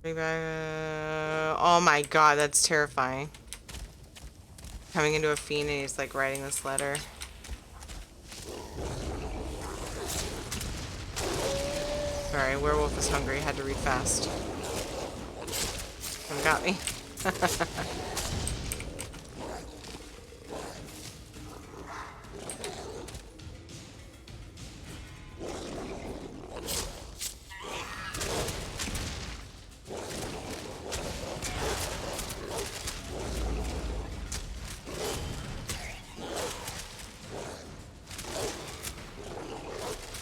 Oh my god, that's terrifying. Coming into a fiend and he's like writing this letter. Sorry, werewolf is hungry. Had to read fast. Got me.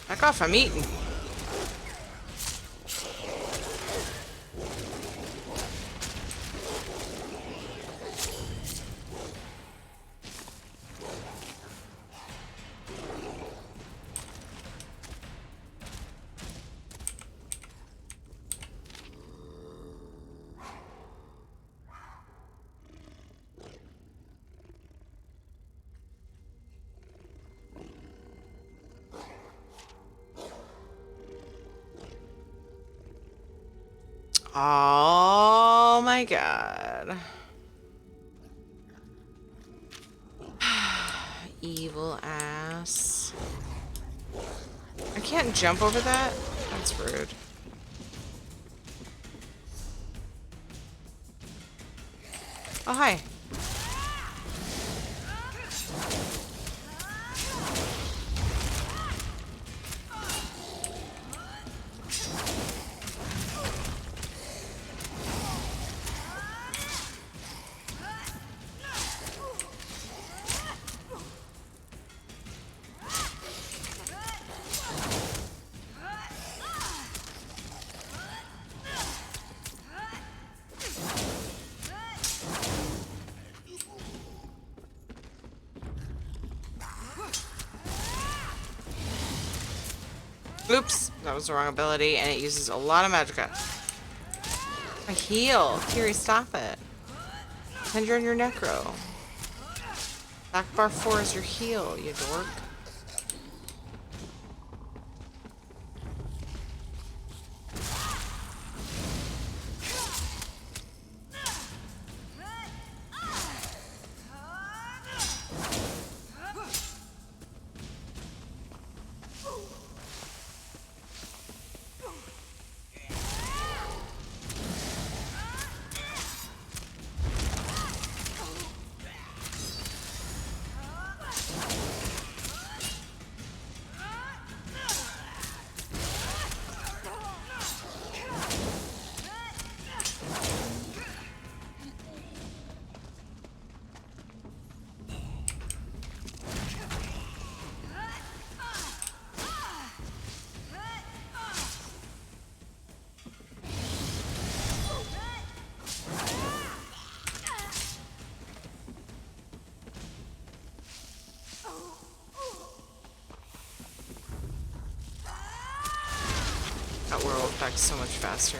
Back off, I'm eating. Oh my god. Evil ass. I can't jump over that? That's rude. Oh, hi. Oops, that was the wrong ability, and it uses a lot of magicka. A heal. Kiri, stop it. Pretend you're in your necro. Back bar 4 is your heal, you dork. That werewolf back so much faster.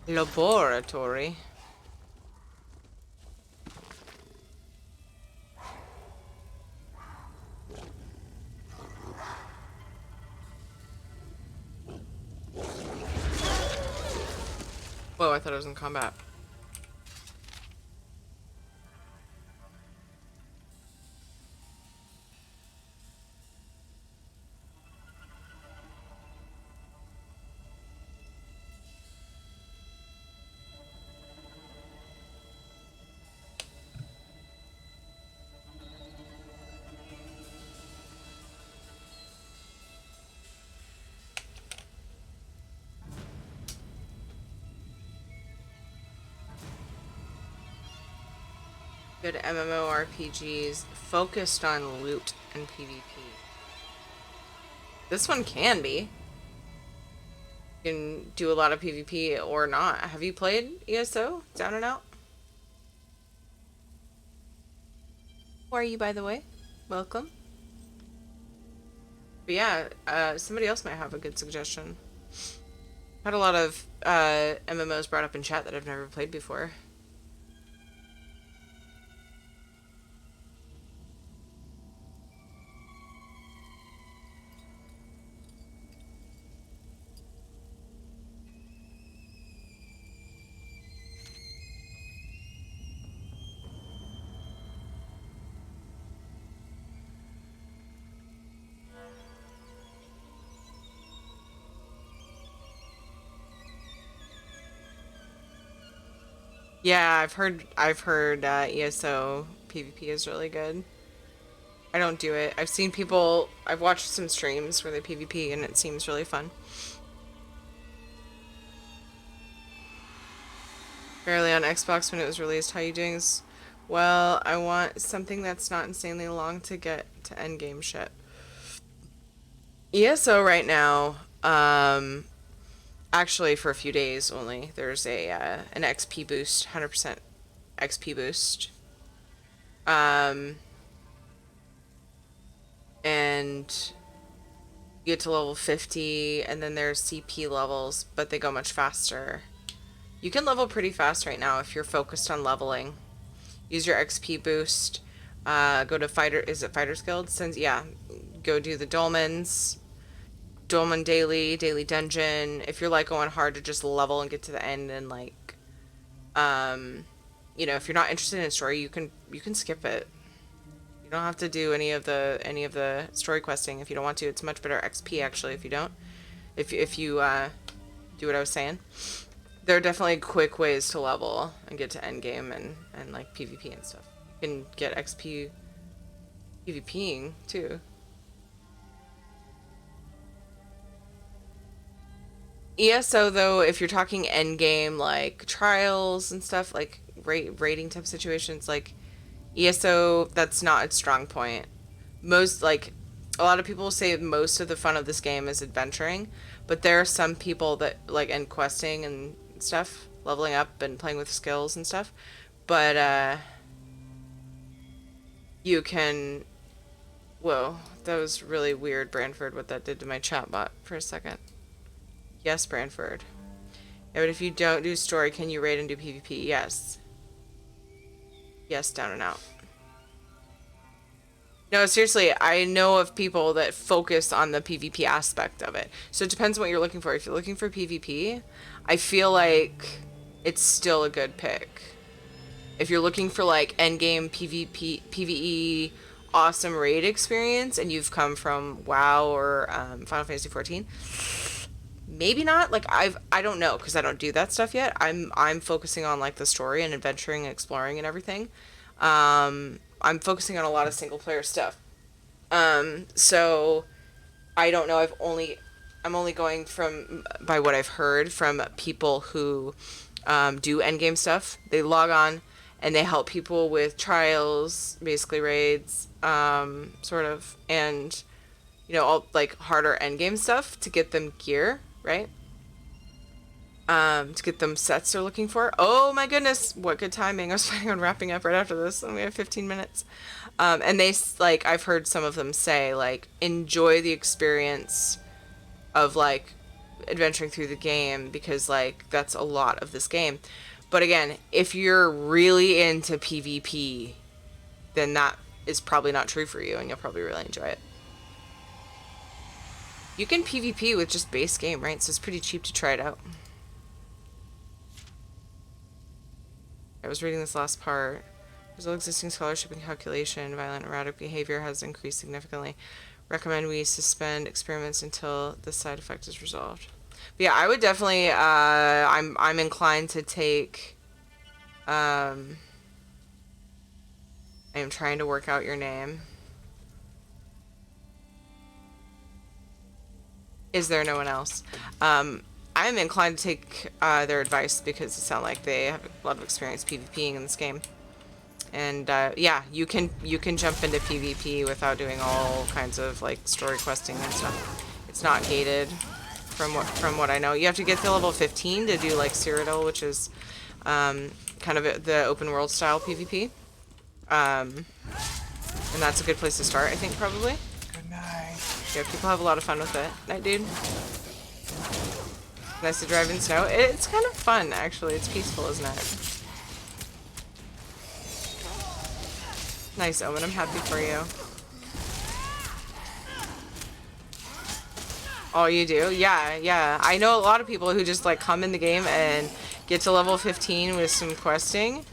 Laboratory. Whoa, I thought it was in combat. Good MMORPGs focused on loot and PvP. This one can be. You can do a lot of PvP or not. Have you played ESO? Down and Out? Who are you, by the way? Welcome. But yeah, somebody else might have a good suggestion. Had a lot of MMOs brought up in chat that I've never played before. Yeah, I've heard ESO PvP is really good. I don't do it. I've watched some streams where they PvP and it seems really fun. Barely on Xbox when it was released. How you doing? Well, I want something that's not insanely long to get to endgame shit. ESO right now, actually for a few days only, there's an XP boost, 100% XP boost. And you get to level 50, and then there's CP levels, but they go much faster. You can level pretty fast right now if you're focused on leveling. Use your XP boost. Go to Fighters Guild? Yeah. Go do the Dolmens. Dolmen daily dungeon. If you're like going hard to just level and get to the end and like, you know, if you're not interested in story, you can skip it. You don't have to do any of the story questing if you don't want to. It's much better XP actually if you don't. If you do what I was saying. There are definitely quick ways to level and get to endgame and like PvP and stuff. You can get XP PvPing too. ESO though, if you're talking endgame like trials and stuff, like rating type situations, like ESO, that's not its strong point. A lot of people say most of the fun of this game is adventuring, but there are some people that like and questing and stuff, leveling up and playing with skills and stuff. But you can. Whoa, that was really weird, Branford. What that did to my chatbot for a second. Yes, Branford. Yeah, but if you don't do story, can you raid and do PvP? Yes. Yes, down and out. No, seriously, I know of people that focus on the PvP aspect of it. So it depends on what you're looking for. If you're looking for PvP, I feel like it's still a good pick. If you're looking for like endgame PvP, PvE, awesome raid experience, and you've come from WoW or Final Fantasy 14, maybe not. Like I don't know because I don't do that stuff yet. I'm focusing on like the story and adventuring and exploring and everything. I'm focusing on a lot of single player stuff. So I don't know. I'm only going from by what I've heard from people who do endgame stuff. They log on and they help people with trials, basically raids, sort of, and you know, all like harder endgame stuff to get them gear, right? To get them sets they're looking for. Oh my goodness, what good timing. I was planning on wrapping up right after this, and we have 15 minutes. And they, like, I've heard some of them say, like, enjoy the experience of, like, adventuring through the game, because like that's a lot of this game. But again, if you're really into PvP, then that is probably not true for you, and you'll probably really enjoy it. You can PvP with just base game, right? So it's pretty cheap to try it out. I was reading this last part. There's all existing scholarship and calculation. Violent erratic behavior has increased significantly. Recommend we suspend experiments until the side effect is resolved. But yeah, I would definitely. I'm inclined to take. I am trying to work out your name. Is there no one else? I'm inclined to take their advice, because it sounds like they have a lot of experience PvPing in this game. And yeah, you can jump into PvP without doing all kinds of like story questing and stuff. It's not gated, from what I know. You have to get to level 15 to do like Cyrodiil, which is kind of the open world style PvP. And that's a good place to start, I think, probably. Good night. Yeah, people have a lot of fun with it. Night, dude. Nice to drive in snow. It's kind of fun, actually. It's peaceful, isn't it? Nice, Owen. I'm happy for you. Oh, you do? Yeah, yeah. I know a lot of people who just like come in the game and get to level 15 with some questing.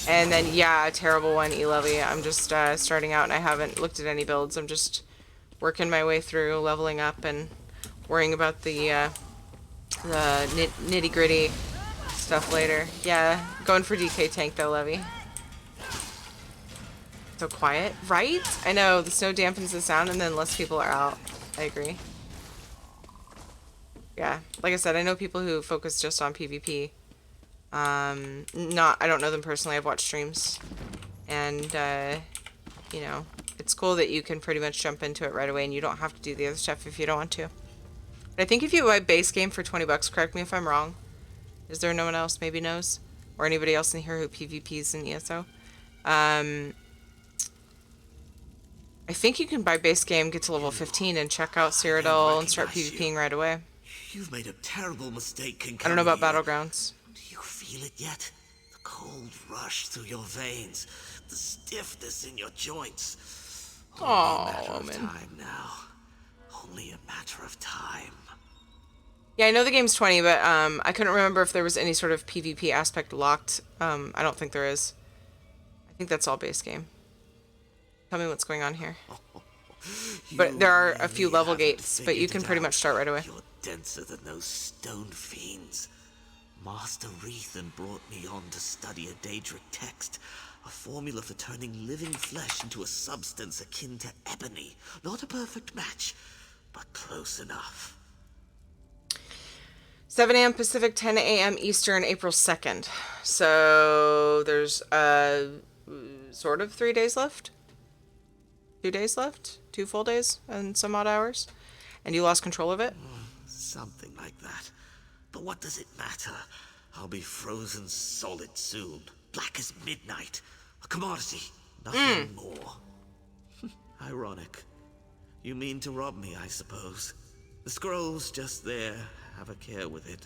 And then, yeah, a terrible one, E-Levy. I'm just starting out and I haven't looked at any builds. I'm just working my way through, leveling up and worrying about the nitty-gritty stuff later. Yeah, going for DK tank though, Levy. So quiet, right? I know, the snow dampens the sound and then less people are out. I agree. Yeah, like I said, I know people who focus just on PvP. I don't know them personally, I've watched streams. And, you know, it's cool that you can pretty much jump into it right away and you don't have to do the other stuff if you don't want to. But I think if you buy base game for 20 bucks, correct me if I'm wrong. Is there no one else maybe knows? Or anybody else in here who PvPs in ESO? I think you can buy base game, get to level 15, and check out Cyrodiil and start PvPing right away. You've made a terrible mistake. I don't know about Battlegrounds. Do you feel it yet? The cold rush through your veins, the stiffness in your joints. Only a matter of time now. Only a matter of time. Yeah, I know the game's 20, but I couldn't remember if there was any sort of PvP aspect locked. I don't think there is. I think that's all base game. Tell me what's going on here. But there are a few level gates, but you can pretty much start right away. You're denser than those stone fiends. Master Rethan brought me on to study a Daedric text, a formula for turning living flesh into a substance akin to ebony. Not a perfect match, but close enough. 7 a.m. Pacific, 10 a.m. Eastern, April 2nd. So there's sort of 3 days left. 2 days left? 2 full days and some odd hours? And you lost control of it? Something like that. But what does it matter? I'll be frozen solid soon. Black as midnight. A commodity. Nothing more. Ironic. You mean to rob me, I suppose. The scroll's just there. Have a care with it.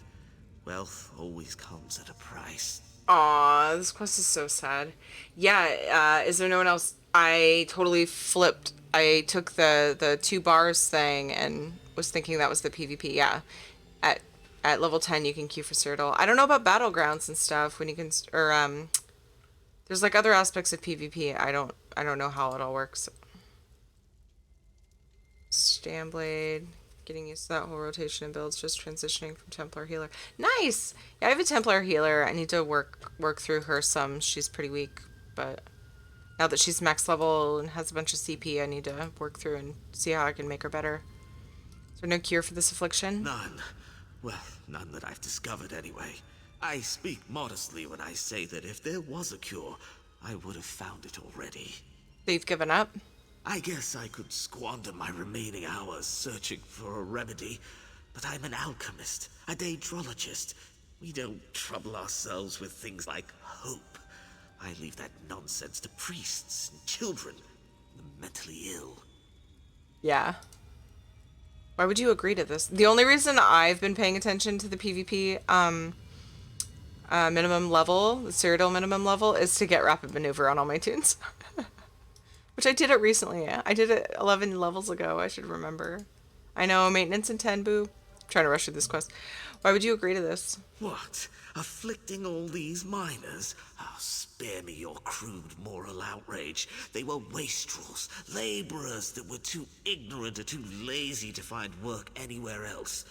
Wealth always comes at a price. Aw, this quest is so sad. Yeah, is there no one else? I totally flipped. I took the 2 bars thing and was thinking that was the PvP. Yeah, at level 10 you can queue for Cyrodiil. I don't know about Battlegrounds and stuff when you can, or there's like other aspects of PvP. I don't know how it all works. Stamblade, getting used to that whole rotation of builds, just transitioning from Templar Healer. Nice! Yeah, I have a Templar Healer. I need to work through her some. She's pretty weak, but now that she's max level and has a bunch of CP, I need to work through and see how I can make her better. Is there no cure for this affliction? None. Well, none that I've discovered anyway. I speak modestly when I say that if there was a cure, I would have found it already. So you've given up? I guess I could squander my remaining hours searching for a remedy, but I'm an alchemist, a daedrologist. We don't trouble ourselves with things like hope. I leave that nonsense to priests and children, the mentally ill. Yeah. Why would you agree to this? The only reason I've been paying attention to the PvP minimum level, the serial minimum level, is to get rapid maneuver on all my tunes. Which I did it recently. Yeah. I did it 11 levels ago. I should remember. I know, maintenance and 10, boo. I'm trying to rush through this quest. Why would you agree to this? What? Afflicting all these miners? Oh, spare me your crude moral outrage. They were wastrels, laborers that were too ignorant or too lazy to find work anywhere else.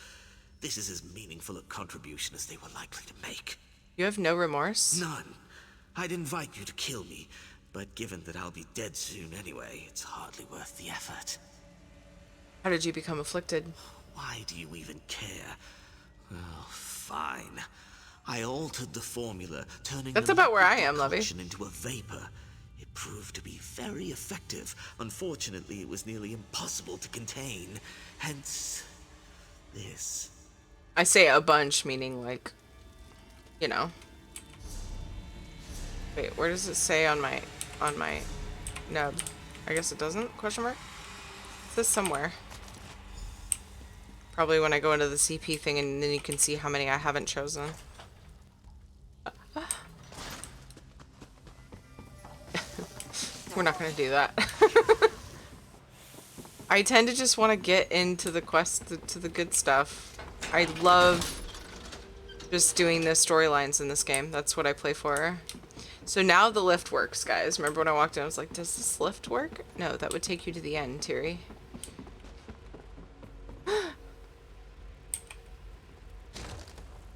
This is as meaningful a contribution as they were likely to make. You have no remorse? None. I'd invite you to kill me, but given that I'll be dead soon anyway, it's hardly worth the effort. How did you become afflicted? Why do you even care? Oh, fine. I altered the formula, turning That's the about where I liquid am, Lovey. concoction into a vapor. It proved to be very effective. Unfortunately, it was nearly impossible to contain. Hence, this. I say a bunch, meaning like, you know. Wait, where does it say on my nub? I guess it doesn't? Question mark? It says somewhere. Probably when I go into the CP thing, and then you can see how many I haven't chosen. We're not gonna do that. I tend to just want to get into the quest, to the good stuff. I love just doing the storylines in this game. That's what I play for. So now the lift works, guys. Remember when I walked in, I was like, does this lift work? No, that would take you to the end, Tiri.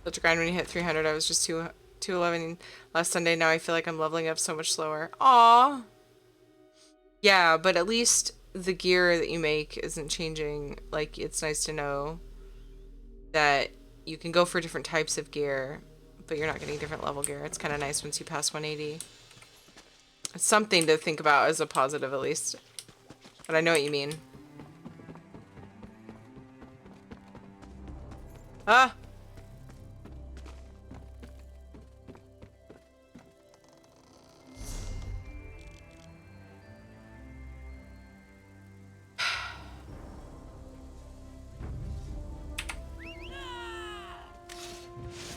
Such a grind when you hit 300. I was just 211 last Sunday. Now I feel like I'm leveling up so much slower. Aww. Yeah, but at least the gear that you make isn't changing. Like, it's nice to know that you can go for different types of gear, but you're not getting different level gear. It's kind of nice once you pass 180. It's something to think about as a positive, at least. But I know what you mean. Ah!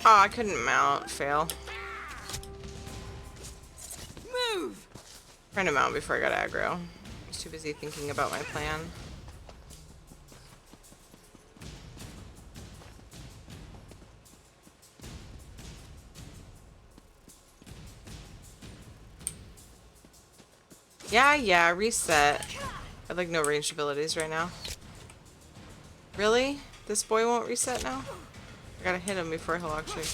Oh, I couldn't mount. Fail. Move! Trying to mount before I got aggro. I was too busy thinking about my plan. Yeah, reset. I have like no ranged abilities right now. Really? This boy won't reset now? I gotta hit him before he'll actually...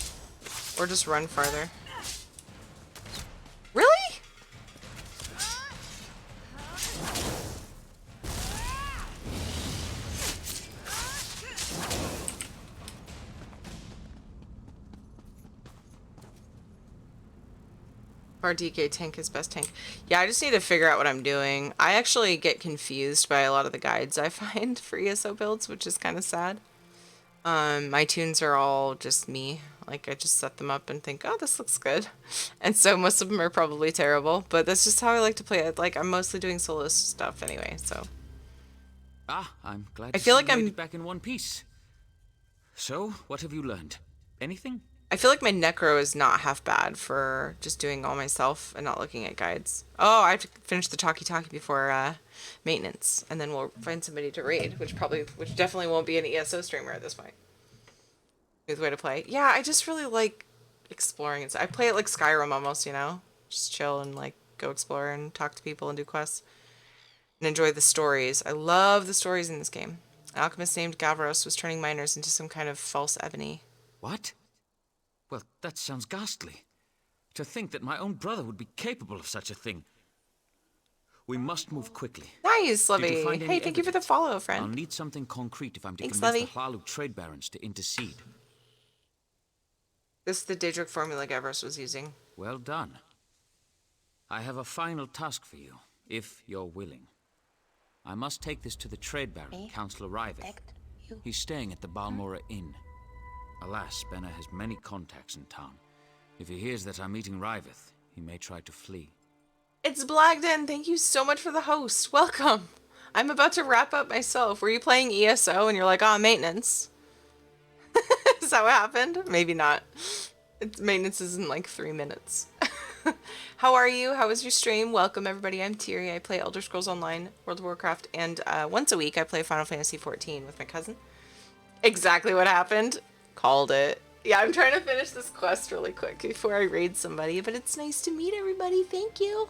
Or just run farther. Really? Our DK tank is best tank. Yeah, I just need to figure out what I'm doing. I actually get confused by a lot of the guides I find for ESO builds, which is kind of sad. My tunes are all just me. Like, I just set them up and think, oh, this looks good. And so most of them are probably terrible, but that's just how I like to play it. Like, I'm mostly doing solo stuff anyway, so. Ah, I'm glad I to feel see like you I'm made it back in one piece. So, what have you learned? Anything? I feel like my necro is not half bad for just doing all myself and not looking at guides. Oh, I have to finish the talkie-talkie before maintenance, and then we'll find somebody to raid, which definitely won't be an ESO streamer at this point. Good way to play. Yeah, I just really like exploring. I play it like Skyrim almost, you know? Just chill and like go explore and talk to people and do quests. And enjoy the stories. I love the stories in this game. An alchemist named Gavros was turning miners into some kind of false ebony. What? Well, that sounds ghastly. To think that my own brother would be capable of such a thing. We must move quickly. Nice, Did you Lovey. find any Hey, thank you for the evidence? follow, friend. I'll need something concrete if I'm to Thanks, convince Lovey. the Hlalu trade barons to intercede. This is the Daedric formula Gavros was using. Well done. I have a final task for you, if you're willing. I must take this to the trade baron, Councillor Riveth. He's staying at the Balmora Inn. Alas, Benna has many contacts in town. If he hears that I'm meeting Riveth, he may try to flee. It's Blagden. Thank you so much for the host. Welcome. I'm about to wrap up myself. Were you playing ESO and you're like, oh, maintenance? Is that what happened? Maybe not. Maintenance is in like 3 minutes. How are you? How was your stream? Welcome everybody. I'm Tiri. I play Elder Scrolls Online, World of Warcraft, and once a week I play Final Fantasy XIV with my cousin. Exactly what happened. Called it. Yeah, I'm trying to finish this quest really quick before I raid somebody, but it's nice to meet everybody. Thank you.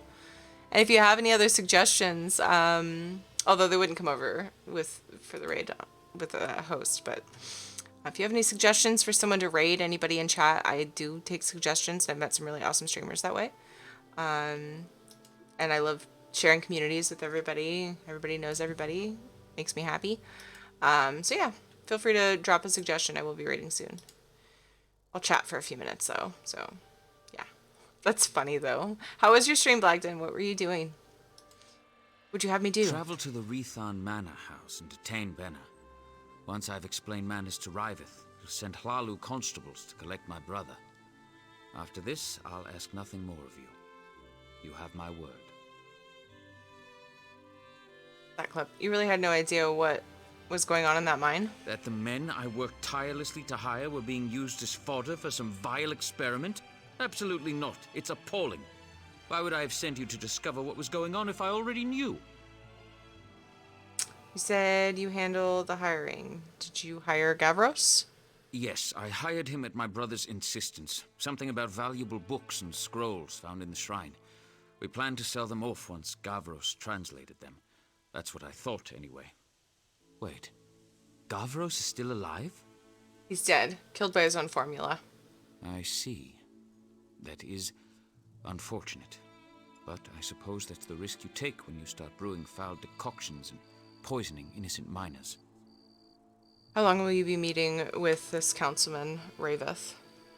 And if you have any other suggestions, although they wouldn't come over for the raid with a host, but if you have any suggestions for someone to raid, anybody in chat, I do take suggestions. I've met some really awesome streamers that way. And I love sharing communities with everybody. Everybody knows everybody. Makes me happy. So yeah, feel free to drop a suggestion. I will be raiding soon. I'll chat for a few minutes though, so yeah. That's funny though. How was your stream, Blagden? What were you doing? What'd you have me do? Travel to the Rethan Manor house and detain Benna. Once I've explained matters to Riveth, he'll send Hlalu constables to collect my brother. After this, I'll ask nothing more of you. You have my word. That clip. You really had no idea what was going on in that mine? That the men I worked tirelessly to hire were being used as fodder for some vile experiment? Absolutely not. It's appalling. Why would I have sent you to discover what was going on if I already knew? You said you handle the hiring. Did you hire Gavros? Yes, I hired him at my brother's insistence. Something about valuable books and scrolls found in the shrine. We planned to sell them off once Gavros translated them. That's what I thought, anyway. Wait, Gavros is still alive? He's dead, killed by his own formula. I see. That is unfortunate. But I suppose that's the risk you take when you start brewing foul decoctions and poisoning innocent miners. How long will you be meeting with this councilman, Raveth?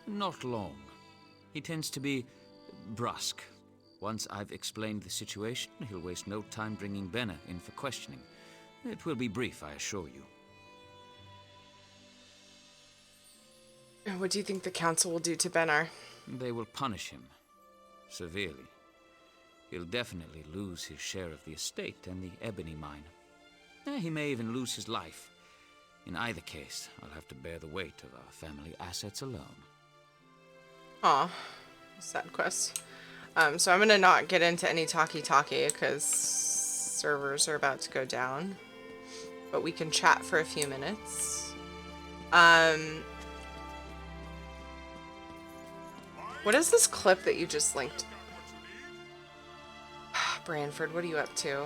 Not long. He tends to be brusque. Once I've explained the situation, he'll waste no time bringing Benna in for questioning. It will be brief, I assure you. What do you think the council will do to Bennar? They will punish him. Severely. He'll definitely lose his share of the estate and the ebony mine. He may even lose his life. In either case, I'll have to bear the weight of our family assets alone. Aw, sad quest. So I'm gonna not get into any talkie-talkie because servers are about to go down. But we can chat for a few minutes. What is this clip that you just linked? Branford, what are you up to?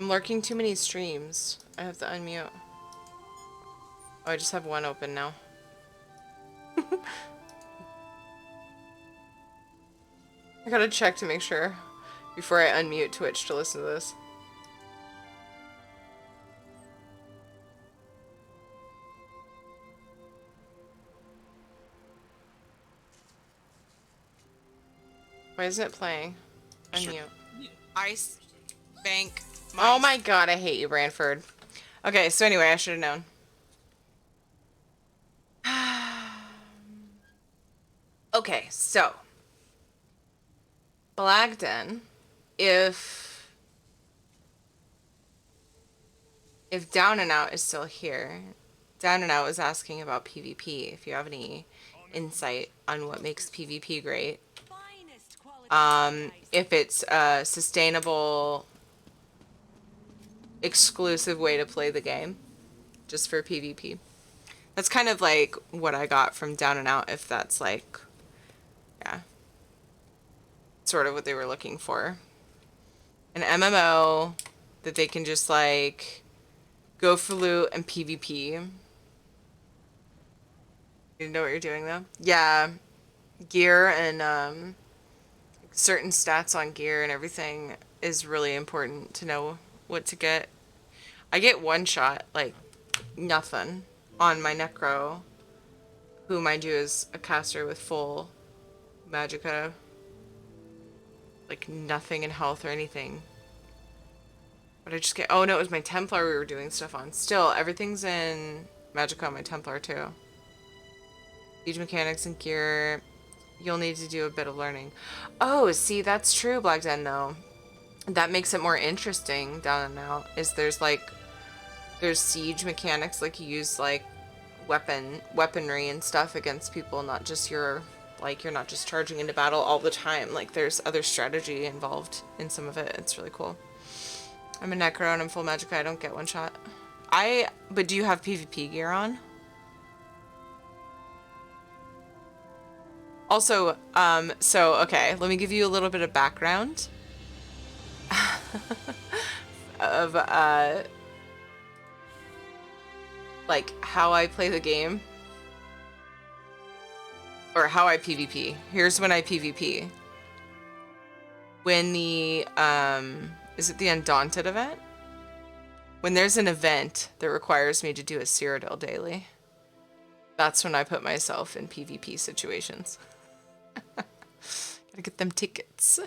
I'm lurking too many streams. I have to unmute. Oh, I just have one open now. I gotta check to make sure before I unmute Twitch to listen to this. Why isn't it playing? Unmute. Ice Bank. Oh my god, I hate you, Branford. Okay, so anyway, I should have known. Okay, so Blagden, if Down and Out is still here, Down and Out was asking about PvP. If you have any insight on what makes PvP great, if it's a sustainable, exclusive way to play the game, just for PvP. That's kind of like what I got from Down and Out. If that's like, yeah, sort of what they were looking for. An MMO that they can just like go for loot and PvP. You know what you're doing though? Yeah, gear and certain stats on gear and everything is really important to know what to get. I get one shot, like nothing, on my Necro, who mind you is a caster with full magicka. Like nothing in health or anything. But I just get, oh no, it was my Templar we were doing stuff on. Still, everything's in magicka on my Templar too. Siege mechanics and gear. You'll need to do a bit of learning. Oh, see, that's true, Black Den, though. That makes it more interesting down and out. Is there's siege mechanics, like you use like weaponry and stuff against people, not just you're not just charging into battle all the time. Like there's other strategy involved in some of it. It's really cool. I'm a Necro and I'm full Magicka. I don't get one shot. But do you have PvP gear on? Also, so, okay, let me give you a little bit of background of, like, how I play the game. Or how I PvP. Here's when I PvP. When the, is it the Undaunted event? When there's an event that requires me to do a Cyrodiil daily, that's when I put myself in PvP situations. Gotta get them tickets.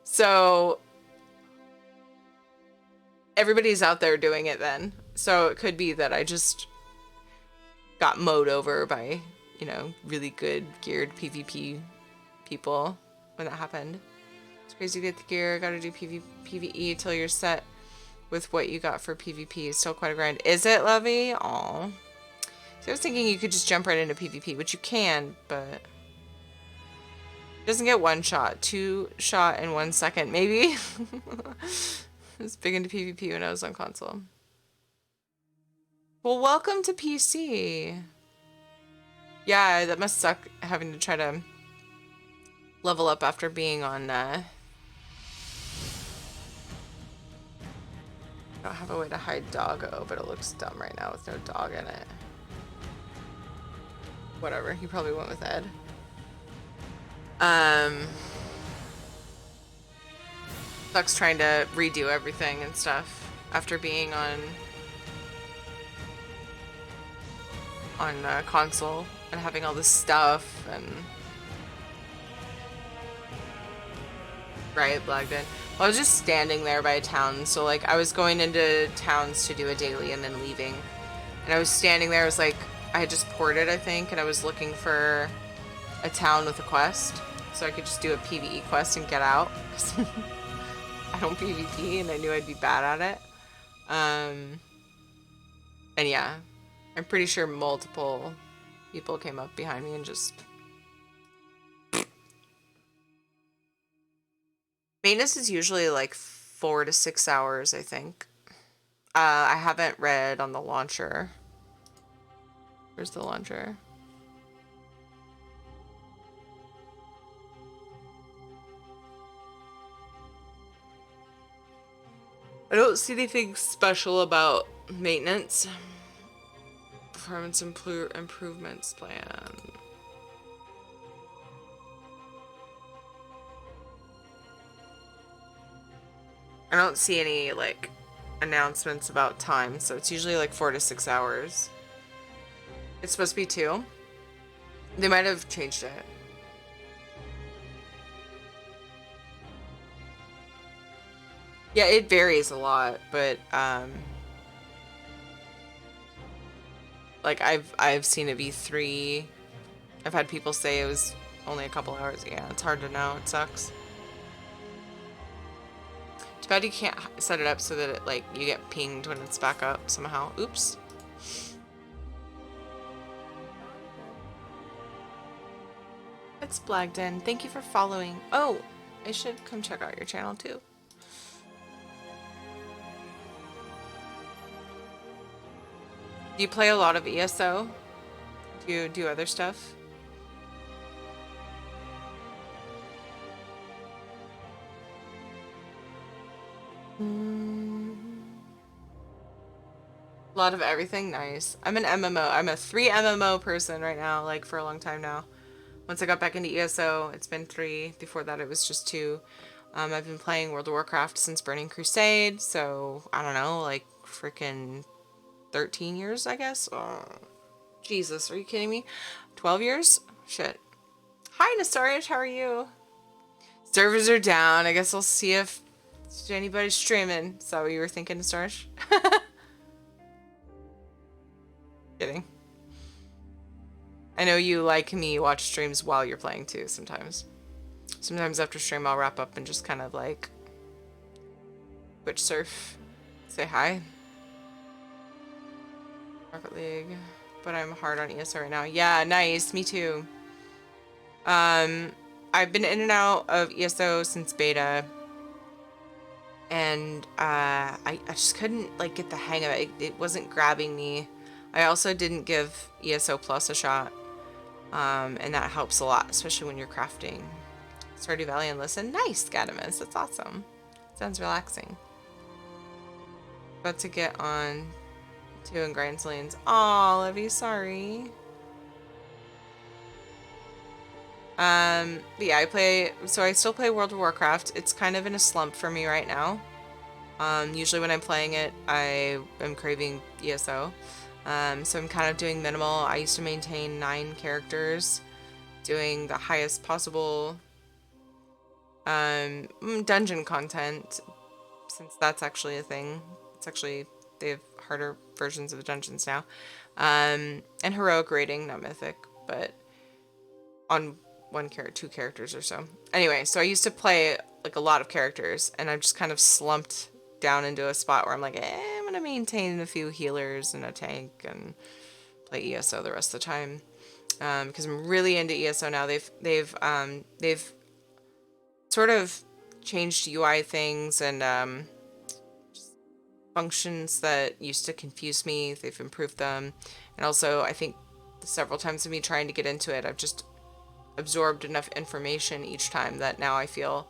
So everybody's out there doing it then. So it could be that I just got mowed over by, you know, really good geared PvP people when that happened. It's crazy to get the gear. Gotta do PvE till you're set with what you got for PvP. It's still quite a grind. Is it, Lovey? Aw. So I was thinking you could just jump right into PvP, which you can, but it doesn't get one shot. 2 shot in 1 second, maybe. I was big into PvP when I was on console. Well, welcome to PC. Yeah, that must suck having to try to level up after being on, I don't have a way to hide Doggo, but it looks dumb right now with no dog in it. Whatever, he probably went with Ed. Sucks trying to redo everything and stuff after being on console and having all this stuff and right, Blagden. Well, I was just standing there by a town, so like I was going into towns to do a daily and then leaving, and I was standing there. I was like, I had just ported, I think, and I was looking for a town with a quest so I could just do a PvE quest and get out. I don't PvP and I knew I'd be bad at it. And yeah, I'm pretty sure multiple people came up behind me and just... Maintenance is usually like 4 to 6 hours, I think. I haven't read on the launcher. Where's the launcher? I don't see anything special about maintenance. Performance improvements plan. I don't see any like announcements about time, so it's usually like 4 to 6 hours. It's supposed to be 2. They might have changed it. Yeah, it varies a lot, but like I've seen it be 3. I've had people say it was only a couple hours. Yeah, it's hard to know. It sucks. Too bad you can't set it up so that it like you get pinged when it's back up somehow. Oops. It's Blagden. Thank you for following. Oh, I should come check out your channel too. Do you play a lot of ESO? Do you do other stuff? A lot of everything. Nice. I'm an MMO. I'm a 3 MMO person right now, like for a long time now. Once I got back into ESO, it's been 3. Before that, it was just 2. I've been playing World of Warcraft since Burning Crusade, so I don't know, like freaking 13 years, I guess. Jesus, are you kidding me? 12 years? Shit. Hi, Nastarish, how are you? Servers are down. I guess I'll see if anybody's streaming. Is that what you were thinking, Nastarish? Kidding. I know you like me watch streams while you're playing too sometimes. Sometimes after stream I'll wrap up and just kind of like Twitch surf, say hi. Rocket League, but I'm hard on ESO right now. Yeah, nice, me too. I've been in and out of ESO since beta, and I just couldn't like get the hang of it. It wasn't grabbing me. I also didn't give ESO Plus a shot, and that helps a lot, especially when you're crafting. Stardew Valley and listen. Nice, Gadamus. That's awesome. Sounds relaxing. About to get on 2 and Grind Lanes. Aw, Livy, sorry. But yeah, I still play World of Warcraft. It's kind of in a slump for me right now. Usually when I'm playing it, I am craving ESO. So I'm kind of doing minimal. I used to maintain 9 characters, doing the highest possible dungeon content, since that's actually a thing. It's actually, they have harder versions of the dungeons now. And heroic rating, not mythic, but on 2 characters or so. Anyway, so I used to play like a lot of characters, and I've just kind of slumped down into a spot where I'm like, I'm gonna maintain a few healers and a tank and play ESO the rest of the time. Because I'm really into ESO now. They've sort of changed UI things and functions that used to confuse me. They've improved them, and also I think several times of me trying to get into it, I've just absorbed enough information each time that now I feel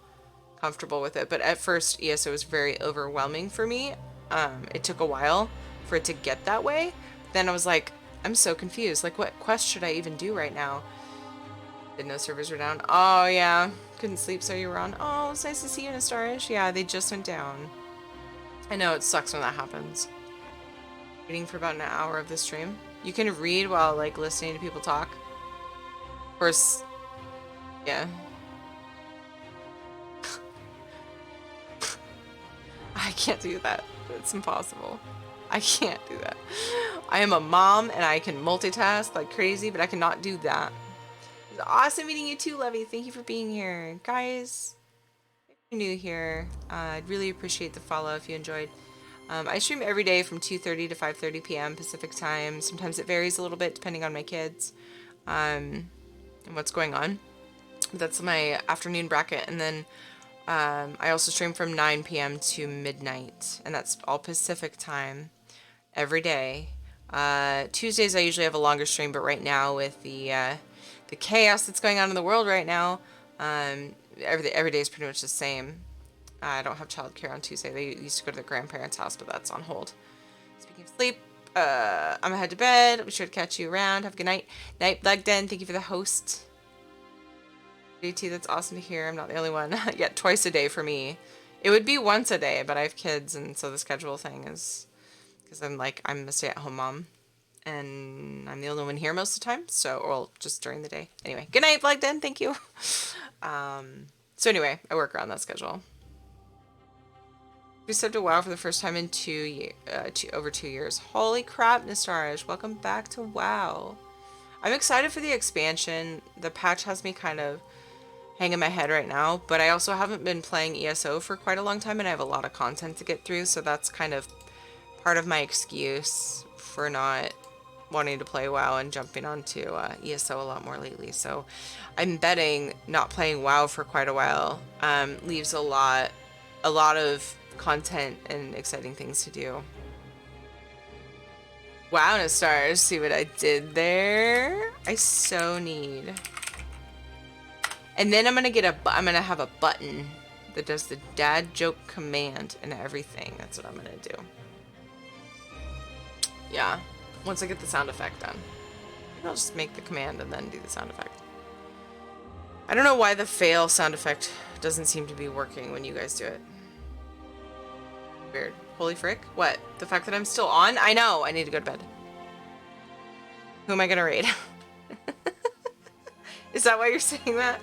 comfortable with it. But at first, ESO was very overwhelming for me. It took a while for it to get that way. Then I was like, I'm so confused. Like, what quest should I even do right now? Didn't know servers were down. Oh, yeah. Couldn't sleep, so you were on. Oh, it's nice to see you, Nastarish. Yeah, they just went down. I know, it sucks when that happens. Reading for about an hour of the stream. You can read while, like, listening to people talk. Of course, yeah. I can't do that. It's impossible. I can't do that. I am a mom and I can multitask like crazy, but I cannot do that. It's awesome meeting you too, Levy. Thank you for being here. Guys, if you're new here, I'd really appreciate the follow if you enjoyed. I stream every day from 2:30 to 5:30 p.m. Pacific time. Sometimes it varies a little bit depending on my kids and what's going on. That's my afternoon bracket. And then I also stream from 9 p.m. to midnight, and that's all Pacific time every day. Tuesdays I usually have a longer stream, but right now with the chaos that's going on in the world right now, every day is pretty much the same. I don't have childcare on Tuesday. They used to go to their grandparents' house, but that's on hold. Speaking of sleep, I'm gonna head to bed. I'll be sure to catch you around. Have a good night. Night, Blugden. Thank you for the host. DT, that's awesome to hear. I'm not the only one. Yeah, twice a day for me. It would be once a day, but I have kids, and so the schedule thing is because I'm a stay-at-home mom, and I'm the only one here most of the time. So, well, just during the day. Anyway, good night, Blugden. Thank you. So anyway, I work around that schedule. We stepped to WoW for the first time in over 2 years. Holy crap, Nastarish. Welcome back to WoW. I'm excited for the expansion. The patch has me kind of hanging my head right now, but I also haven't been playing ESO for quite a long time, and I have a lot of content to get through, so that's kind of part of my excuse for not wanting to play WoW and jumping onto ESO a lot more lately. So I'm betting not playing WoW for quite a while leaves a lot of content and exciting things to do. Wow, no stars. See what I did there? I so need. And then I'm gonna have a button that does the dad joke command and everything. That's what I'm gonna do. Yeah, once I get the sound effect done. I'll just make the command and then do the sound effect. I don't know why the fail sound effect doesn't seem to be working when you guys do it. Weird. Holy frick. What? The fact that I'm still on? I know. I need to go to bed. Who am I gonna raid? Is that why you're saying that?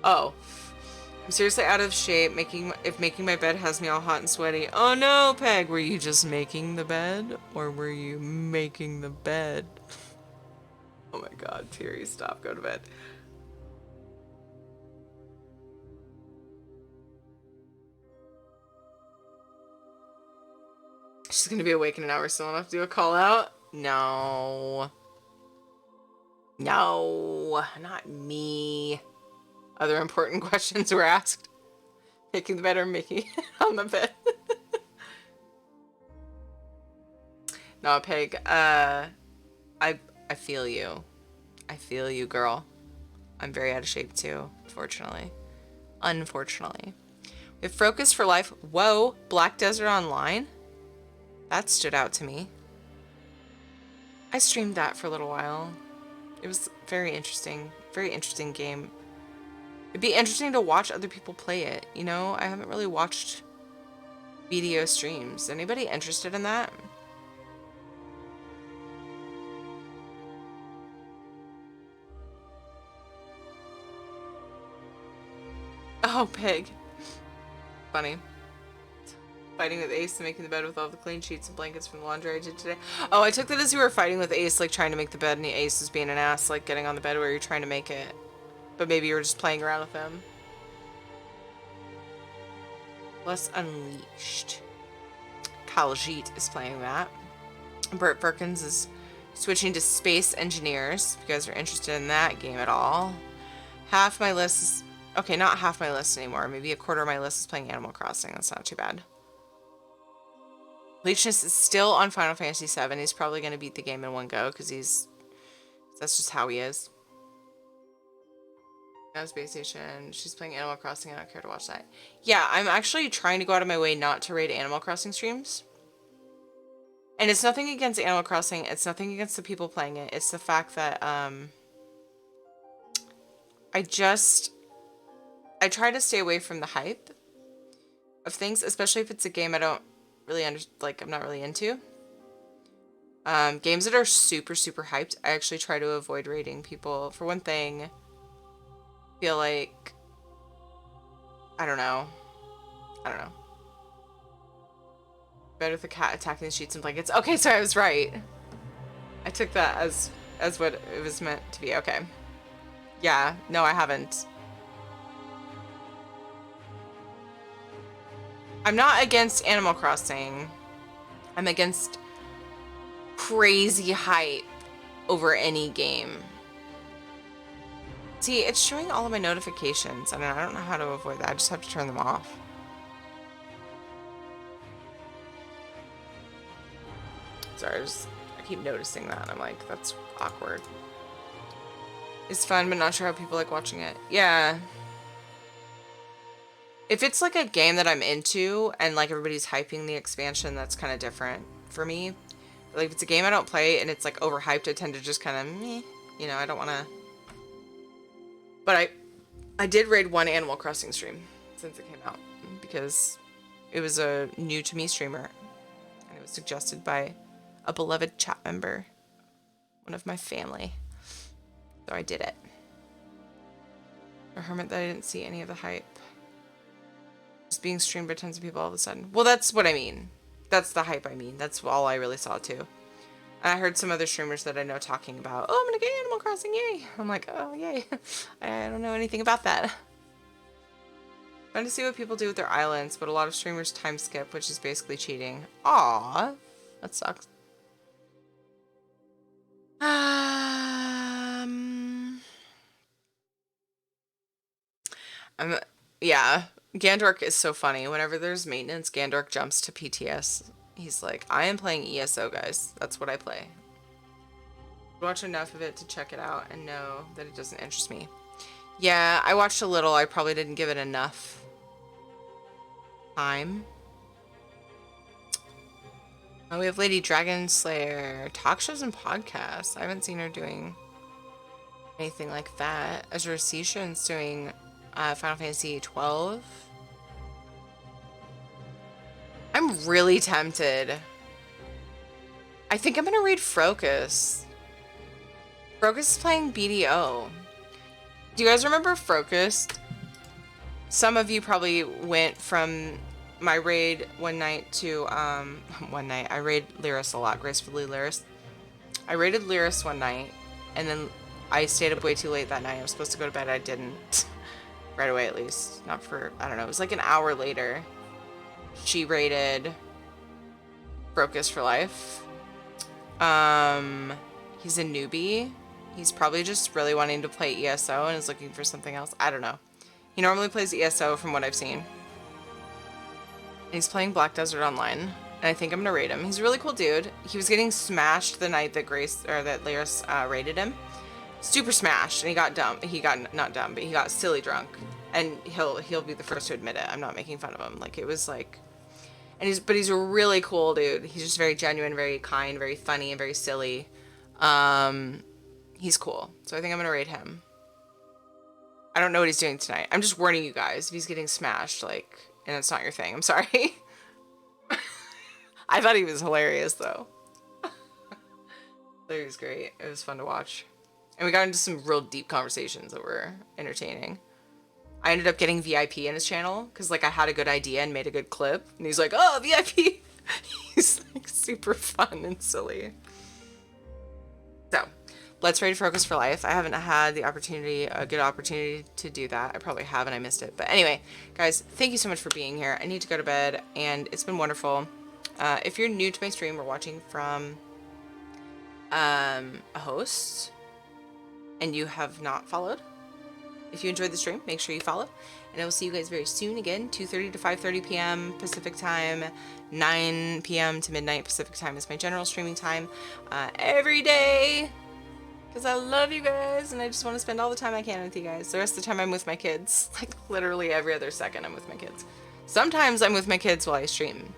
Oh. I'm seriously out of shape. If making my bed has me all hot and sweaty. Oh no, Peg, were you just making the bed? Or were you making the bed? Oh my god, Fury, stop, go to bed. She's gonna be awake in an hour, so I'll have to do a call out. No. No, not me. Other important questions were asked. Making the bed or making on the bed. No, Peg, I feel you. I feel you, girl. I'm very out of shape too, unfortunately. Unfortunately. We have Focus for Life. Whoa, Black Desert Online? That stood out to me. I streamed that for a little while. It was very interesting game. It'd be interesting to watch other people play it, you know? I haven't really watched video streams. Anybody interested in that? Oh, Pig. Funny. Fighting with Ace and making the bed with all the clean sheets and blankets from the laundry I did today. Oh, I took that as you were fighting with Ace, like trying to make the bed, and the Ace was being an ass, like getting on the bed where you're trying to make it. But maybe you were just playing around with him. Less Unleashed. Kaljit is playing that. Bert Perkins is switching to Space Engineers, if you guys are interested in that game at all. Half my list is... Okay, not half my list anymore. Maybe a quarter of my list is playing Animal Crossing. That's not too bad. Leechness is still on Final Fantasy VII. He's probably going to beat the game in one go because that's just how he is. Now Space Station. She's playing Animal Crossing. I don't care to watch that. Yeah, I'm actually trying to go out of my way not to raid Animal Crossing streams. And it's nothing against Animal Crossing. It's nothing against the people playing it. It's the fact that I try to stay away from the hype of things, especially if it's a game I don't really I'm not really into. Games that are super, super hyped, I actually try to avoid rating people. For one thing, I feel like, I don't know. Better with the cat attacking the sheets and blankets. Okay, so I was right. I took that as what it was meant to be. Okay. Yeah, no, I haven't. I'm not against Animal Crossing. I'm against crazy hype over any game. See, it's showing all of my notifications. I don't know how to avoid that. I just have to turn them off. Sorry, I keep noticing that. I'm like, that's awkward. It's fun, but not sure how people like watching it. Yeah. If it's like a game that I'm into and like everybody's hyping the expansion, that's kind of different for me. Like if it's a game I don't play and it's like overhyped, I tend to just kind of meh, you know, I don't want to. But I did raid one Animal Crossing stream since it came out because it was a new to me streamer and it was suggested by a beloved chat member, one of my family. So I did it. A hermit that I didn't see any of the hype. Just being streamed by tons of people all of a sudden. Well, that's what I mean. That's the hype I mean. That's all I really saw too. And I heard some other streamers that I know talking about, oh, I'm gonna get Animal Crossing, yay. I'm like, oh, yay. I don't know anything about that. Fun to see what people do with their islands, but a lot of streamers time skip, which is basically cheating. Aww. That sucks. Yeah, Gandork is so funny. Whenever there's maintenance, Gandork jumps to PTS. He's like, I am playing ESO, guys. That's what I play. Watch enough of it to check it out and know that it doesn't interest me. Yeah, I watched a little. I probably didn't give it enough time. Oh, we have Lady Dragon Slayer talk shows and podcasts. I haven't seen her doing anything like that. Azure Seashan's doing Final Fantasy 12. I'm really tempted. I think I'm gonna read Focus. Focus is playing BDO. Do you guys remember Focus? some of you probably went from my raid one night to, one night, I raid Lyris a lot, Gracefully Lyris. I raided Lyris one night, and then I stayed up way too late that night. I was supposed to go to bed, I didn't. Right away, at least. Not for, I don't know, it was like an hour later. She raided Brocus for Life. He's a newbie. He's probably just really wanting to play ESO and is looking for something else. I don't know. He normally plays ESO from what I've seen. And he's playing Black Desert Online, and I think I'm gonna raid him. He's a really cool dude. He was getting smashed the night that that Lyris raided him. Super smashed, and he got dumb. He got not dumb, but he got silly drunk. And he'll be the first to admit it. I'm not making fun of him. Like, it was like, and he's a really cool dude. He's just very genuine, very kind, very funny, and very silly. He's cool. So I think I'm gonna raid him. I don't know what he's doing tonight. I'm just warning you guys if he's getting smashed, like, and it's not your thing. I'm sorry. I thought he was hilarious though. He was great. It was fun to watch. And we got into some real deep conversations that were entertaining. I ended up getting VIP in his channel because, like, I had a good idea and made a good clip. And he's like, oh, VIP! He's, like, super fun and silly. So, let's raid Focus for Life. I haven't had the opportunity, a good opportunity to do that. I probably have and I missed it. But anyway, guys, thank you so much for being here. I need to go to bed, and it's been wonderful. If you're new to my stream or watching from a host and you have not followed, if you enjoyed the stream, make sure you follow. And I will see you guys very soon again. 2:30 to 5:30 p.m. Pacific time. 9 p.m. to midnight Pacific time is my general streaming time. Every day. Because I love you guys. And I just want to spend all the time I can with you guys. The rest of the time I'm with my kids. Like, literally every other second I'm with my kids. Sometimes I'm with my kids while I stream.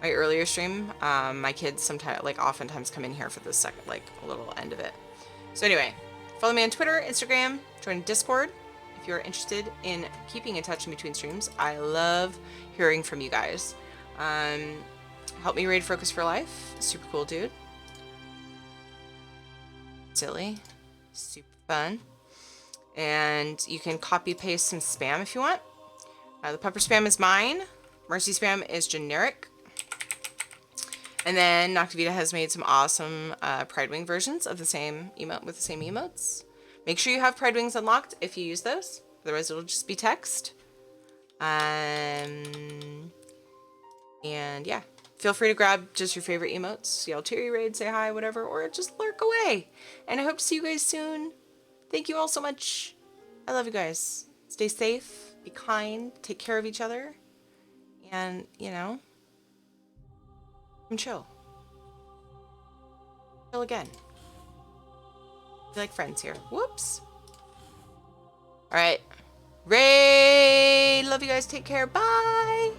My earlier stream, my kids sometimes, like, oftentimes come in here for the second, like, a little end of it. So anyway, follow me on Twitter, Instagram, join Discord if you're interested in keeping in touch in between streams. I love hearing from you guys. Help me raid Focus for Life. Super cool dude. Silly. Super fun. And you can copy paste some spam if you want. The pepper spam is mine. Mercy spam is generic. And then Noctavita has made some awesome Pride Wing versions of the same emote with the same emotes. Make sure you have Pride Wings unlocked if you use those. Otherwise, it'll just be text. And yeah, feel free to grab just your favorite emotes. Yell Terry raid, say hi, whatever, or just lurk away. And I hope to see you guys soon. Thank you all so much. I love you guys. Stay safe, be kind, take care of each other, and, you know, and chill. Chill again. Be like friends here. Whoops. All right. Ray, love you guys. Take care. Bye.